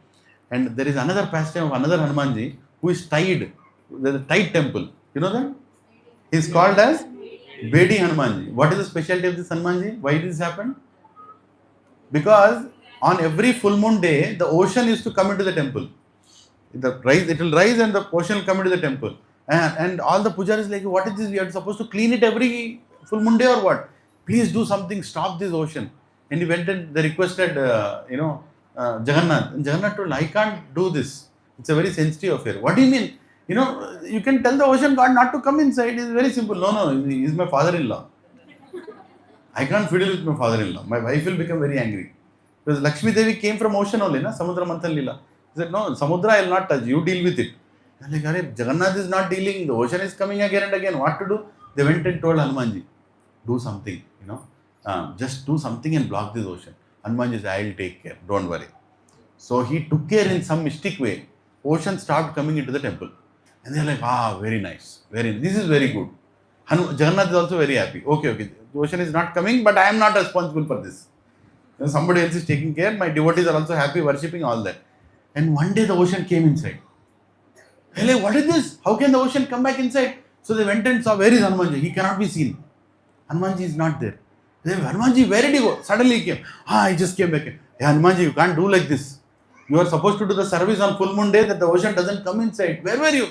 And there is another pastime of another Hanumanji who is tied. There is a tied temple. You know that? He is called as Bedi Hanumanji. What is the specialty of this Hanumanji? Why did this happen? Because on every full moon day, the ocean used to come into the temple. It will rise and the ocean will come into the temple. And all the pujaris like, what is this? We are supposed to clean it every full moon day or what? Please do something, stop this ocean. And he went and they requested, Jagannath. And Jagannath told, I can't do this. It's a very sensitive affair. What do you mean? You can tell the ocean god not to come inside. It's very simple. No, he is my father-in-law. I can't fiddle with my father-in-law. My wife will become very angry. Because Lakshmi Devi came from ocean only, Samudra Manthan Lila. He said, no, Samudra I will not touch. You deal with it. I'm like, Jagannath is not dealing. The ocean is coming again and again. What to do? They went and told Hanumanji, do something, just do something and block this ocean. Hanumanji said, I will take care. Don't worry. So he took care in some mystic way. Ocean stopped coming into the temple. And they are like, very nice. This is very good. Jagannath is also very happy. Okay. The ocean is not coming, but I am not responsible for this. Somebody else is taking care. My devotees are also happy, worshipping all that. And one day the ocean came inside. They're like, what is this? How can the ocean come back inside? So they went and saw, where is Hanumanji? He cannot be seen. Hanumanji is not there. They said, Hanumanji, where did he go? Suddenly he came. He just came back. Hey, Hanumanji, you can't do like this. You are supposed to do the service on full moon day that the ocean doesn't come inside. Where were you?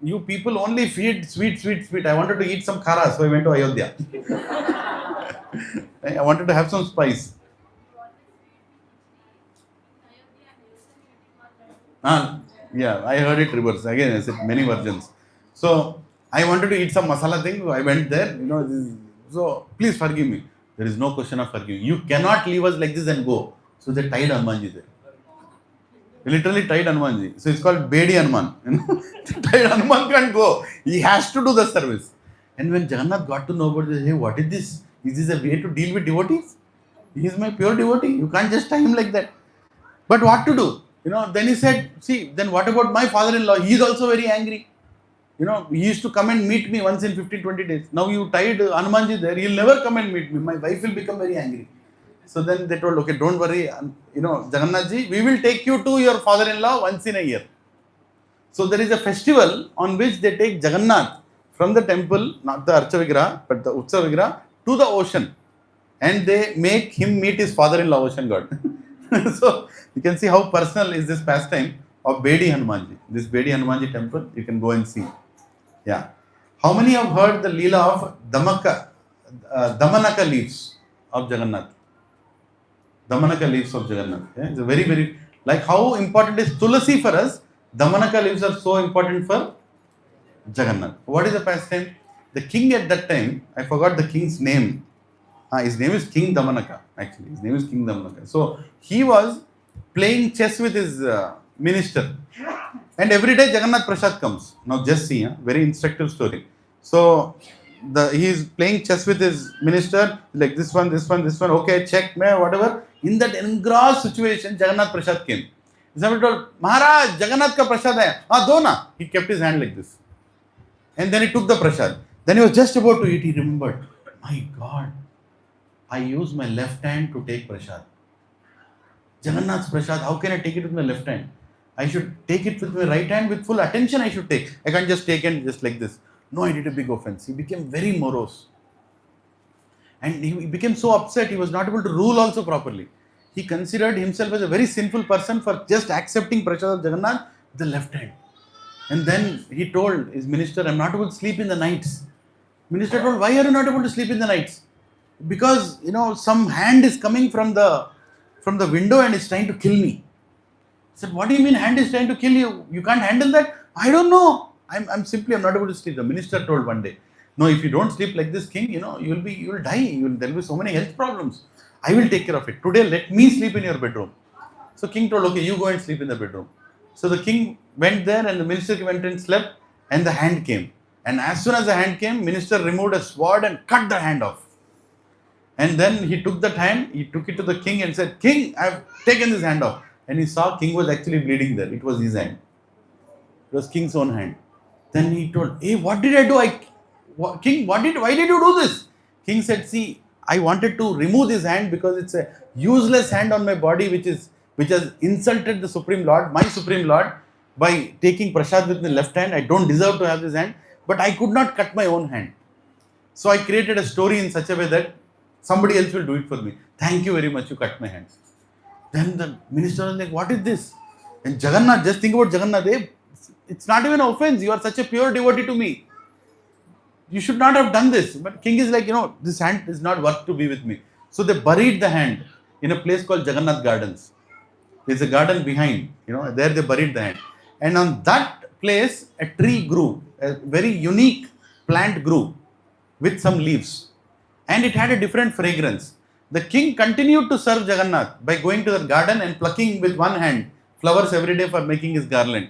You people only feed sweet, sweet, sweet. I wanted to eat some khara, so I went to Ayodhya. I wanted to have some spice. Yeah, I heard it reverse. Again, I said many versions. So I wanted to eat some masala thing. I went there. So please forgive me. There is no question of forgiving. You cannot leave us like this and go. So they tied Hanumanji there. They literally tied Hanumanji. So it's called Bedi Hanuman. They tied Hanuman can't go. He has to do the service. And when Jagannath got to know about this, hey, what is this? Is this a way to deal with devotees? He is my pure devotee. You can't just tie him like that. But what to do? Then he said, see, then what about my father-in-law? He is also very angry. He used to come and meet me once in 15-20 days. Now you tied Hanumanji there, he'll never come and meet me. My wife will become very angry. So then they told, okay, don't worry, Jagannathji, we will take you to your father-in-law once in a year. So there is a festival on which they take Jagannath from the temple, not the Archa Vigraha, but the Utsav Vigraha, to the ocean. And they make him meet his father-in-law, ocean god. So you can see how personal is this pastime of Bedi Hanumanji. This Bedi Hanumanji temple, you can go and see. Yeah. How many have heard the Leela of Damanaka leaves of Jagannath? Damanaka leaves of Jagannath. Yeah? It's a very, very, like how important is Tulasi for us, Damanaka leaves are so important for Jagannath. What is the pastime? The king at that time, I forgot the king's name. His name is King Damanaka, actually. His name is King Damanaka. So he was playing chess with his minister. And every day Jagannath Prasad comes. Now just see, very instructive story. So he is playing chess with his minister, like this one, okay, check, whatever. In that engrossed situation, Jagannath Prasad came. Somebody told, Maharaj, Jagannath ka Prasad hai. Do na. He kept his hand like this. And then he took the Prasad. Then he was just about to eat, he remembered, my God, I use my left hand to take Prasad. Jagannath's Prasad, how can I take it with my left hand? I should take it with my right hand with full attention I should take. I can't just take it just like this. No, I did a big offense. He became very morose. And he became so upset, he was not able to rule also properly. He considered himself as a very sinful person for just accepting Prasad of Jagannath with the left hand. And then he told his minister, I'm not able to sleep in the nights. Minister told, why are you not able to sleep in the nights? Because, some hand is coming from the window and is trying to kill me. He said, what do you mean hand is trying to kill you? You can't handle that? I don't know. I'm not able to sleep. The minister told one day, no, if you don't sleep like this, king, you will die. There will be so many health problems. I will take care of it. Today, let me sleep in your bedroom. So king told, okay, you go and sleep in the bedroom. So the king went there and the minister went and slept and the hand came. And as soon as the hand came, minister removed a sword and cut the hand off. And then he took that hand, he took it to the king and said, King, I have taken this hand off. And he saw king was actually bleeding there. It was his hand. It was king's own hand. Then he told, hey, what did I do? King, why did you do this? King said, see, I wanted to remove this hand because it's a useless hand on my body which has insulted the Supreme Lord, my Supreme Lord, by taking Prasad with my left hand. I don't deserve to have this hand, but I could not cut my own hand. So I created a story in such a way that somebody else will do it for me. Thank you very much, you cut my hand. Then the minister was like, what is this? And Jagannath, just think about Jagannath, it's not even an offense. You are such a pure devotee to me. You should not have done this. But king is like, this hand is not worth to be with me. So they buried the hand in a place called Jagannath Gardens. There's a garden behind, there they buried the hand. And on that place, a tree grew, a very unique plant grew with some leaves. And it had a different fragrance. The king continued to serve Jagannath by going to the garden and plucking with one hand flowers every day for making his garland.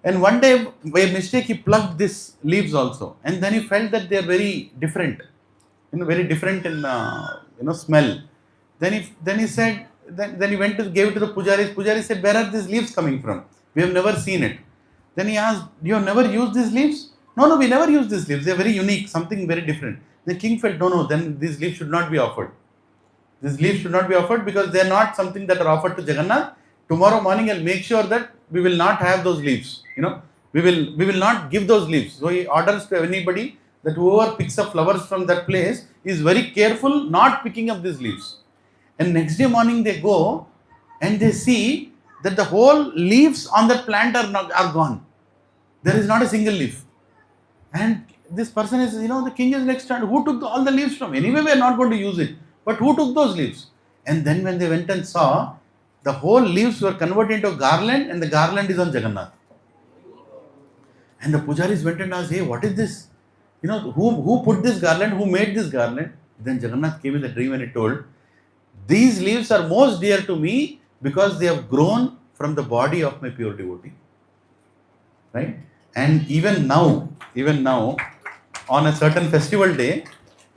And one day, by mistake, he plucked these leaves also. And then he felt that they are very different, very different in smell. Then he said, then he went to gave it to the pujaris. Pujari said, where are these leaves coming from? We have never seen it. Then he asked, you have never used these leaves? No, we never use these leaves. They are very unique, something very different. The king felt, no, then these leaves should not be offered. These leaves should not be offered because they are not something that are offered to Jagannath. Tomorrow morning, I'll make sure that we will not have those leaves. We will not give those leaves. So he orders to anybody that whoever picks up flowers from that place is very careful not picking up these leaves. And next day morning they go and they see that the whole leaves on that plant are gone. There is not a single leaf. And this person is, the king is like, who took all the leaves from? Anyway, we are not going to use it. But who took those leaves? And then when they went and saw, the whole leaves were converted into a garland, and the garland is on Jagannath. And the pujaris went and asked, hey, what is this? Who put this garland? Who made this garland? Then Jagannath came in the dream and he told, these leaves are most dear to me because they have grown from the body of my pure devotee. Right? And even now, on a certain festival day,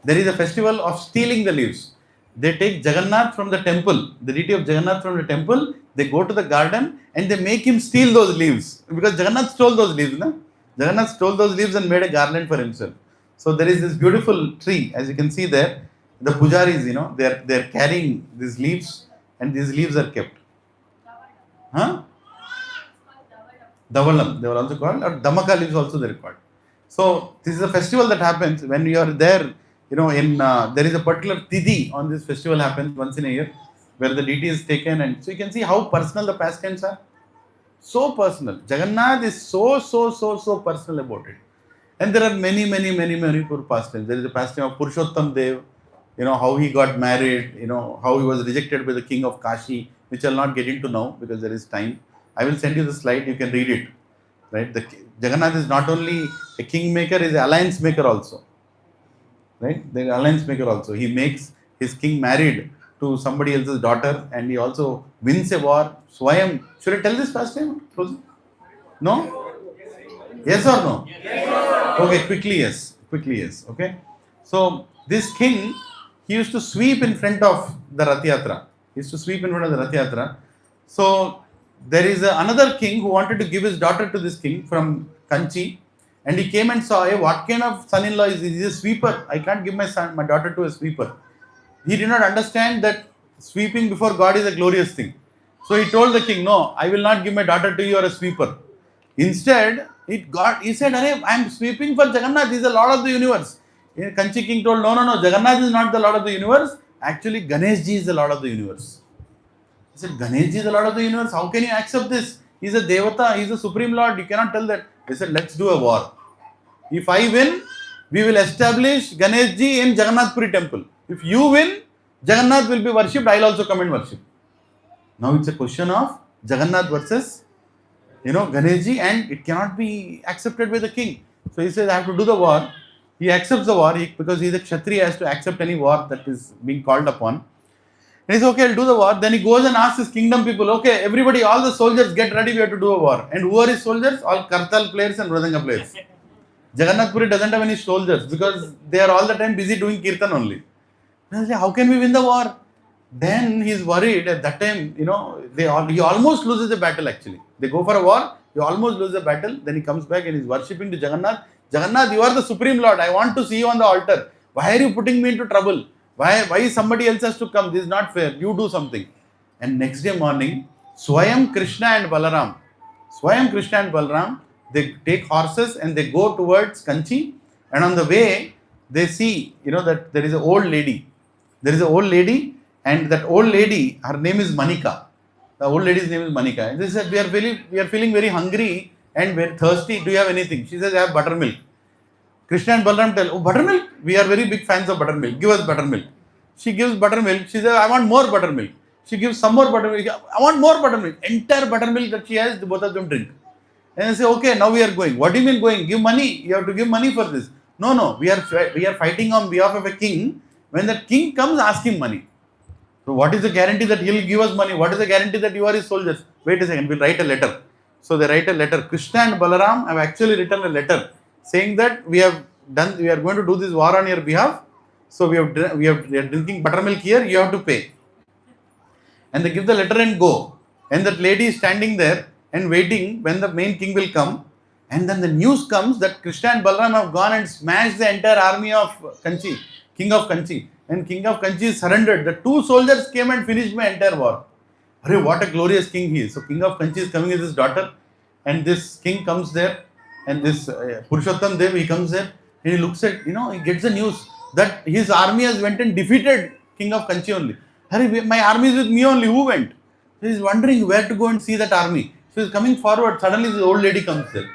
there is a festival of stealing the leaves. They take Jagannath from the temple, the deity of Jagannath from the temple, they go to the garden and they make him steal those leaves. Because Jagannath stole those leaves, no? Jagannath stole those leaves and made a garland for himself. So there is this beautiful tree, as you can see there. The pujaris, they are carrying these leaves, and these leaves are kept. Huh? Davalam, they were also called, or Damaka leaves also they are called. So this is a festival that happens when you are there. There is a particular tithi on this festival happens once in a year, where the deity is taken, and so you can see how personal the pastimes are. So personal. Jagannath is so personal about it. And there are many pastimes. There is a pastime of Purushottam Dev, how he got married, how he was rejected by the king of Kashi, which I'll not get into now because there is time. I will send you the slide, you can read it. Right? Jagannath is not only a kingmaker, he is an alliance maker also. Right? The alliance maker also. He makes his king married to somebody else's daughter, and he also wins a war. Swayam. Should I tell this pastime? No? Yes or no? Yes. Okay, quickly yes. Okay. So this king, he used to sweep in front of the Rath Yatra. So there is another king who wanted to give his daughter to this king from Kanchi, and he came and saw, hey, what kind of son-in-law is this? He's a sweeper. I can't give my daughter to a sweeper. He did not understand that sweeping before God is a glorious thing. So he told the king, no, I will not give my daughter to you or a sweeper. Instead, he said, I am sweeping for Jagannath, he is the Lord of the universe. Kanchi king told, no, Jagannath is not the Lord of the universe. Actually, Ganeshji is the Lord of the universe. He said, Ganeshji is the Lord of the universe. How can you accept this? He is a Devata, he is the Supreme Lord. You cannot tell that. He said, let's do a war. If I win, we will establish Ganeshji in Jagannath Puri temple. If you win, Jagannath will be worshipped. I will also come and worship. Now it's a question of Jagannath versus, Ganeshji, and it cannot be accepted by the king. So he says, I have to do the war. He accepts the war because he is a Kshatriya, has to accept any war that is being called upon. And he says, okay, I'll do the war. Then he goes and asks his kingdom people, okay, everybody, all the soldiers get ready, we have to do a war. And who are his soldiers? All Kartal players and Mridanga players. Jagannath Puri doesn't have any soldiers because they are all the time busy doing kirtan only. And I say, how can we win the war? Then he is worried at that time, he almost loses the battle actually. They go for a war, he almost loses the battle. Then he comes back and he is worshipping to Jagannath. Jagannath, you are the Supreme Lord. I want to see you on the altar. Why are you putting me into trouble? Why somebody else has to come? This is not fair. You do something. And next day morning, Swayam Krishna and Balaram, they take horses and they go towards Kanchi. And on the way, they see, that there is an old lady. And that old lady, her name is Manika. The old lady's name is Manika. And they said, we are feeling very hungry and very thirsty. Do you have anything? She says, I have buttermilk. Krishna and Balaram tell, oh, buttermilk? We are very big fans of buttermilk. Give us buttermilk. She gives buttermilk. She says, I want more buttermilk. She gives some more buttermilk. I want more buttermilk. Entire buttermilk that she has, both of them drink. And they say, okay, now we are going. What do you mean going? Give money. You have to give money for this. No. We are fighting on behalf of a king. When that king comes, ask him money. So what is the guarantee that he will give us money? What is the guarantee that you are his soldiers? Wait a second, we'll write a letter. So they write a letter. Krishna and Balaram have actually written a letter saying that we are going to do this war on your behalf. So we are drinking buttermilk here, you have to pay. And they give the letter and go. And that lady is standing there and waiting when the main king will come. And then the news comes that Krishna and Balaram have gone and smashed the entire army of Kanchi, king of Kanchi. And king of Kanchi is surrendered. The two soldiers came and finished my entire war. Arey, what a glorious king he is. So king of Kanchi is coming with his daughter. And this king comes there. And this Purushottam Dev, he comes there. And he looks at, he gets the news that his army has went and defeated king of Kanchi only. Arey, my army is with me only. Who went? He is wondering where to go and see that army. So he is coming forward. Suddenly this old lady comes there.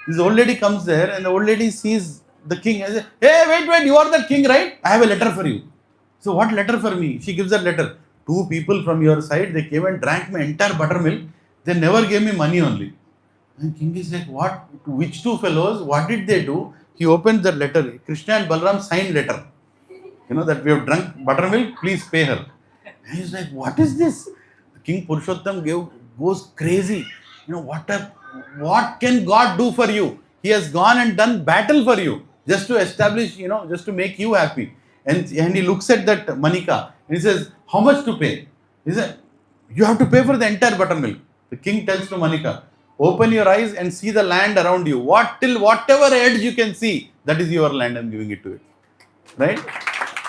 This old lady comes there and the old lady sees the king and says, hey, wait, you are the king, right? I have a letter for you. So what letter for me? She gives that letter. 2 people from your side, they came and drank my entire buttermilk. They never gave me money only. And king is like, what? Which 2 fellows? What did they do? He opens that letter. Krishna and Balram signed letter. That we have drunk buttermilk, please pay her. And he's like, what is this? King Purushottam goes crazy. What can God do for you? He has gone and done battle for you just to establish, just to make you happy. And he looks at that Manika and he says, how much to pay? He said, you have to pay for the entire buttermilk. The king tells to Manika, open your eyes and see the land around you. Whatever edge you can see, that is your land. I'm giving it to it. Right?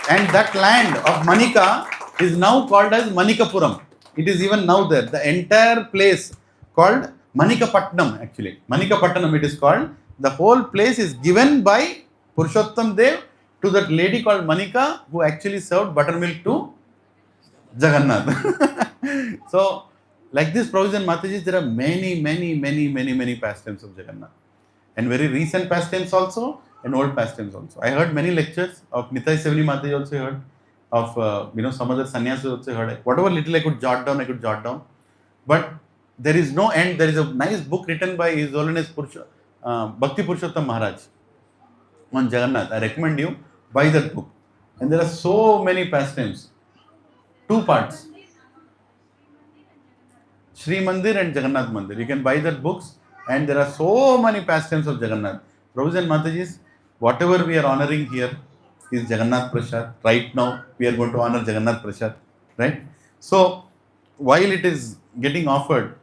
And that land of Manika is now called as Manikapuram. It is even now there. The entire place called Manikapatnam actually. Manikapatnam it is called. The whole place is given by Purushottam Dev to that lady called Manika who actually served buttermilk to Jagannath. So, like this, Prabhuji and Mataji, there are many pastimes of Jagannath. And very recent pastimes also and old pastimes also. I heard many lectures of Nitai Sevani Mataji also heard. Of some other sannyasis also heard. Whatever little I could jot down. But there is no end. There is a nice book written by His Holiness Bhakti Purushottam Maharaj on Jagannath. I recommend you buy that book. And there are so many pastimes. 2 parts. Sri Mandir and Jagannath Mandir. You can buy that books and there are so many pastimes of Jagannath. Prabhuji and Matajis, whatever we are honoring here is Jagannath Prasad. Right now, we are going to honor Jagannath Prasad. Right? So, while it is getting offered,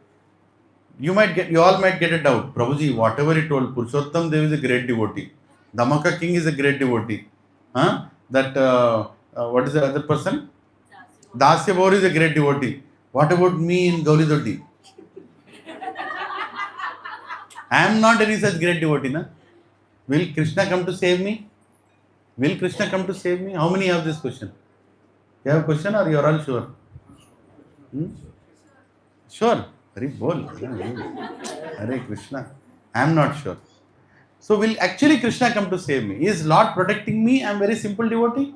you all might get a doubt. Prabhuji, whatever he told, Purushottam Dev is a great devotee. Dhamaka King is a great devotee. What is the other person? Dasya Baur is a great devotee. What about me in Gauri Doddi? I am not any such great devotee. Na? Will Krishna come to save me? Will Krishna come to save me? How many have this question? You have a question or you are all sure? Sure. Very bold. Hare Krishna. I am not sure. So will actually Krishna come to save me? Is Lord protecting me? I am very simple devotee.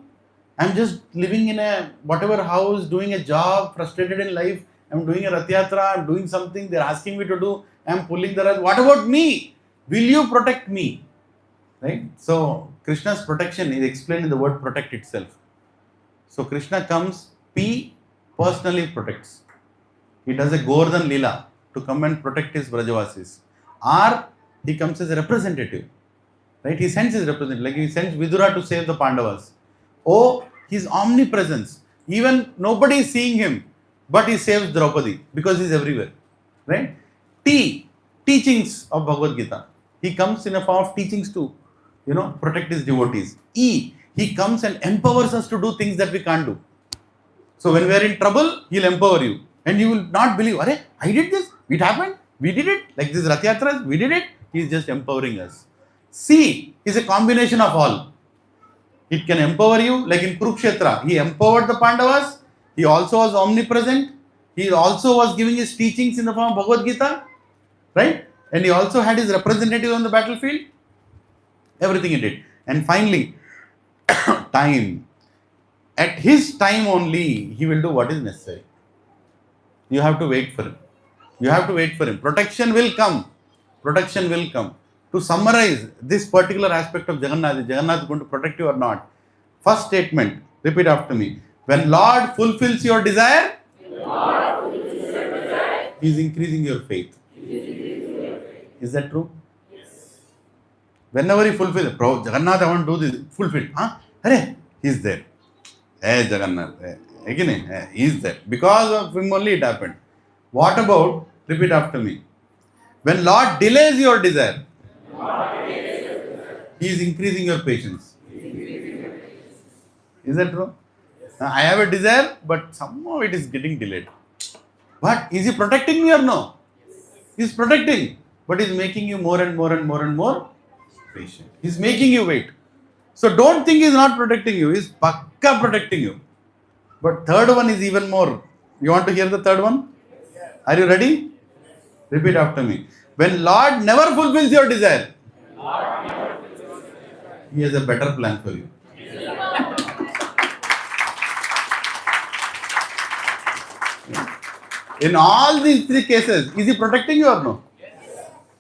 I am just living in a whatever house, doing a job, frustrated in life. I am doing a Rath Yatra, I am doing something, they are asking me to do, I am pulling the Rath. What about me? Will you protect me? Right? So, Krishna's protection is explained in the word protect itself. So, Krishna comes, P personally protects. He does a Govardhan Leela to come and protect his Brajavasis. R, he comes as a representative. Right? He sends his representative, like he sends Vidura to save the Pandavas. O, his omnipresence. Even nobody is seeing him, but he saves Draupadi because he is everywhere. Right? T, teachings of Bhagavad Gita. He comes in a form of teachings to, protect his devotees. E, he comes and empowers us to do things that we can't do. So when we are in trouble, he will empower you. And you will not believe, Arey, I did this, it happened, we did it. Like this Rath Yatras, we did it. He is just empowering us. C is a combination of all. It can empower you, like in Kurukshetra. He empowered the Pandavas. He also was omnipresent. He also was giving his teachings in the form of Bhagavad Gita. Right? And he also had his representative on the battlefield. Everything he did. And finally, time. At his time only, he will do what is necessary. You have to wait for him. You have to wait for him. Protection will come. Protection will come. To summarize this particular aspect of Jagannath, is Jagannath going to protect you or not? First statement, repeat after me. When Lord fulfills your desire, He is increasing your faith. Is that true? Yes. Whenever He fulfills, Jagannath, I want to do this, fulfilled. He is there. Hey Jagannath, he is there. Because of him only it happened. What about, repeat after me. When Lord delays your desire, He is increasing your patience. Is that true? Yes. I have a desire, but somehow it is getting delayed. But is He protecting me or no? Yes. He is protecting, but He is making you more and more patient. He is making you wait. So don't think He is not protecting you. He is pakka protecting you. But third one is even more. You want to hear the third one? Are you ready? Repeat after me. When Lord never fulfills your desire, He has a better plan for you. In all these three cases, is He protecting you or no?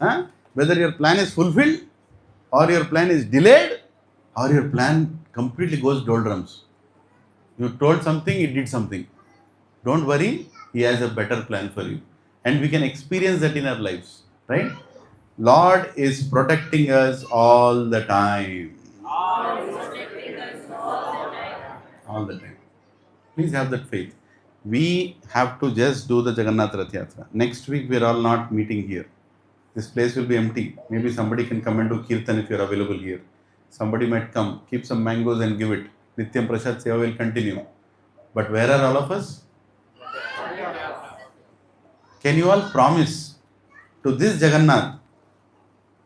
Huh? Whether your plan is fulfilled, or your plan is delayed, or your plan completely goes doldrums. You told something, He did something. Don't worry, He has a better plan for you. And we can experience that in our lives. Right? Lord is protecting us all the time. All the time. Please have that faith. We have to just do the Jagannath Rath Yatra. Next week we are all not meeting here. This place will be empty. Maybe somebody can come and do Kirtan if you are available here. Somebody might come, keep some mangoes and give it. Nityam Prasad Seva will continue. But where are all of us? Can you all promise to this Jagannath,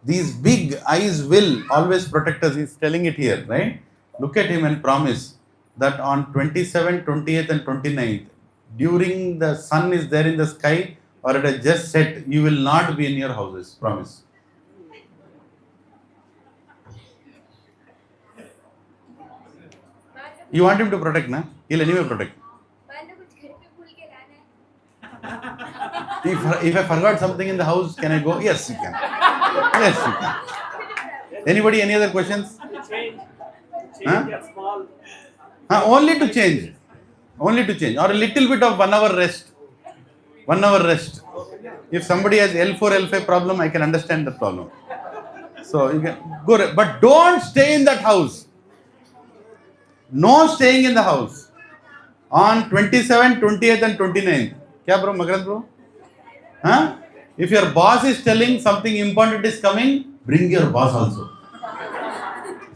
these big eyes will always protect us? He's telling it here, right? Look at him and promise that on 27th, 28th and 29th, during the sun is there in the sky or it has just set, you will not be in your houses. Promise. You want him to protect, na? He'll anyway protect. If I forgot something in the house, can I go? Yes, you can. Yes, you can. Anybody, any other questions? Change. Huh? Get small. Only to change. Only to change. Or a little bit of 1 hour rest. 1 hour rest. If somebody has L4, L5 problem, I can understand the problem. So you can go, but don't stay in that house. No staying in the house. On 27th, 28th and 29th. Kya bro, Magrad bro? Huh? If your boss is telling something important is coming, bring your boss also.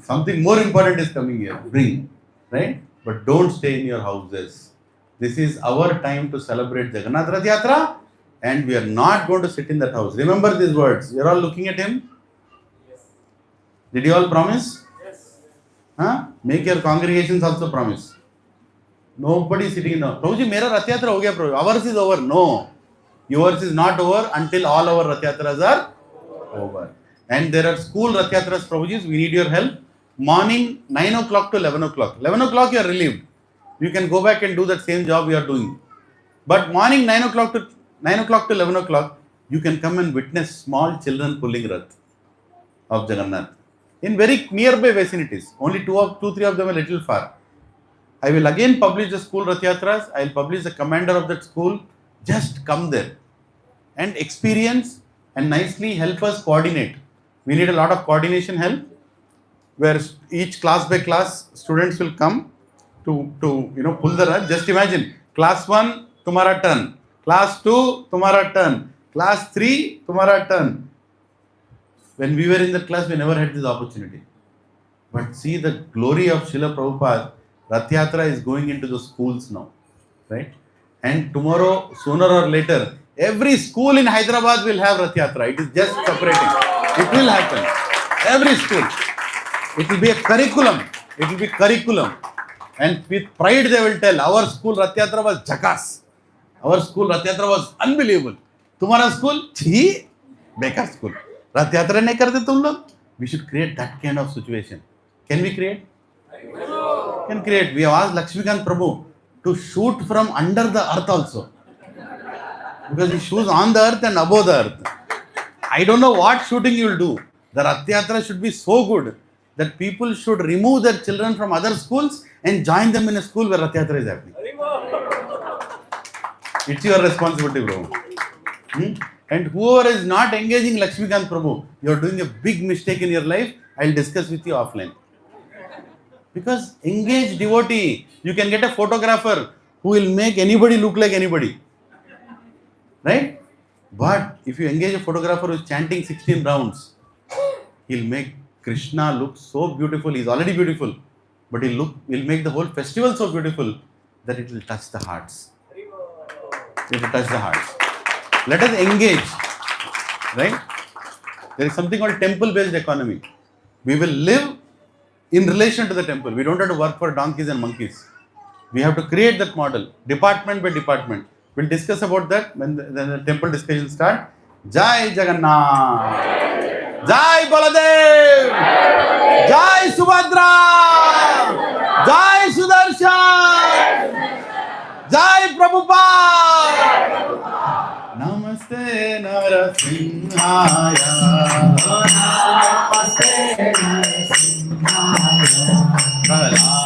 Something more important is coming here. Bring. Right? But don't stay in your houses. This is our time to celebrate Jagannath Rath Yatra and we are not going to sit in that house. Remember these words. You are all looking at him? Yes. Did you all promise? Yes. Huh? Make your congregations also promise. Nobody sitting in the house. Prabhuji, mera Rath Yatra ho gaya, Prabhuji. Ours is over. No. Yours is not over until all our Rath Yatras are over. And there are school Rath Yatras, Prabhujis. We need your help. Morning 9 o'clock to 11 o'clock. 11 o'clock you are relieved. You can go back and do that same job you are doing. But morning 9 o'clock to 11 o'clock, you can come and witness small children pulling Rath of Jagannath. In very nearby vicinities. Only 2-3 of them are a little far. I will again publish the school Rath Yatras. I will publish the commander of that school. Just come there and experience and nicely help us coordinate. We need a lot of coordination help where each class by class students will come to pull the Rath. Just imagine, class 1, tumhara turn. Class 2, tumhara turn. Class 3, tumhara turn. When we were in that class, we never had this opportunity. But see the glory of Srila Prabhupada. Rath Yatra is going into the schools now. Right? And tomorrow, sooner or later, every school in Hyderabad will have Rath Yatra. It is just separating. It will happen. Every school. It will be a curriculum. It will be curriculum. And with pride they will tell, our school Rath Yatra was jackass. Our school Rath Yatra was unbelievable. Tumhara school, chhi, bekar school. Rath Yatra nahi karte tum log. We should create that kind of situation. Can we create? Can create. We have asked Lakshmikant Prabhu to shoot from under the earth also. Because he shoots on the earth and above the earth. I don't know what shooting you will do. The Rath Yatra should be so good that people should remove their children from other schools and join them in a school where Rath Yatra is happening. It's your responsibility, bro. And whoever is not engaging Lakshmikant Prabhu, you are doing a big mistake in your life. I will discuss with you offline. Because engage devotee, you can get a photographer who will make anybody look like anybody. Right? But if you engage a photographer who is chanting 16 rounds, he'll make Krishna look so beautiful. He's already beautiful. But he'll make the whole festival so beautiful that it will touch the hearts. It will touch the hearts. Let us engage. Right? There is something called temple-based economy. We will live in relation to the temple. We don't have to work for donkeys and monkeys. We have to create that model, department by department. We'll discuss about that when the temple discussion start. Jai Jagannath. Jai Baladev. Jai Subhadra. Jai Sudarshan. Jai Prabhupada. Namaste Narasimhaya. Namaste Narasimhaya.